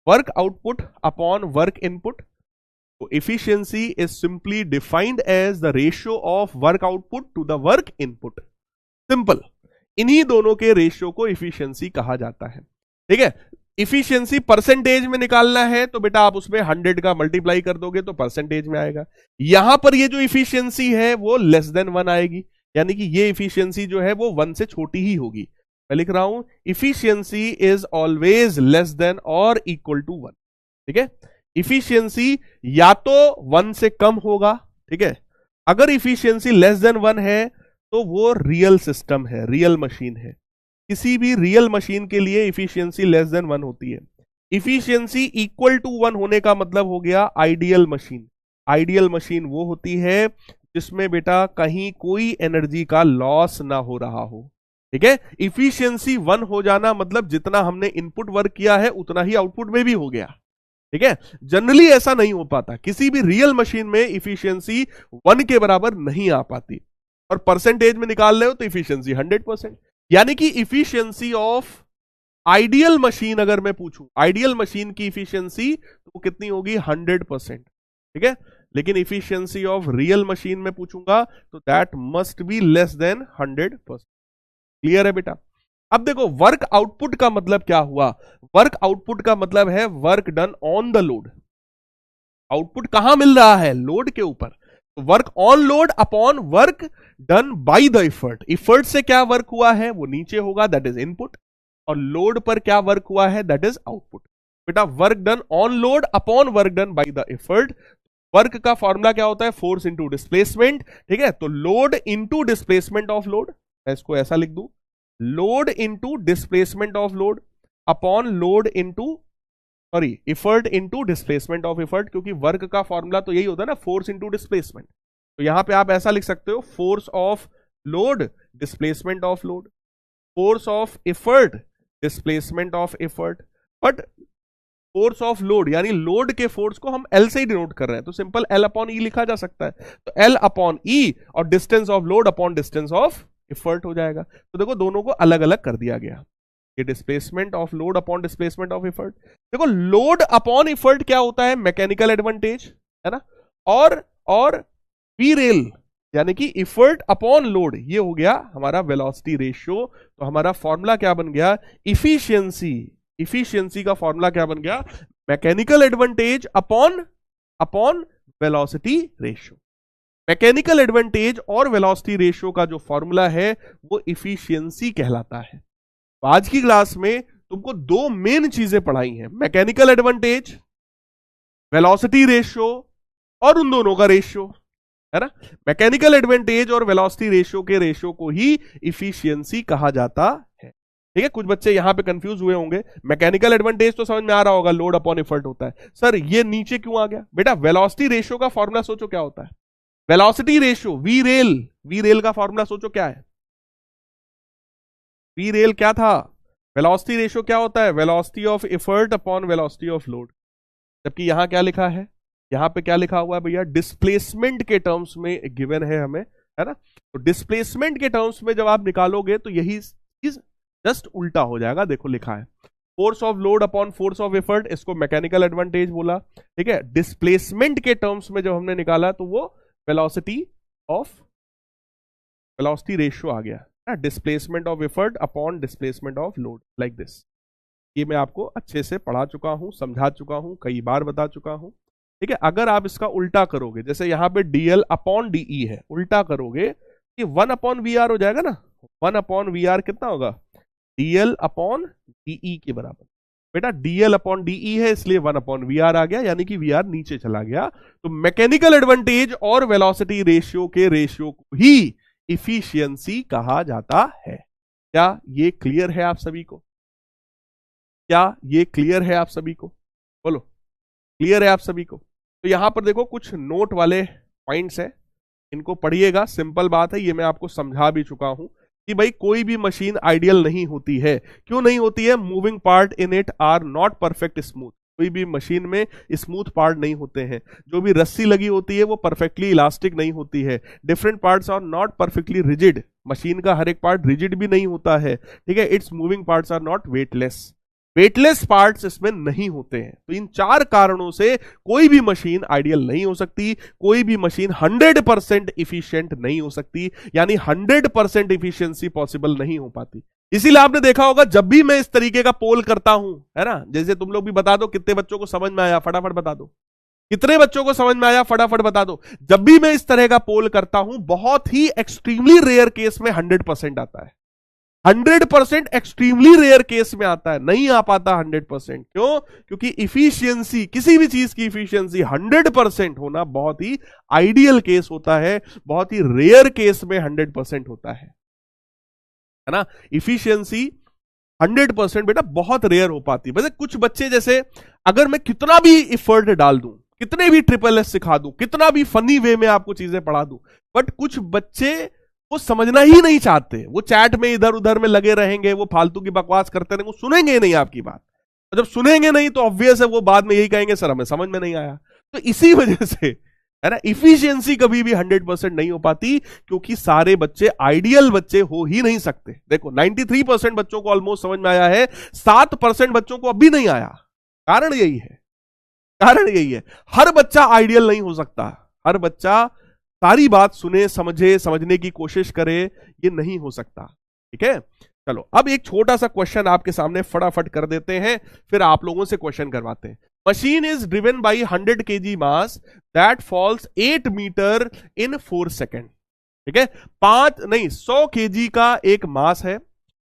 work output upon work input. तो efficiency is simply defined as the ratio of work output to the work input, simple. इन्हीं दोनों के रेशियो को efficiency कहा जाता है, ठीक है। इफिशियंसी परसेंटेज में निकालना है तो बेटा आप उसमें 100 का मल्टीप्लाई कर दोगे तो परसेंटेज में आएगा। यहां पर ये जो इफिशियंसी है वो लेस देन 1 आएगी, यानी कि ये इफिशियंसी जो है वो 1 से छोटी ही होगी। मैं लिख रहा हूं efficiency is always less than और इक्वल टू 1, ठीक है। इफिशियंसी या तो 1 से कम होगा, ठीक है। अगर इफिशियंसी लेस देन 1 है तो वो रियल सिस्टम है, रियल मशीन है। किसी भी रियल मशीन के लिए इफिशियंसी लेस देन 1 होती है। इफिशियंसी इक्वल टू 1 होने का मतलब हो गया आइडियल मशीन। आइडियल मशीन वो होती है जिसमें बेटा कहीं कोई एनर्जी का लॉस ना हो रहा हो, ठीक है। इफिशियंसी 1 हो जाना मतलब जितना हमने इनपुट वर्क किया है उतना ही आउटपुट में भी हो गया, ठीक है। जनरली ऐसा नहीं हो पाता, किसी भी रियल मशीन में इफिशियंसी 1 के बराबर नहीं आ पाती। और परसेंटेज में निकाल रहे हो तो इफिशियंसी 100%, यानी कि इफिशियंसी ऑफ आइडियल मशीन, अगर मैं पूछूं आइडियल मशीन की इफिशियंसी तो वो कितनी होगी? 100%, ठीक है। लेकिन इफिशियंसी ऑफ रियल मशीन में पूछूंगा तो that must be less than 100%। Clear है बेटा? अब देखो वर्क आउटपुट का मतलब क्या हुआ? वर्क आउटपुट का मतलब है work done on the load. Output कहां मिल रहा है? लोड के ऊपर। Work on load upon work done by the effort. Effort से क्या वर्क हुआ है वो नीचे होगा, दैट इज इनपुट, और लोड पर क्या वर्क हुआ है दैट इज आउटपुट। बेटा work done on load upon work done by the effort, work का फॉर्मूला क्या होता है? फोर्स इंटू डिस्प्लेसमेंट, ठीक है। तो load into displacement of load, मैं इसको ऐसा लिख दूं, load into displacement of load upon load into sorry effort into displacement of effort, क्योंकि वर्क का फॉर्मूला तो यही होता है ना, फोर्स इंटू डिस्प्लेसमेंट। तो यहां पे आप ऐसा लिख सकते हो force of load displacement of load, force of effort displacement of effort. But force of load यानी लोड के फोर्स को हम एल से ही डिनोट कर रहे हैं, तो सिंपल एल अपॉन ई लिखा जा सकता है। तो एल अपॉन ई और distance of load upon distance of effort हो जाएगा। तो देखो दोनों को अलग अलग कर दिया गया, ये displacement of load upon displacement of effort. देखो लोड अपॉन इफर्ट क्या होता है? मैकेनिकल एडवांटेज, है ना। और पी रेल यानी कि इफर्ट अपॉन लोड, ये हो गया हमारा वेलोसिटी रेशियो। तो हमारा फॉर्मूला क्या बन गया? इफिशियंसी। इफिशियंसी का फॉर्मूला क्या बन गया? Mechanical advantage upon velocity ratio. Mechanical advantage और वेलोसिटी रेशियो का जो फॉर्मूला है वो इफिशियंसी कहलाता है। तो आज की क्लास में तुमको दो मेन चीजें पढ़ाई हैं, मैकेनिकल एडवांटेज, वेलोसिटी रेशियो और उन दोनों का रेशियो, है ना। मैकेनिकल एडवांटेज और वेलोसिटी रेशियो के रेशियो को ही इफिशियंसी कहा जाता है, ठीक है। कुछ बच्चे यहां पे कंफ्यूज हुए होंगे, मैकेनिकल एडवांटेज तो समझ में आ रहा होगा, लोड अपॉन इफर्ट होता है। सर ये नीचे क्यों आ गया? बेटा वेलोसिटी रेशियो का फॉर्मूला सोचो क्या होता है? वेलोसिटी रेशियो वी रेल का फॉर्मूला सोचो क्या है? वी रेल क्या था? वेलोसिटी रेशियो क्या होता है? Velocity of effort upon velocity of load. जबकि यहां क्या लिखा है? यहां पे क्या लिखा हुआ है भैया? डिस्प्लेसमेंट के टर्म्स में गिवन है हमें, है ना। तो डिस्प्लेसमेंट के टर्म्स में जब आप निकालोगे तो यही चीज जस्ट उल्टा हो जाएगा। देखो लिखा है force of load upon force of effort, इसको मैकेनिकल एडवांटेज बोला, ठीक है। डिस्प्लेसमेंट के टर्म्स में जब हमने निकाला तो वो वेलोसिटी रेशियो आ गया, displacement of effort upon displacement of load, like this. ये मैं आपको अच्छे से पढ़ा चुका हूं, समझा चुका हूं, कई बार बता चुका हूं। ठीक है, अगर आप इसका उल्टा करोगे, जैसे यहां पे dl अपॉन डी है, उल्टा करोगे कि 1 अपॉन वी आर हो जाएगा ना। 1 अपॉन वी आर कितना होगा, dl अपॉन डी के बराबर। बेटा dl अपॉन डी है, इसलिए 1 अपॉन वी आर आ गया, यानी कि वी आर नीचे चला गया। तो मैकेनिकल एडवांटेज और वेलोसिटी रेशियो के रेशियो को ही इफिशियंसी कहा जाता है। क्या ये क्लियर है आप सभी को? क्या ये क्लियर है आप सभी को? बोलो, क्लियर है आप सभी को? तो यहां पर देखो कुछ नोट वाले पॉइंट्स हैं, इनको पढ़िएगा। सिंपल बात है, ये मैं आपको समझा भी चुका हूं कि भाई कोई भी मशीन आइडियल नहीं होती है। क्यों नहीं होती है? Moving part in it are not perfect smooth. कोई भी मशीन में स्मूथ पार्ट नहीं होते हैं। जो भी रस्सी लगी होती है वो परफेक्टली इलास्टिक नहीं होती है। Different parts are not perfectly rigid. Machine का हर एक पार्ट रिजिड भी नहीं होता है। ठीक है, it's moving parts are not weightless. Weightless parts इसमें नहीं होते हैं। तो इन 4 कारणों से कोई भी मशीन आइडियल नहीं हो सकती, कोई भी मशीन 100% इफिशिएंट नहीं हो सकती, यानी 100% इफिशिएंसी पॉसिबल नहीं हो पाती। इसीलिए आपने देखा होगा जब भी मैं इस तरीके का पोल करता हूं, है ना, जैसे तुम लोग भी बता दो कितने बच्चों को समझ में आया, फटाफट बता दो कितने बच्चों को समझ में आया, फटाफट बता दो। जब भी मैं इस तरह का पोल करता हूं, बहुत ही एक्सट्रीमली रेयर केस में 100% आता है। 100% एक्सट्रीमली रेयर केस में आता है, नहीं आ पाता 100%। क्यों? क्योंकि इफिशियंसी, किसी भी चीज की इफिशियंसी 100% होना बहुत ही आइडियल केस होता है, बहुत ही रेयर केस में 100% होता है ना। इफिशियंसी 100% बेटा बहुत रेयर हो पाती है। वैसे कुछ बच्चे, जैसे अगर मैं कितना भी इफर्ट डाल दूं, कितने भी ट्रिपल एस सिखा दूं, कितना भी फनी वे में आपको चीजें पढ़ा दूं, बट कुछ बच्चे वो समझना ही नहीं चाहते। वो चैट में इधर उधर में लगे रहेंगे, वो फालतू की बकवास करते रहेंगे, वो सुनेंगे ही नहीं आपकी बात। और जब सुनेंगे नहीं तो ऑब्वियस है वो बाद में यही कहेंगे सर हमें समझ में नहीं आया। तो इसी वजह से, है ना, इफिशियंसी कभी भी 100% नहीं हो पाती, क्योंकि सारे बच्चे आइडियल बच्चे हो ही नहीं सकते। देखो 93% बच्चों को ऑलमोस्ट समझ में आया है, 7% बच्चों को अभी नहीं आया। कारण यही है, कारण यही है, हर बच्चा आइडियल नहीं हो सकता। हर बच्चा सारी बात सुने, समझे, समझने की कोशिश करे, ये नहीं हो सकता। ठीक है, चलो अब एक छोटा सा क्वेश्चन आपके सामने फटाफट कर देते हैं, फिर आप लोगों से क्वेश्चन करवाते हैं। Machine is driven by 100 kg mass that falls 8 metre in 4 second. ठीक है, 100 kg का एक मास है,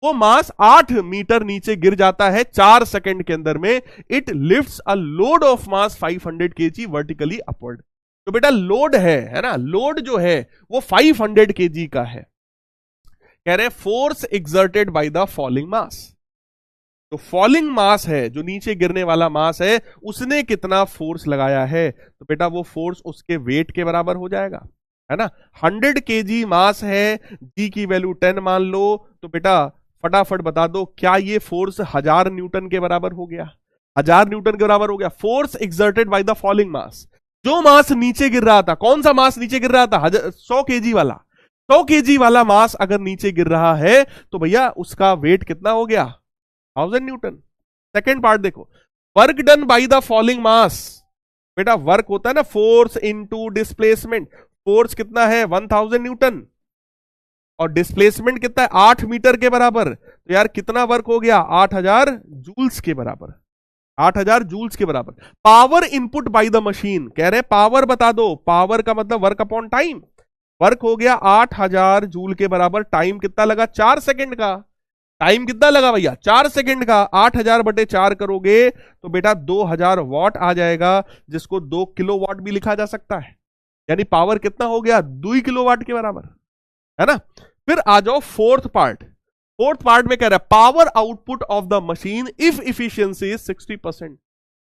वो मास 8 मीटर नीचे गिर जाता है 4 सेकेंड के अंदर में। It lifts a load of mass 500 kg vertically upward. तो बेटा लोड है ना, लोड जो है वो 500 kg का है। कह रहे force exerted by the falling mass. तो फॉलिंग मास है, जो नीचे गिरने वाला मास है, उसने कितना फोर्स लगाया है, तो बेटा वो फोर्स उसके वेट के बराबर हो जाएगा, है ना। 100 kg मास है, जी की वैल्यू 10 मान लो, तो बेटा फटाफट बता दो क्या ये फोर्स 1000 न्यूटन के बराबर हो गया? 1000 न्यूटन के बराबर हो गया। Force exerted by the falling mass, जो मास नीचे गिर रहा था, कौन सा मास नीचे गिर रहा था? 100 kg वाला। 100 kg वाला मास अगर नीचे गिर रहा है तो भैया उसका वेट कितना हो गया? 1000 न्यूटन। सेकेंड पार्ट देखो, work done by the falling mass. बेटा वर्क होता है ना फोर्स इनटू डिस्प्लेसमेंट। फोर्स कितना है? 1000 न्यूटन, और डिस्प्लेसमेंट कितना है? 8 मीटर के बराबर। तो यार कितना वर्क हो गया? 8000 जूल्स के बराबर। 8000 जूल्स के बराबर। Power input by the machine, कह रहे पावर बता दो। पावर का मतलब वर्क अपॉन टाइम। वर्क हो गया 8000 जूल के बराबर। टाइम कितना लगा? 4 सेकंड का। टाइम कितना लगा भैया? 4 सेकंड का। 8000 बटे 4 करोगे तो बेटा 2000 वॉट आ जाएगा, जिसको 2 किलोवाट भी लिखा जा सकता है। यानी पावर कितना हो गया? 2 किलोवाट के बराबर, है ना। फिर आ जाओ फोर्थ पार्ट। फोर्थ पार्ट में कह रहा है power output of the machine if efficiency is 60%।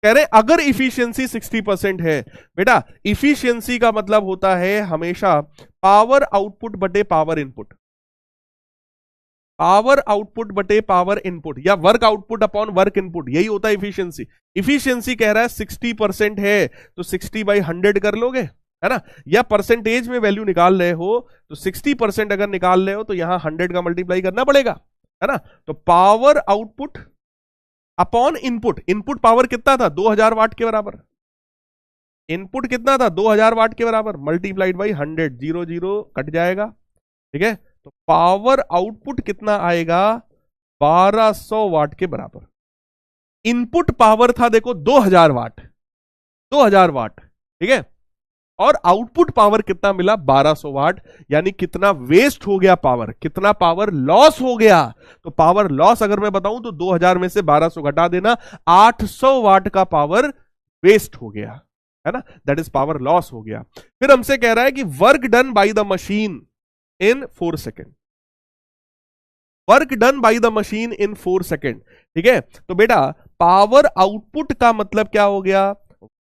कह रहे अगर इफिशियंसी 60% है, बेटा इफिशियंसी का मतलब होता है हमेशा पावर आउटपुट बटे पावर इनपुट। पावर आउटपुट बटे पावर इनपुट, या work output upon work input, यही होता है इफिशियंसी। इफिशियंसी कह रहा है 60% है, तो 60/100 कर लोगे, है ना। या परसेंटेज में वैल्यू निकाल रहे हो तो 60% अगर निकाल रहे हो तो यहां 100 का मल्टीप्लाई करना पड़ेगा, है ना। तो power output upon input, input power कितना था? 2000 वाट के बराबर। इनपुट कितना था? 2000 वाट के बराबर, मल्टीप्लाइड बाई 100, 0 0 कट जाएगा। ठीक है, तो पावर आउटपुट कितना आएगा? 1200 वाट के बराबर। इनपुट पावर था देखो 2000 वाट, 2000 वाट, ठीक है, और आउटपुट पावर कितना मिला 1200 वाट। यानी कितना वेस्ट हो गया पावर, कितना पावर लॉस हो गया। तो पावर लॉस अगर मैं बताऊं तो 2000 में से 1200 घटा देना, 800 वाट का पावर वेस्ट हो गया, है ना, दैट इज पावर लॉस हो गया। फिर हमसे कह रहा है कि work done by the machine in 4 second, work done by the machine in 4 second, ठीक है। तो बेटा पावर आउटपुट का मतलब क्या हो गया,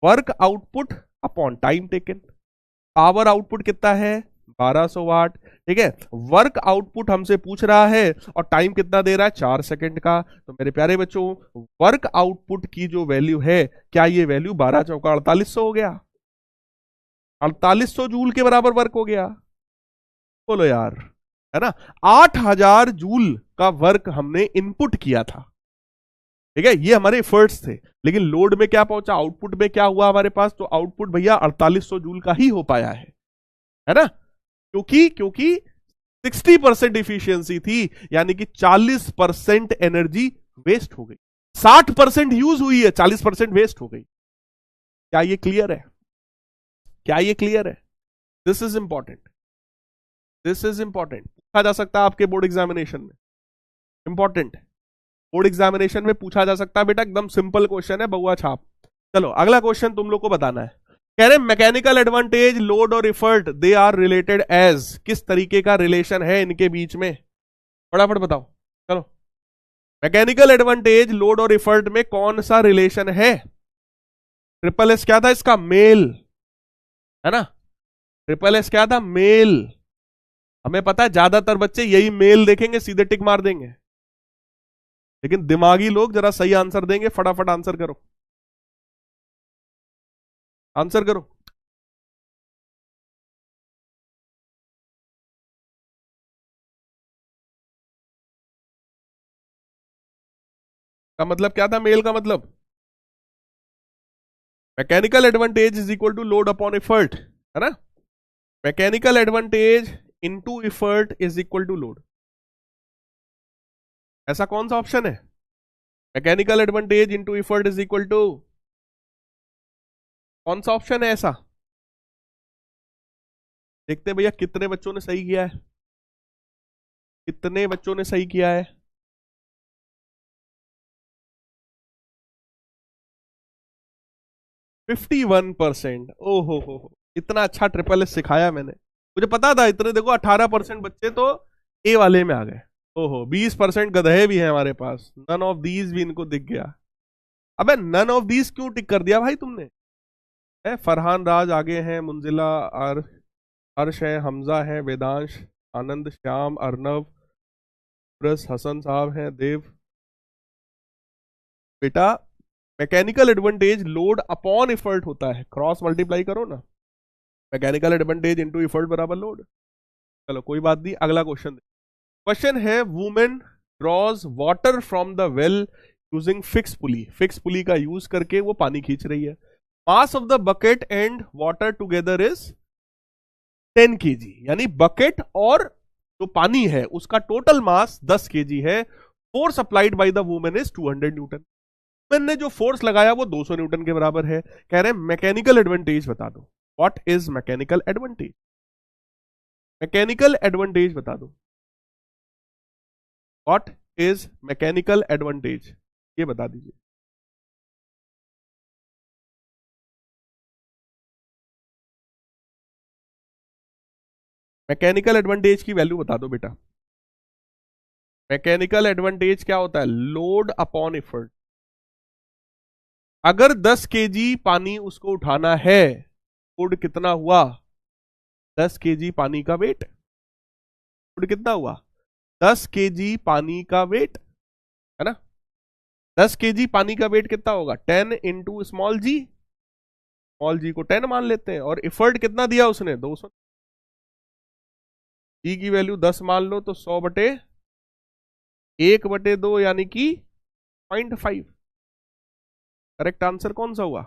work output upon time taken. Power output कितना है 1200 वाट, ठीक है। वर्क आउटपुट हमसे पूछ रहा है और टाइम कितना दे रहा है 4 सेकंड का। तो मेरे प्यारे बच्चों वर्क आउटपुट की जो वैल्यू है, क्या ये वैल्यू 12 चौका 4800 हो गया, 4800 जूल के बराबर वर्क हो गया। बोलो यार, है ना, 8000 जूल का वर्क हमने इनपुट किया था, ठीक है, ये हमारे एफर्ट्स थे। लेकिन लोड में क्या पहुंचा, आउटपुट में क्या हुआ हमारे पास, तो आउटपुट भैया 4800 जूल का ही हो पाया है ना, क्योंकि क्योंकि 60% इफिशियंसी थी, यानी कि 40% एनर्जी वेस्ट हो गई, 60% यूज हुई है, 40% वेस्ट हो गई। क्या ये क्लियर है, क्या ये क्लियर है? This is important, this is important, पूछा जा सकता है आपके बोर्ड एग्जामिनेशन में, इंपॉर्टेंट, बोर्ड एग्जामिनेशन में पूछा जा सकता है बेटा, एकदम सिंपल क्वेश्चन है, बउआ छाप। चलो अगला क्वेश्चन तुम लोग को बताना है। कह रहे मैकेनिकल एडवांटेज, लोड और effort they are related as, किस तरीके का रिलेशन है इनके बीच में, फटाफट बताओ। चलो मैकेनिकल एडवांटेज, लोड और इफर्ट में कौन सा रिलेशन है? ट्रिपल एस क्या था इसका, मेल, है ना, ट्रिपल एस क्या था, मेल। हमें पता है ज्यादातर बच्चे यही मेल देखेंगे सीधे टिक मार देंगे, लेकिन दिमागी लोग जरा सही आंसर देंगे। फटाफट आंसर करो, आंसर करो। का मतलब क्या था मेल का मतलब? Mechanical advantage is equal to load upon effort, है ना, mechanical advantage into effort is equal to load. ऐसा कौन सा ऑप्शन है, mechanical advantage into effort is equal to, कौन सा ऑप्शन है ऐसा? देखते हैं भैया कितने बच्चों ने सही किया है, कितने बच्चों ने सही किया है। 51%। ओहो हो, इतना अच्छा ट्रिपल एस सिखाया मैंने, मुझे पता था इतने। देखो 18% बच्चे तो ए वाले में आ गए। ओहो 20% गधे भी हैं हमारे पास, नन ऑफ दीज भी इनको दिख गया। अबे नन ऑफ दीज क्यों टिक कर दिया भाई तुमने? फरहान राज आगे हैं, मुंजिला, अर्श है, हमजा है, वेदांश, आनंद, श्याम, अर्नव, ब्रस, हसन साहब हैं, देव। बेटा mechanical advantage load upon effort होता है, क्रॉस मल्टीप्लाई करो ना, मैकेनिकल एडवांटेज इनटू इफर्ट बराबर लोड। चलो कोई बात नहीं, अगला क्वेश्चन। क्वेश्चन है women draws water from the well using fix pulley, fix pulley का यूज करके वो पानी खींच रही है। Mass of the bucket and water together is 10 kg, यानी बकेट और जो पानी है उसका टोटल मास 10 kg है। Force applied by the women is 200 Newton, women ने जो फोर्स लगाया वो 200 न्यूटन के बराबर है। कह रहे हैं मैकेनिकल एडवांटेज बता दो, what is mechanical advantage, mechanical advantage बता दो, व्हाट इज मैकेनिकल एडवांटेज, ये बता दीजिए। मैकेनिकल एडवांटेज की वैल्यू बता दो बेटा। मैकेनिकल एडवांटेज क्या होता है, लोड अपॉन एफर्ट। अगर 10 kg पानी उसको उठाना है, लोड कितना हुआ, 10 kg पानी का वेट, लोड कितना हुआ 10 kg पानी का वेट, है ना, 10 kg पानी का वेट कितना होगा 10 इंटू स्मॉल जी, स्मॉल जी को 10 मान लेते हैं, और एफर्ट कितना दिया उसने 200, जी की वैल्यू 10 मान लो तो 100/1/2 यानी कि 0.5। करेक्ट आंसर कौन सा हुआ?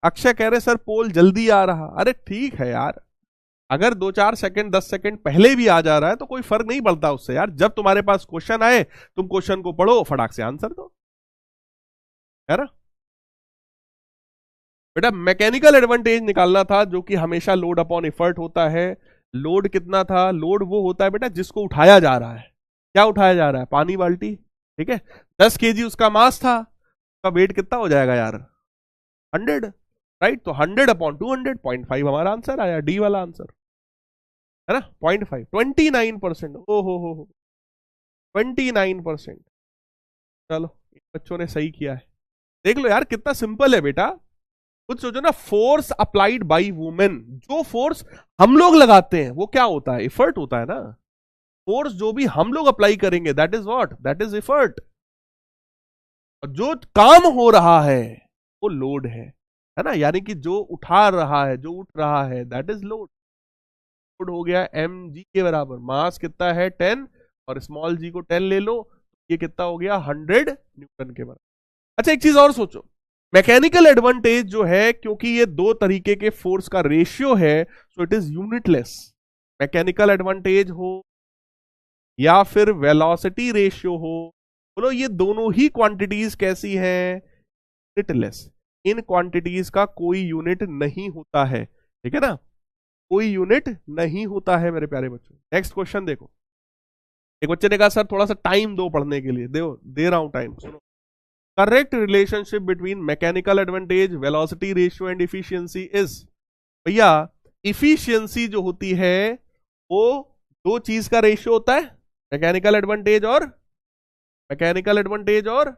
अक्षय कह रहे सर पोल जल्दी आ रहा, अरे ठीक है यार, अगर 2-4 सेकंड 10 सेकंड पहले भी आ जा रहा है तो कोई फर्क नहीं पड़ता उससे यार। जब तुम्हारे पास क्वेश्चन आए तुम क्वेश्चन को पढ़ो, फटाक से आंसर दो, है ना बेटा। मैकेनिकल एडवांटेज निकालना था जो कि हमेशा लोड अपॉन एफर्ट होता है। लोड कितना था? लोड वो होता है बेटा जिसको उठाया जा रहा है। क्या उठाया जा रहा है? पानी बाल्टी, ठीक है। 10 kg उसका मास था, उसका वेट कितना हो जाएगा यार? 100, राइट। तो 100/200, 0.5 हमारा आंसर आया, डी वाला आंसर, है ना। 0.5, 29%। ओ हो 29%। चलो बच्चों ने सही किया है। देख लो यार कितना सिंपल है बेटा। कुछ सोचो ना, फोर्स अप्लाइड बाई वुमेन, जो फोर्स हम लोग लगाते हैं वो क्या होता है? एफर्ट होता है ना। फोर्स जो भी हम लोग अप्लाई करेंगे that is what? That is effort. जो काम हो रहा है वो लोड है ना। यानी कि जो उठा रहा है, जो उठ रहा है दैट इज लोड। लोड हो गया mg के बराबर, मास कितना है 10 और स्मॉल g को 10 ले लो, ये कितना हो गया 100 न्यूटन के बराबर। अच्छा एक चीज और सोचो, मैकेनिकल एडवांटेज जो है, क्योंकि ये दो तरीके के फोर्स का रेशियो है, so it is unitless. Mechanical advantage हो या फिर वेलोसिटी रेशियो हो, बोलो ये दोनों ही क्वांटिटीज कैसी हैं? यूनिटलेस। इन क्वांटिटीज का कोई यूनिट नहीं होता है, ठीक है ना, कोई यूनिट नहीं होता है मेरे प्यारे बच्चों। नेक्स्ट क्वेश्चन देखो। एक बच्चे ने कहा सर थोड़ा सा टाइम दो पढ़ने के लिए, दे रहा हूं टाइम, सुनो। Correct relationship between mechanical advantage, velocity ratio and efficiency is. भैया इफिशियंसी जो होती है वो दो चीज का रेशियो होता है, मैकेनिकल एडवांटेज और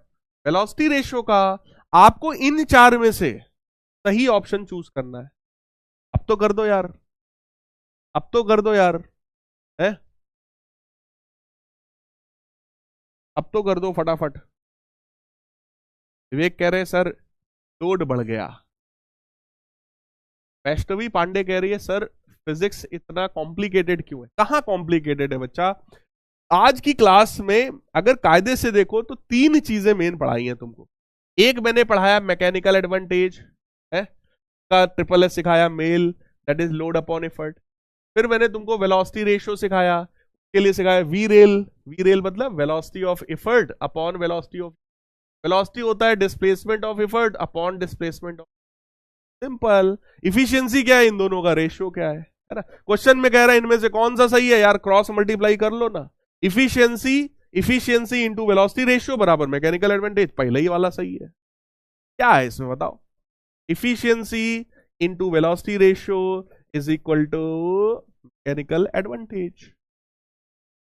वेलोसिटी रेशियो का। आपको इन चार में से सही ऑप्शन चूज करना है। अब तो कर दो यार, अब तो कर दो यार, है अब तो कर दो फटाफट। विवेक कह रहे हैं सर लोड बढ़ गया। वैष्णवी पांडे कह रही है सर फिजिक्स इतना कॉम्प्लिकेटेड क्यों है? कहां कॉम्प्लिकेटेड है बच्चा? आज की क्लास में अगर कायदे से देखो तो 3 चीजें मेन पढ़ाई हैं तुमको। एक मैंने पढ़ाया मैकेनिकल एडवांटेज है का ट्रिपल एस सिखाया, मेल, that is load upon effort. फिर मैंने तुमको वेलोसिटी रेशियो सिखाया, उसके लिए सिखाया वी रेल मतलब velocity of effort upon velocity of, velocity होता है displacement of effort upon displacement of. Simple. Efficiency क्या है? इन दोनों का रेशियो क्या है ना। क्वेश्चन में कह रहा है इनमें से कौन सा सही है यार, क्रॉस मल्टीप्लाई कर लो ना। इफिशियंसी इंटू वेलोसिटी रेशियो बराबर मैकेनिकल एडवांटेज, पहले ही वाला सही है। क्या है इसमें बताओ? Efficiency into velocity ratio is equal to mechanical advantage.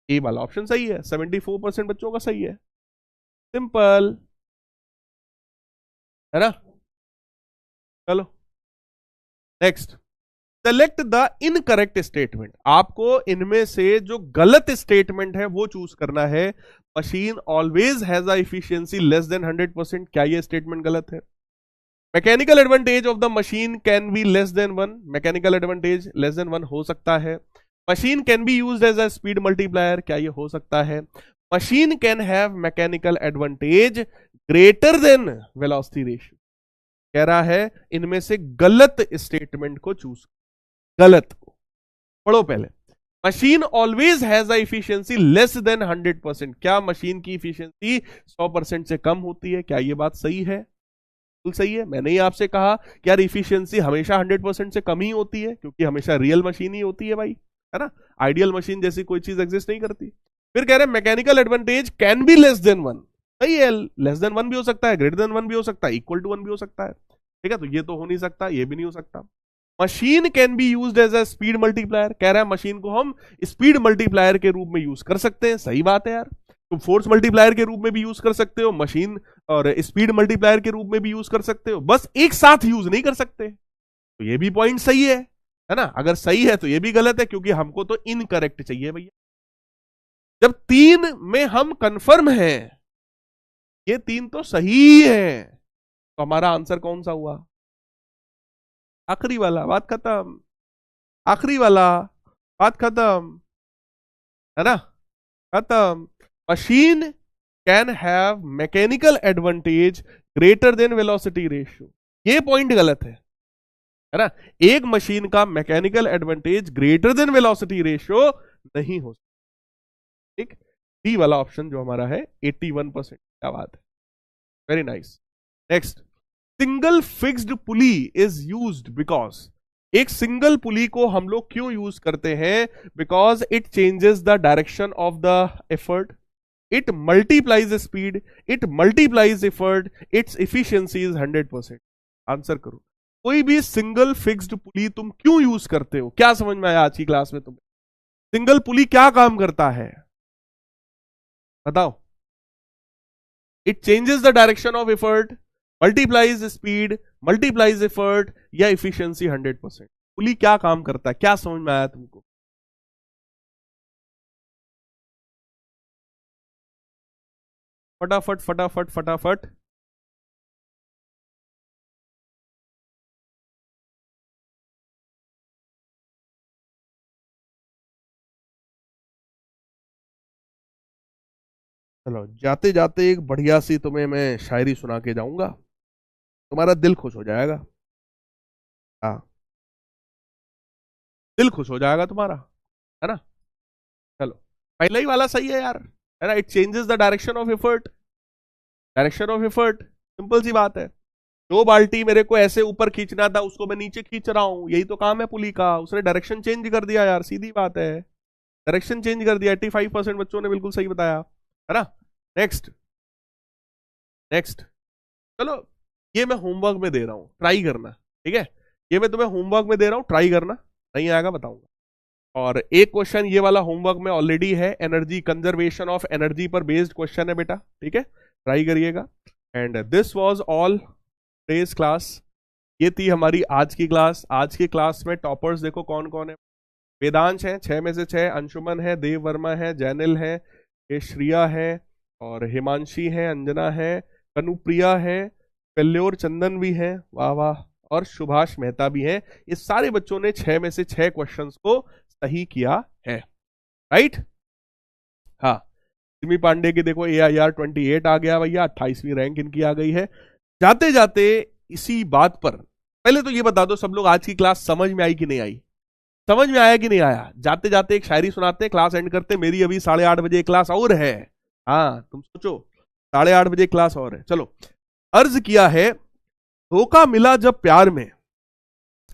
ये वाला ऑप्शन सही है, 74% बच्चों का सही है। सिंपल है ना। चलो next, select the incorrect statement. आपको इनमें से जो गलत स्टेटमेंट है वो चूज करना है। Machine always has a efficiency less than 100%, क्या ये स्टेटमेंट गलत है? Mechanical advantage of the machine can be less than 1, mechanical advantage less than 1 हो सकता है। Machine can be used as a speed multiplier, क्या ये हो सकता है? Machine can have mechanical advantage greater than velocity ratio. कह रहा है इनमें से गलत स्टेटमेंट को चूज, गलत को पढ़ो पहले। Machine always has a efficiency less than 100%, क्या मशीन की एफिशिएंसी 100% से कम होती है? क्या ये बात सही है? बिल्कुल सही है। मैंने ही आपसे कहा कि यार एफिशिएंसी हमेशा 100% से कम ही होती है, क्योंकि हमेशा रियल मशीन ही होती है भाई, है ना। आइडियल मशीन जैसी कोई चीज एग्जिस्ट नहीं करती। फिर कह रहे हैं mechanical advantage can be less than 1, सही है। लेस देन 1 भी हो सकता है, ग्रेटर देन 1 भी हो सकता है, इक्वल टू 1 भी हो सकता है, ठीक है। तो ये तो हो नहीं सकता, ये भी नहीं हो सकता। Machine can be used as a speed multiplier, कह रहा है मशीन को हम स्पीड मल्टीप्लायर के रूप में यूज कर सकते हैं, सही बात है यार। तुम फोर्स मल्टीप्लायर के रूप में भी यूज कर सकते हो, मशीन और स्पीड मल्टीप्लायर के रूप में भी यूज कर सकते हो, बस एक साथ यूज नहीं कर सकते। तो ये भी पॉइंट सही है ना। अगर सही है तो ये भी गलत है, क्योंकि हमको तो इनकरेक्ट चाहिए भैया। जब 3 में हम कंफर्म हैं, ये 3 तो सही है, तो हमारा आंसर कौन सा हुआ? आखिरी वाला, बात खत्म। आखिरी वाला, बात खत्म, है ना, खत्म। Machine can have mechanical advantage greater than velocity ratio, ये पॉइंट गलत है। है ना। एक मशीन का mechanical advantage greater than velocity ratio नहीं हो सकता। ठीक, डी वाला ऑप्शन जो हमारा है 81%। क्या बात है, very nice. Next, single fixed pulley is used because, एक सिंगल पुली को हम लोग क्यों यूज करते हैं? Because it changes the direction of the effort, it multiplies speed, it multiplies effort, its efficiency is 100%। Answer करो, कोई भी सिंगल फिक्स्ड पुली तुम क्यों यूज करते हो? क्या समझ में आया आज की क्लास में तुम्हें? सिंगल पुली क्या काम करता है बताओ? It changes the direction of effort, multiplies speed, multiplies effort, या इफिशियंसी 100%। पुली क्या काम करता है? क्या समझ में आया तुमको? फटाफट फटाफट फटाफट। चलो, जाते जाते एक बढ़िया सी तुम्हें मैं शायरी सुना के जाऊंगा, तुम्हारा दिल खुश हो जाएगा। हाँ, दिल खुश हो जाएगा तुम्हारा, है ना। चलो, पहला ही वाला सही है यार, है ना। It changes the direction of effort, direction of effort, simple सी बात है। दो बाल्टी मेरे को ऐसे ऊपर खींचना था, उसको मैं नीचे खींच रहा हूं, यही तो काम है पुली का। उसने डायरेक्शन चेंज कर दिया यार, सीधी बात है, डायरेक्शन चेंज कर दिया। 85% बच्चों ने बिल्कुल सही बताया, है ना। नेक्स्ट, नेक्स्ट, चलो, ये मैं होमवर्क में दे रहा हूं, ट्राई करना, ठीक है। ये मैं तुम्हें होमवर्क में दे रहा हूं, ट्राई करना, नहीं आएगा बताऊंगा। और एक क्वेश्चन ये वाला होमवर्क में ऑलरेडी है, एनर्जी कंजर्वेशन ऑफ एनर्जी पर बेस्ड क्वेश्चन है बेटा, ठीक है, ट्राई करिएगा। And this was all today's class. ये थी हमारी आज की क्लास। आज की क्लास में टॉपर्स देखो कौन कौन है। वेदांश है 6 में से 6, अंशुमन है, देव वर्मा है, जैनिल है, ये श्रिया है, और हिमांशी है, अंजना है, कनुप्रिया है, पेल्योर चंदन भी है, वाह वाह, और सुभाष मेहता भी है। ये सारे बच्चों ने 6 में से 6 क्वेश्चंस को सही किया है, राइट। हाँ, सिमी पांडे की देखो AIR 28 आ गया भैया, 28वीं रैंक इनकी आ गई है। जाते जाते इसी बात पर पहले तो ये बता दो सब लोग, आज की क्लास समझ में आई कि नहीं आई? समझ में आया कि नहीं आया? जाते जाते एक शायरी सुनाते हैं, क्लास एंड करते हैं। मेरी अभी 8:30 बजे क्लास और है। हाँ, तुम सोचो, 8:30 बजे क्लास और है। चलो, अर्ज किया है, धोखा मिला जब प्यार में,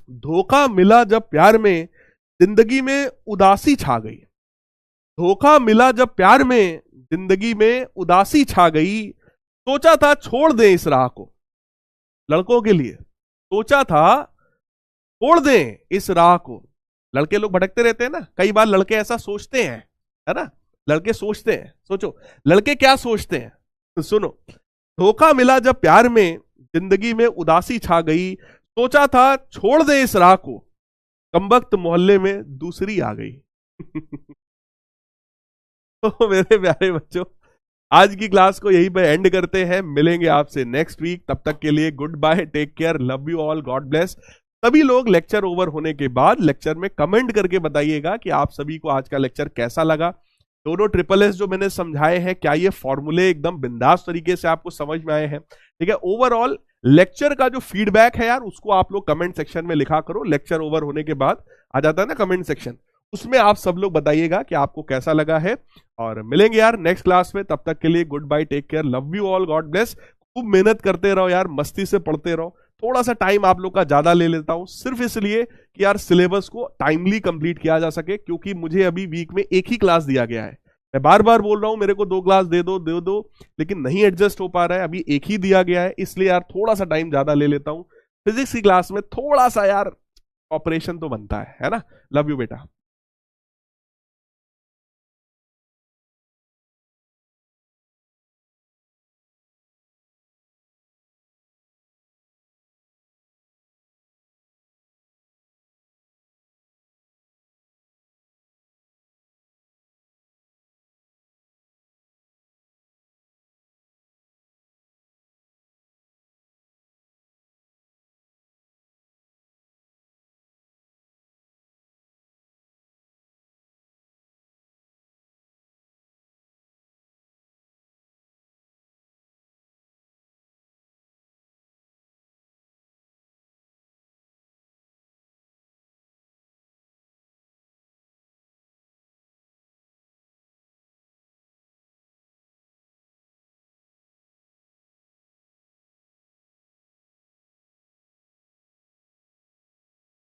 धोखा मिला जब प्यार में, जिंदगी में उदासी छा गई। धोखा मिला जब प्यार में, जिंदगी में उदासी छा गई। सोचा था छोड़ दें इस राह को, लड़कों के लिए सोचा था छोड़ दें इस राह को। लड़के लोग भटकते रहते हैं ना, कई बार लड़के ऐसा सोचते हैं, है ना। लड़के सोचते हैं, सोचो लड़के क्या सोचते हैं, तो सुनो। धोखा मिला जब प्यार में, जिंदगी में उदासी छा गई। सोचा था छोड़ दे इस राह को, कमबख्त मोहल्ले में दूसरी आ गई। तो मेरे प्यारे बच्चों, आज की क्लास को यहीं पे एंड करते हैं। मिलेंगे आपसे नेक्स्ट वीक, तब तक के लिए good bye, take care, love you all, God bless. सभी लोग लेक्चर ओवर होने के बाद लेक्चर में कमेंट करके बताइएगा कि आप सभी को आज का लेक्चर कैसा लगा। दोनों SSS जो मैंने समझाए हैं, क्या ये फॉर्मूले एकदम बिंदास तरीके से आपको समझ में आए हैं? ठीक है, ओवरऑल लेक्चर का जो फीडबैक है यार, उसको आप लोग कमेंट सेक्शन में लिखा करो। लेक्चर ओवर होने के बाद आ जाता है ना कमेंट सेक्शन, उसमें आप सब लोग बताइएगा कि आपको कैसा लगा है। और मिलेंगे यार नेक्स्ट क्लास में, तब तक के लिए good bye, take care, love you all, God bless. खूब मेहनत करते रहो यार, मस्ती से पढ़ते रहो। थोड़ा सा टाइम आप लोग का ज्यादा ले लेता हूं, सिर्फ इसलिए कि यार सिलेबस को टाइमली कंप्लीट किया जा सके, क्योंकि मुझे अभी वीक में एक ही क्लास दिया गया है। मैं बार बार बोल रहा हूं मेरे को 2 क्लास दे दो, लेकिन नहीं एडजस्ट हो पा रहा है, अभी एक ही दिया गया है, इसलिए यार थोड़ा सा टाइम ज्यादा ले लेता हूं। फिजिक्स की क्लास में थोड़ा सा यार ऑपरेशन तो बनता है ना। लव यू बेटा।